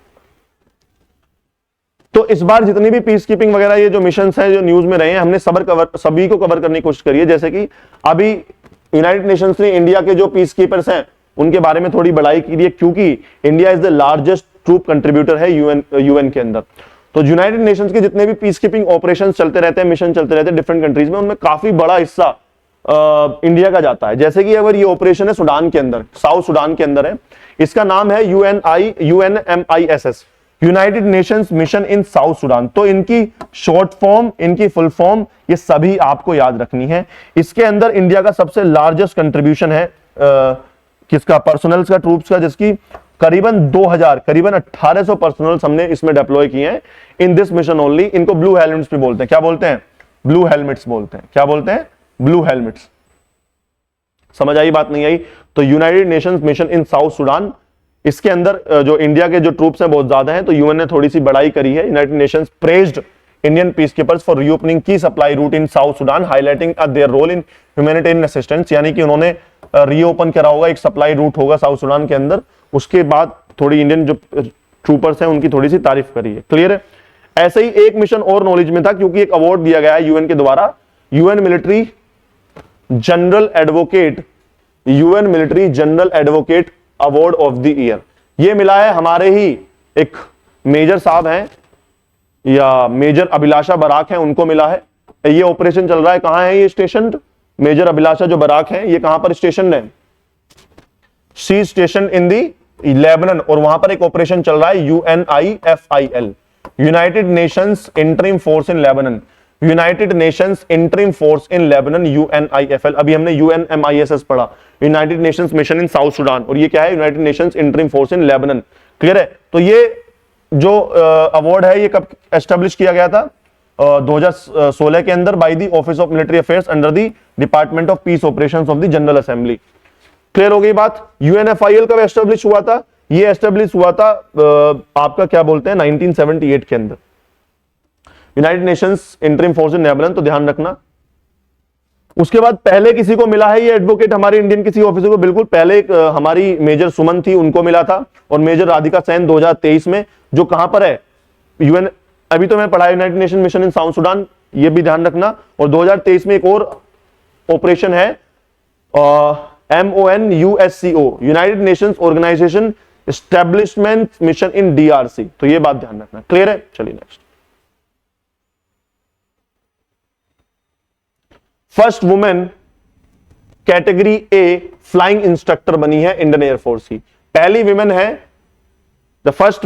Speaker 1: तो इस बार जितनी भी पीस कीपिंग वगैरह ये जो मिशंस हैं जो न्यूज में रहे हैं, हमने सभी को कवर करने की कोशिश करी है। जैसे कि अभी यूनाइटेड नेशंस ने इंडिया के जो पीस कीपर्स हैं उनके बारे में थोड़ी बढ़ाई की है, क्योंकि India is the largest troop contributor है यूएन के अंदर। तो यूनाइटेड नेशंस के जितने भी पीस कीपिंग ऑपरेशन चलते रहते हैं, मिशन चलते रहते हैं डिफरेंट कंट्रीज में, उनमें काफी बड़ा हिस्सा इंडिया का जाता है। जैसे कि अगर ये ऑपरेशन है सुडान के अंदर, साउथ सुडान के अंदर है, इसका नाम है UNMISS, United Nations mission in South Sudan. तो इनकी शॉर्ट फॉर्म, इनकी फुल फॉर्म, ये सभी आपको याद रखनी है। इसके अंदर इंडिया का सबसे लार्जेस्ट कंट्रीब्यूशन है किसका, पर्सनल्स का, ट्रूप्स का, जिसकी करीबन 2000, करीबन 1800 पर्सनल्स हमने इसमें डिप्लॉय किए हैं इन दिस मिशन ओनली। इनको ब्लू हेलमेट्स भी बोलते हैं। क्या बोलते हैं? ब्लू हेलमेट्स बोलते हैं। क्या बोलते हैं? Blue helmets. समझ आई बात? नहीं आई? तो United Nations mission in South Sudan, इसके अंदर जो इंडिया के जो ट्रूप्स हैं बहुत ज्यादा हैं, तो यूएन ने थोड़ी सी बढ़ाई करी है। United Nations praised Indian peacekeepers for reopening की supply route in South Sudan, highlighting their role in humanitarian assistance. यानी कि उन्होंने रीओपन करा होगा, एक सप्लाई रूट होगा साउथ सुडान के अंदर, उसके बाद थोड़ी इंडियन जो ट्रूपर्स हैं उनकी थोड़ी सी तारीफ करी है। क्लियर है? ऐसे ही एक मिशन और नॉलेज में था, क्योंकि एक अवार्ड दिया गया है यूएन के द्वारा, UN military general advocate, UN military general advocate award of the year. ये मिला है हमारे ही एक मेजर साहब हैं, या मेजर अभिलाषा बराक हैं, उनको मिला है। ये ऑपरेशन चल रहा है, कहां है ये स्टेशन? मेजर अभिलाषा जो बराक हैं, ये कहां पर स्टेशन है? सी स्टेशन इन दी लेबनान, और वहां पर एक ऑपरेशन चल रहा है UNIFIL, United Nations interim force in Lebanon, United Nations interim force in Lebanon, UNIFL। अभी हमने UNMISS पढ़ा, United Nations mission in South Sudan, और ये क्या है? United Nations interim force in Lebanon. Clear है? तो ये जो अवार्ड है ये कब एस्टेब्लिश किया गया था? 2016 के अंदर by the office of military affairs under the department of peace operations of the general assembly. Clear हो गई बात? UNFIL कब एस्टेब्लिश हुआ था? ये एस्टेब्लिश हुआ था आपका क्या बोलते हैं 1978 के अंदर, United Nations interim force in Lebanon. तो ध्यान रखना। उसके बाद पहले किसी को मिला है ये एडवोकेट, हमारे इंडियन किसी ऑफिसर को? बिल्कुल, पहले हमारी मेजर सुमन थी, उनको मिला था, और मेजर राधिका सेन 2023 में, जो कहां पर है? यूएन, अभी तो मैं पढ़ा United nation mission in South Sudan, ये भी ध्यान रखना। और 2023 में एक और ऑपरेशन है MONUSCO, United Nations organisation establishment mission in DRC। तो ये बात ध्यान रखना। क्लियर है? चलिए next. First women category A flying instructor बनी है इंडियन एयरफोर्स की, पहली विमेन है, the first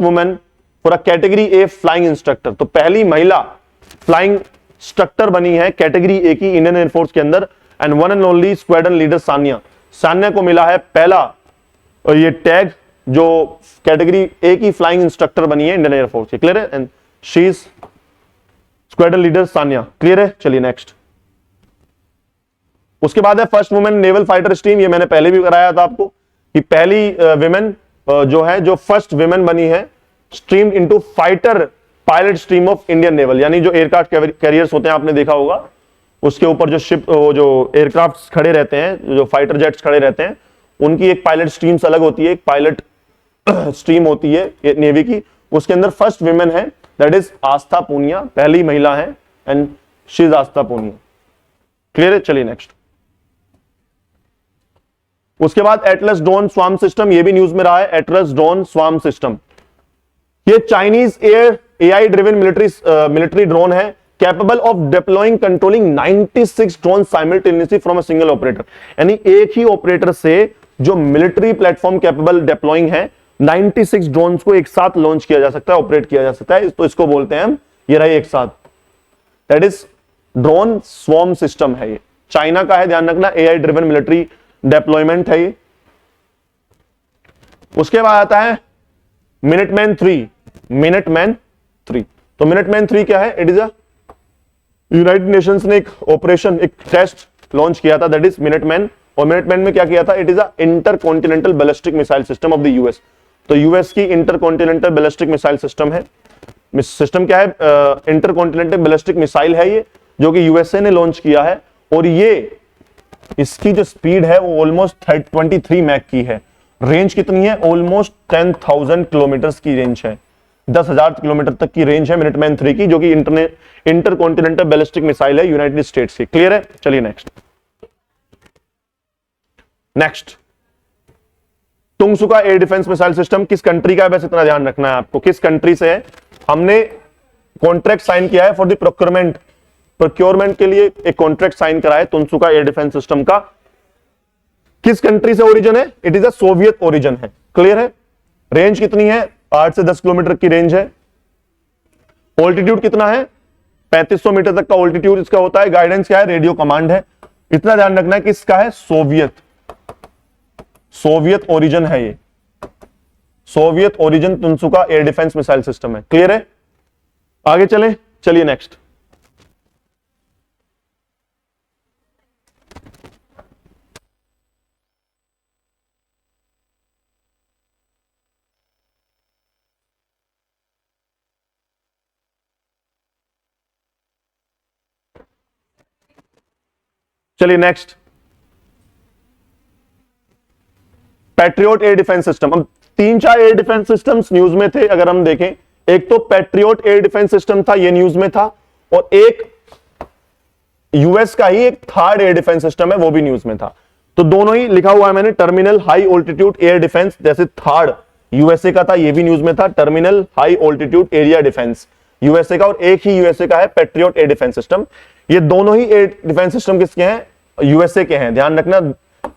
Speaker 1: women for a category A flying instructor. तो पहली महिला फ्लाइंग इंस्ट्रक्टर बनी है कैटेगरी ए की इंडियन एयरफोर्स के अंदर, and one and only squadron leader Sanya को मिला है पहला और ये टैग, जो कैटेगरी ए की फ्लाइंग इंस्ट्रक्टर बनी है इंडियन एयरफोर्स की। क्लियर है? And she is squadron leader Sanya. Clear है? चलिए नेक्स्ट। उसके बाद है first women naval fighter stream, ये मैंने पहले भी कराया था आपको कि पहली विमेन जो है, जो फर्स्ट विमेन बनी है stream into fighter pilot stream of Indian naval, यानी जो एयरक्राफ्ट कैरियर्स होते हैं आपने देखा होगा, उसके ऊपर जो शिप, जो एयरक्राफ्ट खड़े रहते हैं, जो फाइटर जेट्स खड़े रहते हैं, उनकी एक पायलट स्ट्रीम्स अलग होती है, एक पायलट स्ट्रीम होती है नेवी की, उसके अंदर फर्स्ट विमेन है, दैट इज आस्था पूनिया, पहली महिला है, and she is Aastha Punia. Clear है? चलिए नेक्स्ट। उसके बाद एटलस ड्रोन स्वार्म सिस्टम, ये भी न्यूज में रहा है, एटलस ड्रोन स्वार्म सिस्टम, ये Chinese AI driven military drone है, capable of deploying controlling 96 drone simultaneously from a single operator, यानी एक ही ऑपरेटर से जो मिलिट्री प्लेटफॉर्म कैपेबल डिप्लॉइंग है, 96 ड्रोन्स को एक साथ लॉन्च किया जा सकता है, ऑपरेट किया जा सकता है। तो इसको बोलते हैं हम, ये रहे एक साथ, that is drone swarm system है। ये चाइना का है, ध्यान रखना, AI ड्रिवन मिलिट्री डिप्लॉयमेंट है ये। उसके बाद आता है मिनटमैन 3। तो मिनटमैन 3 क्या है? It is a United Nations ने एक ऑपरेशन, एक टेस्ट लॉन्च किया था, दैट इज मिनटमैन। और मिनटमैन में क्या किया था? It is a intercontinental ballistic missile system of the US. तो यूएस की इंटरकॉन्टिनेंटल बैलिस्टिक मिसाइल सिस्टम है। सिस्टम क्या है? इंटरकॉन्टिनेंटल बैलिस्टिक मिसाइल है ये, जो कि यूएसए ने लॉन्च किया है, और ये इसकी जो स्पीड है वो ऑलमोस्ट 23 मैक की है। रेंज कितनी है? ऑलमोस्ट 10,000 किलोमीटर की रेंज है, 10,000 किलोमीटर तक की रेंज है मिनटमैन 3 की, जो कि इंटरकॉन्टिनेंटल बैलिस्टिक मिसाइल है यूनाइटेड स्टेट्स की। क्लियर है? चलिए next. Tunguska air defence missile system किस कंट्री का है, बस इतना ध्यान रखना है आपको, किस कंट्री से है। हमने कॉन्ट्रैक्ट साइन किया है फॉर द प्रोक्योरमेंट के लिए एक कॉन्ट्रैक्ट साइन करा है तुंगसुका एयर डिफेंस सिस्टम का। किस कंट्री से ओरिजिन है, it is a Soviet origin है। क्लियर है। रेंज कितनी है, 8 से 10 किलोमीटर की रेंज है। ऑल्टीट्यूड कितना है, 3500 मीटर तक का ऑल्टीट्यूड इसका होता है। गाइडेंस क्या है, रेडियो कमांड है। इतना ध्यान रखना है कि इसका है सोवियत ओरिजिन है, ये Soviet origin Tunguska air defence missile system है। क्लियर है। आगे चलें, चलिए नेक्स्ट। चलिए next, Patriot air defence system. अब 3-4 एयर डिफेंस सिस्टम्स न्यूज में थे अगर हम देखें। एक तो पैट्रियोट एयर डिफेंस सिस्टम था, ये न्यूज में था, और एक यूएस का ही एक थर्ड एयर डिफेंस सिस्टम है, वो भी न्यूज में था। तो दोनों ही लिखा हुआ है मैंने, terminal high altitude air defence, जैसे थर्ड यूएसए का था, ये भी न्यूज में था, terminal high altitude area defence USA का, और एक ही यूएसए का है पैट्रियोट एयर डिफेंस सिस्टम। ये दोनों ही एयर डिफेंस सिस्टम किसके हैं, यूएसए के हैं। ध्यान रखना,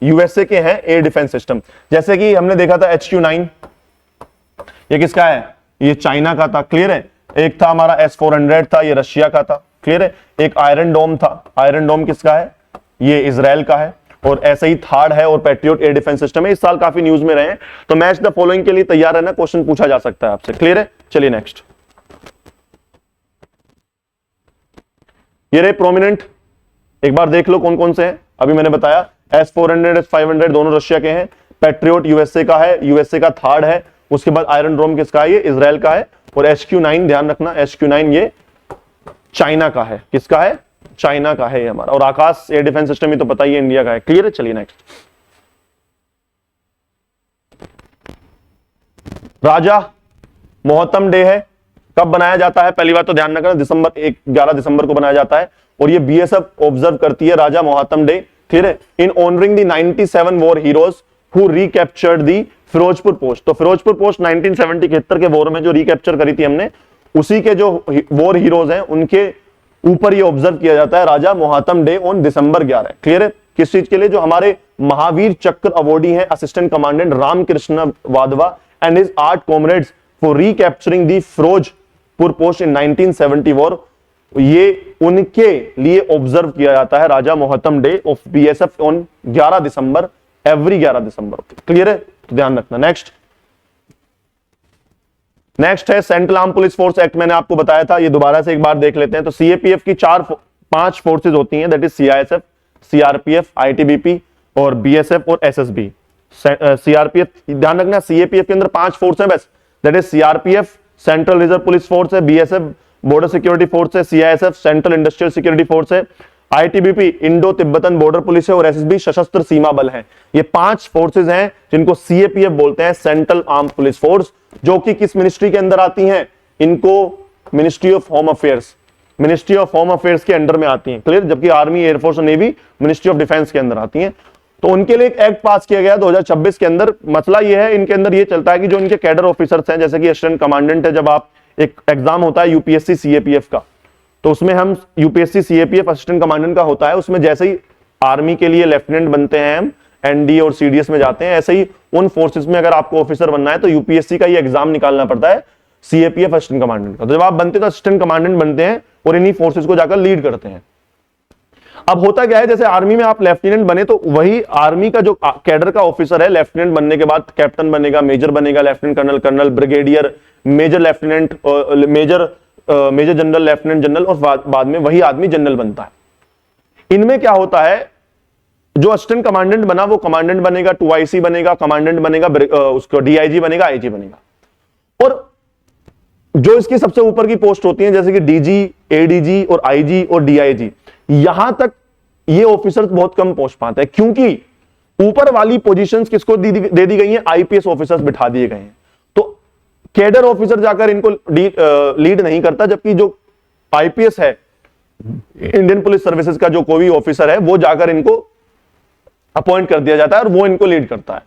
Speaker 1: यूएसए के हैं एयर डिफेंस सिस्टम। जैसे कि हमने देखा था HQ-9, ये किसका है, ये चाइना का था। क्लियर है। एक था हमारा S-400 था, ये रशिया का था। क्लियर है। एक आयरन डोम था, आयरन डोम किसका है, ये इजराइल का है। और ऐसे ही थर्ड है और पैट्रियोट एयर डिफेंस सिस्टम है। इस साल काफी न्यूज में रहे हैं, तो मैच द फॉलोइंग के लिए तैयार रहना, क्वेश्चन पूछा जा सकता है आपसे। क्लियर है। चलिए नेक्स्ट, ये रहे प्रोमिनेंट, एक बार देख लो कौन कौन से हैं। अभी मैंने बताया S-400 S-500 दोनों रशिया के हैं, पैट्रियोट यूएसए का है, यूएसए का थर्ड है। उसके बाद आयरन डोम किसका है, ये इजराइल का है। और HQ-9 ध्यान रखना, HQ-9 ये चाइना का है। किसका है, चाइना का है ये हमारा। और आकाश एयर डिफेंस सिस्टम ही तो पता ही है, इंडिया का है। क्लियर है। चलिए नेक्स्ट, राजा मोहतम डे है, कब बनाया जाता है, पहली बात तो ध्यान रखना, 11 दिसंबर को बनाया जाता है। और ये BSF ऑब्जर्व करती है राजा मोहतम डे। क्लियर है। In honouring the 97 war heroes who recaptured the Firozpur post. तो फिरोजपुर पोस्ट 1970 के वॉर में जो रिकैप्चर करी थी हमने, उसी के जो वॉर हीरोज हैं उनके ऊपर ये ऑब्जर्व किया जाता है राजा मोहतम डे ऑन December 11। क्लियर है। किस चीज के लिए, जो हमारे महावीर चक्र अवॉर्डी हैं assistant commandant Ramakrishna Wadhwa and his 8 comrades for recapturing the Firozpur post in 1970 war, ये उनके लिए ऑब्जर्व किया जाता है राजा मोहतम day of BSF on 11 December, every 11 December. Clear है, तो ध्यान रखना। नेक्स्ट है central arm police force act, मैंने आपको बताया था, ये दोबारा से एक बार देख लेते हैं। तो CAPF की 5 फोर्सेज होती हैं, that is CISF, CRPF, ITBP और BSF और SSB। CRPF ध्यान रखना, CAPF के अंदर 5 फोर्स हैं बस, that is CRPF central reserve police force है, BSF बॉर्डर सिक्योरिटी फोर्स है, CISF central industrial security force है, ITBP Indo Tibetan border police है और SSB सशस्त्र सीमा बल है। ये 5 फोर्सेज हैं जिनको CAPF बोलते हैं, सेंट्रल आर्म पुलिस फोर्स, जो कि किस मिनिस्ट्री के अंदर आती हैं, इनको मिनिस्ट्री ऑफ होम अफेयर्स के अंडर में आती हैं। क्लियर। जबकि आर्मी, एयरफोर्स और नेवी मिनिस्ट्री ऑफ डिफेंस के अंदर आती हैं। तो उनके लिए एक एक्ट पास किया गया 2026 के अंदर। मसला यह है, इनके अंदर यह चलता है कि जो इनके कैडर ऑफिसर्स हैं, जैसे कि असिस्टेंट कमांडेंट है, जब आप एक एग्जाम होता है UPSC CAPF का, तो उसमें हम UPSC CAPF असिस्टेंट कमांडेंट का होता है, उसमें जैसे ही आर्मी के लिए लेफ्टिनेंट बनते हैं हम, ND और CDS में जाते हैं, ऐसे ही उन फोर्सेस में अगर आपको ऑफिसर बनना है तो UPSC का ये एग्जाम निकालना पड़ता है, CAPF असिस्टेंट कमांडेंट का। तो जब आप बनते तो असिस्टेंट कमांडेंट बनते हैं और इन्हीं फोर्सेस को जाकर लीड करते हैं। अब होता क्या है, जैसे आर्मी में आप लेफ्टिनेंट बने तो वही आर्मी का जो कैडर का ऑफिसर है, लेफ्टिनेंट बनने के बाद कैप्टन बनेगा, मेजर बनेगा, lieutenant colonel, colonel, brigadier, major lieutenant, major general, lieutenant general, और बाद में वही आदमी जनरल बनता है। इनमें क्या होता है, जो असिस्टेंट कमांडेंट बना वो कमांडेंट बनेगा, 2IC बनेगा, कमांडेंट बनेगा, उसको DIG बनेगा, IG बनेगा। और जो इसकी सबसे ऊपर की पोस्ट होती है, जैसे कि DG, ADG और IG और DIG, यहां तक ये ऑफिसर्स बहुत कम पहुंच पाते हैं, क्योंकि ऊपर वाली पोजीशंस किसको दे दी गई हैं, IPS ऑफिसर्स बिठा दिए गए हैं। तो कैडर ऑफिसर जाकर इनको लीड नहीं करता, जबकि जो IPS है, इंडियन पुलिस सर्विसेज का जो कोई ऑफिसर है, वो जाकर इनको अपॉइंट कर दिया जाता है और वो इनको लीड करता है।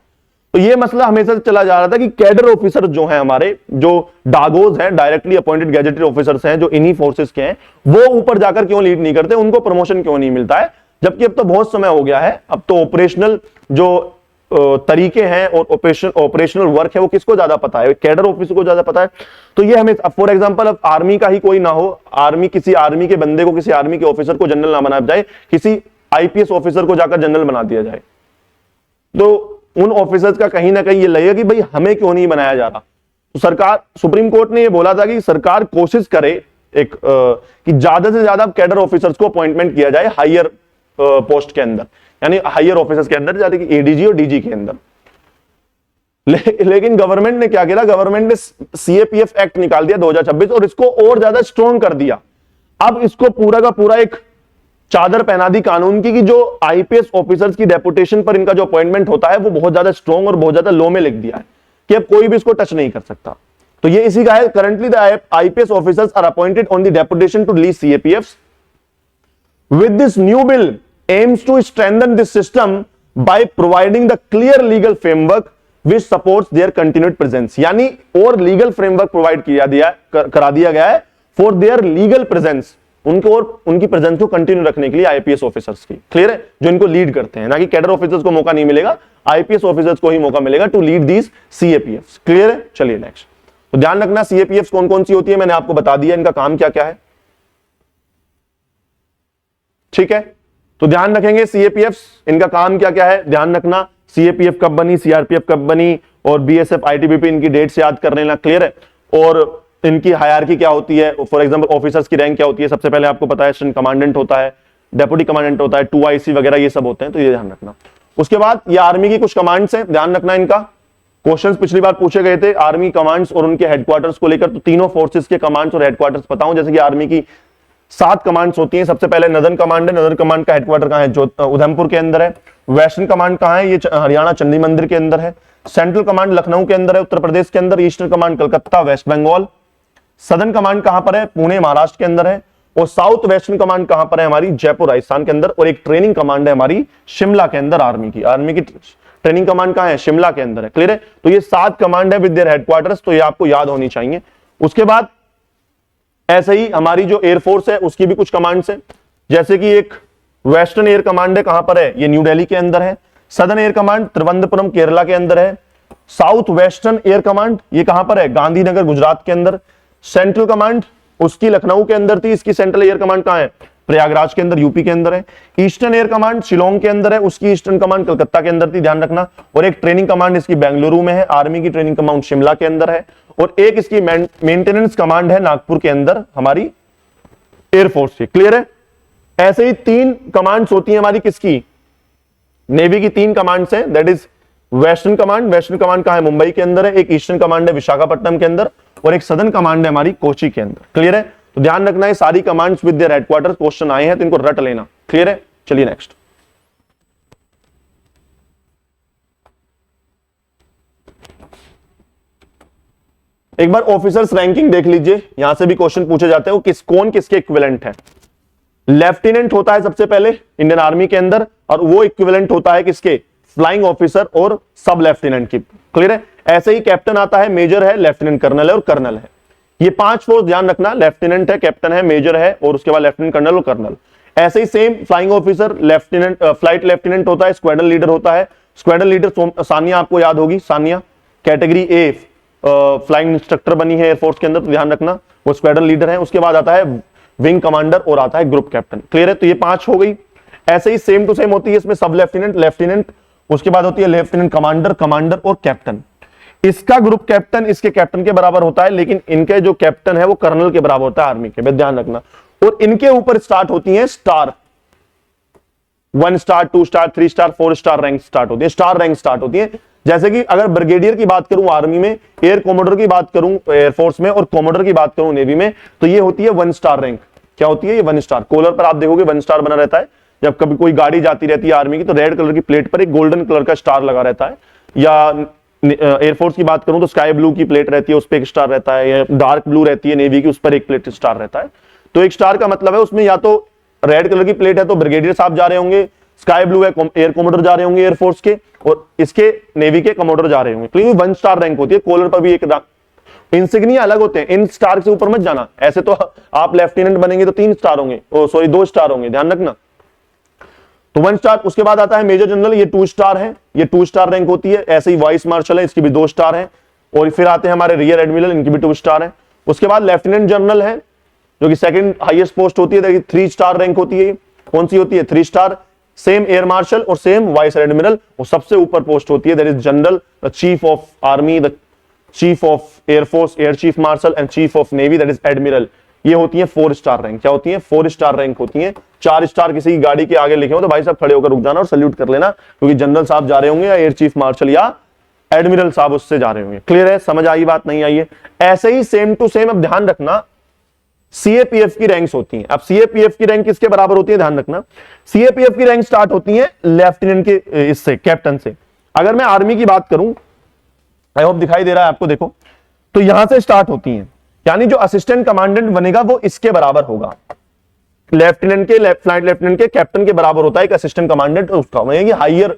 Speaker 1: तो ये मसला हमेशा से चला जा रहा था कि कैडर ऑफिसर जो हैं हमारे, जो डागोज हैं, डायरेक्टली अपॉइंटेड गैजेटेड ऑफिसर्स हैं, जो इन्हीं फोर्सेस के हैं, वो ऊपर जाकर क्यों लीड नहीं करते, उनको प्रमोशन क्यों नहीं मिलता है, जबकि अब तो बहुत समय हो गया है, अब तो ऑपरेशनल जो तरीके हैं और ऑपरेशनल वर्क है वो किसको ज्यादा पता है, कैडर ऑफिसर को ज्यादा पता है। तो ये हमें, फॉर एग्जांपल, अब आर्मी का ही कोई ना हो, किसी आर्मी के बंदे को, किसी आर्मी के ऑफिसर को जनरल ना बनाया जाए, किसी आईपीएस ऑफिसर को जाकर जनरल बना दिया जाए, तो उन ऑफिसर्स का कहीं ना कहीं ये लगेगा कि भाई हमें क्यों नहीं बनाया जा रहा। तो सरकार, सुप्रीम कोर्ट ने ये बोला था कि सरकार कोशिश करे कि ज्यादा से ज्यादा कैडर ऑफिसर्स को अपॉइंटमेंट किया जाए हायर पोस्ट के अंदर, यानी हायर ऑफिसर्स के अंदर, जैसे कि एडीजी और डीजी के अंदर। लेकिन गवर्नमेंट ने क्या किया, गवर्नमेंट ने सीएपीएफ एक्ट निकाल दिया 2026 और इसको और ज्यादा स्ट्रॉन्ग कर दिया। अब इसको पूरा का पूरा एक चादर पहना दी कानून की कि जो आईपीएस ऑफिसर्स की डेपुटेशन पर इनका जो अपॉइंटमेंट होता है वो बहुत ज्यादा स्ट्रॉन्ग और बहुत ज्यादा लो में लिख दिया है कि अब कोई भी इसको टच नहीं कर सकता। तो ये इसी का है, currently the IPS officers are appointed on the deputation to lead CAPFs. With this new bill aims to strengthen this system by providing the clear legal framework which supports their continued presence, यानी और legal framework provide करा दिया गया है for their legal presence, उनको और उनकी presence को कंटिन्यू रखने के लिए आईपीएस ऑफिसर्स की। क्लियर है, जो इनको लीड करते हैं, ना कि कैडर ऑफिसर्स को मौका नहीं मिलेगा, आईपीएस ऑफिसर्स को ही मौका मिलेगा टू लीड दीज सीएपीएफ्स। क्लियर है, चलिए नेक्स्ट। तो ध्यान रखना सीएपीएफ्स कौन कौन सी होती है, मैंने आपको बता दिया इनका काम क्या क्या है, ठीक है। तो ध्यान रखेंगे सीएपीएफ्स, इनका काम क्या क्या है, ध्यान रखना। सीएपीएफ कब बनी, सीआरपीएफ कब बनी, और बीएसएफ, आईटीबीपी, इनकी डेट्स याद कर लेना। क्लियर है, और इनकी हायरार्की क्या होती है, फॉर एग्जांपल ऑफिसर्स की रैंक क्या होती है, सबसे पहले आपको पता है स्टेशन कमांडेंट होता है, डेप्यूटी कमांडेंट होता है, 2IC वगैरह ये सब होते हैं, तो ये ध्यान रखना। उसके बाद ये आर्मी की कुछ कमांड्स हैं, ध्यान रखना इनका। क्वेश्चंस पिछली बार पूछे गए थे आर्मी कमांड्स और उनके हेडक्वार्टर्स को लेकर, तो तीनों फोर्सेस के कमांड्स और हेडक्वार्टर्स बताऊं। जैसे कि आर्मी की 7 कमांड्स होती हैं। सबसे पहले नदर्न कमांड है, नदर्न कमांड का हेडक्वार्टर कहां है, जो उधमपुर के अंदर है। वेस्टर्न कमांड कहां है, ये हरियाणा चंडी मंदिर के अंदर है। सेंट्रल कमांड लखनऊ के अंदर है, उत्तर प्रदेश के अंदर। Eastern command Calcutta, West Bengal. Southern command कहां पर है, पुणे महाराष्ट्र के अंदर है। और साउथ वेस्टर्न कमांड कहां पर है, हमारी जयपुर राजस्थान के अंदर। और एक ट्रेनिंग कमांड है हमारी शिमला के अंदर, आर्मी की ट्रेनिंग कमांड कहां है, शिमला के अंदर है। क्लियर है, तो ये 7 कमांड है विद देयर हेडक्वार्टर्स, तो ये आपको याद होनी चाहिए। उसके बाद ऐसे ही हमारी जो एयरफोर्स है उसकी भी कुछ कमांड्स है, जैसे कि एक वेस्टर्न एयर कमांड है, कहां पर है, ये न्यू दिल्ली के अंदर है। Southern air command Thiruvananthapuram Kerala के अंदर है। साउथ वेस्टर्न एयर कमांड ये कहां पर है, गांधीनगर गुजरात के अंदर। सेंट्रल कमांड उसकी लखनऊ के अंदर थी, इसकी सेंट्रल एयर कमांड कहां है, प्रयागराज के अंदर, यूपी के अंदर है। ईस्टर्न एयर कमांड शिलोंग के अंदर है, उसकी ईस्टर्न कमांड कलकत्ता के अंदर थी, ध्यान रखना। और एक ट्रेनिंग कमांड इसकी बेंगलुरु में है, आर्मी की ट्रेनिंग कमांड शिमला के अंदर है। और एक इसकी मेंटेनेंस कमांड है नागपुर के अंदर, हमारी एयरफोर्स की। क्लियर है, ऐसे ही 3 कमांड्स होती है हमारी किसकी, नेवी की 3 कमांड्स हैं, that is western command. Western command कहां है, मुंबई के अंदर है। एक ईस्टर्न कमांड है विशाखापट्टनम के अंदर, और एक सदर्न कमांड है हमारी कोची के अंदर। क्लियर है, तो ध्यान रखना है सारी commands with their headquarters, question आए हैं तो इनको रट लेना। क्लियर है, चलिए नेक्स्ट। एक बार ऑफिसर्स रैंकिंग देख लीजिए, यहां से भी क्वेश्चन पूछे जाते हैं, कौन किसके इक्विवेलेंट है। लेफ्टिनेंट होता है सबसे पहले इंडियन आर्मी के अंदर, और वो इक्विवेलेंट होता है किसके, फ्लाइंग ऑफिसर और सब लेफ्टिनेंट की। क्लियर है, ऐसे ही कैप्टन आता है, मेजर है, लेफ्टिनेंट कर्नल है और कर्नल है। ये 5 फोर्स ध्यान रखना, लेफ्टिनेंट है, कैप्टन है, मेजर है, और उसके बाद लेफ्टिनेंट कर्नल और कर्नल। ऐसे ही same flying officer, lieutenant, flight lieutenant होता है, स्क्वाड्रन लीडर होता है। स्क्वाड्रन लीडर सानिया आपको याद होगी, Sania category A flying instructor बनी है एयरफोर्स के अंदर, तो ध्यान रखना वो स्क्वाड्रन लीडर है। उसके बाद आता है विंग कमांडर और आता है ग्रुप कैप्टन। क्लियर है, तो ये 5 हो गई। ऐसे ही सेम टू सेम होती है इसमें सब लेफ्टिनेंट, लेफ्टिनेंट, उसके बाद होती है लेफ्टिनेंट कमांडर, कमांडर और कैप्टन। इसका ग्रुप कैप्टन इसके कैप्टन के बराबर होता है, लेकिन इनके जो कैप्टन है वो कर्नल के बराबर होता है आर्मी के, ध्यान रखना। और इनके ऊपर स्टार्ट होती है star, 1 star, 2 star, 3 star, 4 star rank start होती है, स्टार रैंक स्टार्ट होती है। जैसे कि अगर ब्रिगेडियर की बात करूं आर्मी में, एयर कॉमोडर की बात करूं एयरफोर्स में, और कॉमोडर की बात करूं नेवी में, तो ये होती है 1 स्टार रैंक। क्या होती है ये, 1 स्टार। कॉलर पर आप देखोगे 1 स्टार बना रहता है। जब कभी कोई गाड़ी जाती रहती है आर्मी की, तो रेड कलर की प्लेट पर एक गोल्डन कलर का स्टार लगा रहता है। या एयरफोर्स की बात करूं तो स्काई ब्लू की प्लेट रहती है, उस पर एक स्टार रहता है। या डार्क ब्लू रहती है नेवी की, उस पर एक प्लेट स्टार रहता है। तो एक स्टार का मतलब है उसमें या तो रेड कलर की प्लेट है तो ब्रिगेडियर साहब जा रहे होंगे, स्काई ब्लू है एयर कमोडोर जा रहे होंगे एयरफोर्स के, और इसके नेवी के कमोडोर जा रहे होंगे। क्योंकि 1 स्टार रैंक होती है, कॉलर पर भी एक इंसिग्निया अलग होते हैं, इन स्टार से ऊपर मत जाना। ऐसे तो आप लेफ्टिनेंट बनेंगे तो 3 स्टार होंगे, सॉरी 2 स्टार होंगे, ध्यान रखना। तो 1 स्टार, उसके बाद आता है मेजर जनरल, ये 2 स्टार है, ये 2 स्टार रैंक होती है। ऐसे ही वाइस मार्शल है, इसकी भी 2 स्टार है। और फिर आते हैं हमारे रियर एडमिरल, इनकी भी 2 स्टार है। उसके बाद लेफ्टिनेंट जनरल है, जो कि सेकंड हाईएस्ट पोस्ट होती है, देखिए 3 स्टार रैंक होती है। कौन सी होती है? 3 स्टार। सेम एयर मार्शल और सेम वाइस एडमिरल, और सबसे ऊपर पोस्ट होती है that is general, the chief of army, the chief of air force, air chief marshal and chief of navy, that is admiral. ये होती है 4 स्टार रैंक। क्या होती है? 4 स्टार रैंक होती है। 4 स्टार किसी की गाड़ी के आगे लिखे हो तो भाई साहब खड़े होकर रुक जाना और सल्यूट कर लेना, क्योंकि जनरल साहब जा रहे होंगे या एयर चीफ मार्शल या एडमिरल साहब उससे जा रहे होंगे। क्लियर है? समझ आई बात? नहीं आई है? ऐसे ही सेम टू सेम, अब ध्यान रखना, सीएपीएफ की रैंक्स होती हैं। अब सीएपीएफ की रैंक किसके बराबर होती है? ध्यान रखना, सीएपीएफ की रैंक स्टार्ट होती है लेफ्टिनेंट के इससे, कैप्टन से। अगर मैं आर्मी की बात करूं, आई होप दिखाई दे रहा है आपको, देखो तो यहां से स्टार्ट होती हैं, यानी जो असिस्टेंट कमांडेंट बनेगा वो इसके बराबर होगा। लेफ्टिनेंट के, फ्लाइट लेफ्टिनेंट के कैप्टन के बराबर होता है एक असिस्टेंट कमांडेंट, उसका हाइयर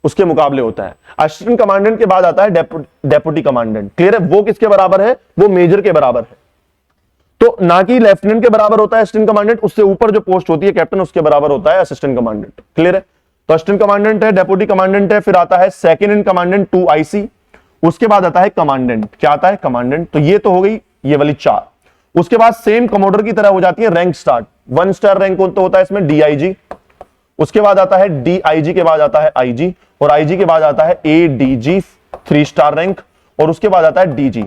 Speaker 1: उसके मुकाबले होता है। असिस्टेंट कमांडेंट के बाद आता है डेप्यूटी कमांडेंट। क्लियर है? वो किसके बराबर है? वो मेजर के बराबर है। तो ना कि लेफ्टिनेंट के बराबर होता है असिस्टेंट कमांडेंट, उससे ऊपर जो पोस्ट होती है कैप्टन, उसके बराबर होता है असिस्टेंट कमांडेंट। क्लियर है? तो असिस्टेंट कमांडेंट है, डेप्यूटी कमांडेंट है, फिर आता है सेकंड इन कमांडेंट 2 IC, उसके बाद आता है कमांडेंट। क्या आता है? कमांडेंट। तो ये तो हो गई ये वाली 4। उसके बाद सेम कमोडर की तरह हो जाती है रैंक स्टार्ट। 1 स्टार रैंक तो होता है इसमें DIG, उसके बाद आता है DIG के बाद आता है IG, और IG के बाद आता है ADG 3 स्टार रैंक, और उसके बाद आता है DG।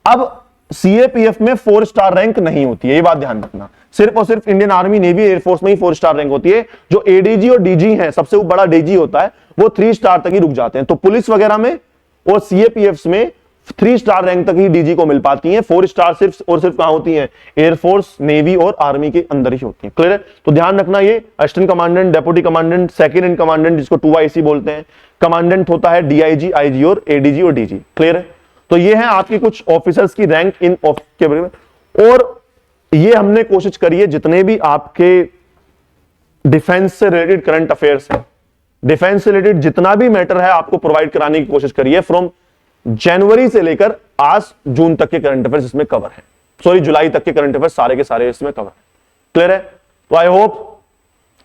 Speaker 1: अब सीएपीएफ में 4 स्टार रैंक नहीं होती है, ये बात ध्यान रखना। सिर्फ और सिर्फ इंडियन आर्मी, नेवी, एयरफोर्स में ही 4 स्टार रैंक होती है। जो ADG और DG है, सबसे बड़ा DG होता है, वो 3 स्टार तक ही रुक जाते हैं। तो पुलिस वगैरह में और सीएपीएफ में 3 स्टार रैंक तक ही DG को मिल पाती है। 4 स्टार सिर्फ और सिर्फ कहां होती है? एयरफोर्स, नेवी और आर्मी के अंदर ही होती है। क्लियर है? तो ध्यान रखना, ये assistant commandant, deputy commandant, second in commandant जिसको 2 IC बोलते हैं, कमांडेंट होता है DIG, IG और ADG और DG। क्लियर है? तो ये है आपकी कुछ ऑफिसर्स की रैंक इन के बारे में। और ये हमने कोशिश करी है जितने भी आपके डिफेंस से रिलेटेड करंट अफेयर्स है, डिफेंस से रिलेटेड जितना भी मैटर है, आपको प्रोवाइड कराने की कोशिश करी है। फ्रॉम जनवरी से लेकर आज जून तक के करंट अफेयर्स इसमें कवर है, सॉरी जुलाई तक के करंट अफेयर्स सारे के सारे इसमें कवर है। क्लियर है? तो आई होप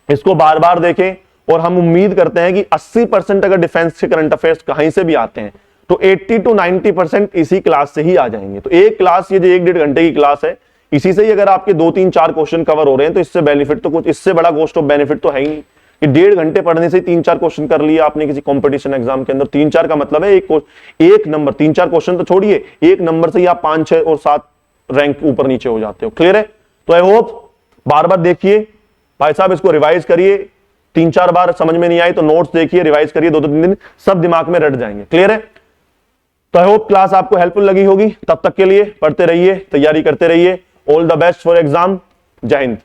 Speaker 1: इसको बार बार देखें, और हम उम्मीद करते हैं कि 80% अगर डिफेंस के करंट अफेयर्स कहीं से भी आते हैं तो 80 to 90% इसी क्लास से ही आ जाएंगे। तो एक क्लास, ये जो 1-1.5 घंटे की क्लास है, इसी से ही अगर आपके 2-3-4 क्वेश्चन कवर हो रहे हैं तो इससे बेनिफिट तो कुछ, इससे बड़ा कॉस्ट ऑफ बेनिफिट तो है ही नहीं कि 1.5 घंटे पढ़ने से 3-4 क्वेश्चन कर लिया आपने किसी कंपटीशन एग्जाम के अंदर। 3-4 का मतलब है एक नंबर, 3-4 क्वेश्चन तो छोड़िए, एक नंबर से ही आप 5, 6 और 7 रैंक ऊपर नीचे हो जाते हो। क्लियर है? तो आई होप बार बार देखिए भाई साहब, इसको रिवाइज करिए। 3-4 बार समझ में नहीं आई तो नोट्स देखिए, रिवाइज करिए, 2-3 दिन सब दिमाग में रट जाएंगे। क्लियर है? तो आई होप क्लास आपको हेल्पफुल लगी होगी। तब तक के लिए पढ़ते रहिए, तैयारी करते रहिए। All the best for exam. जय हिंद।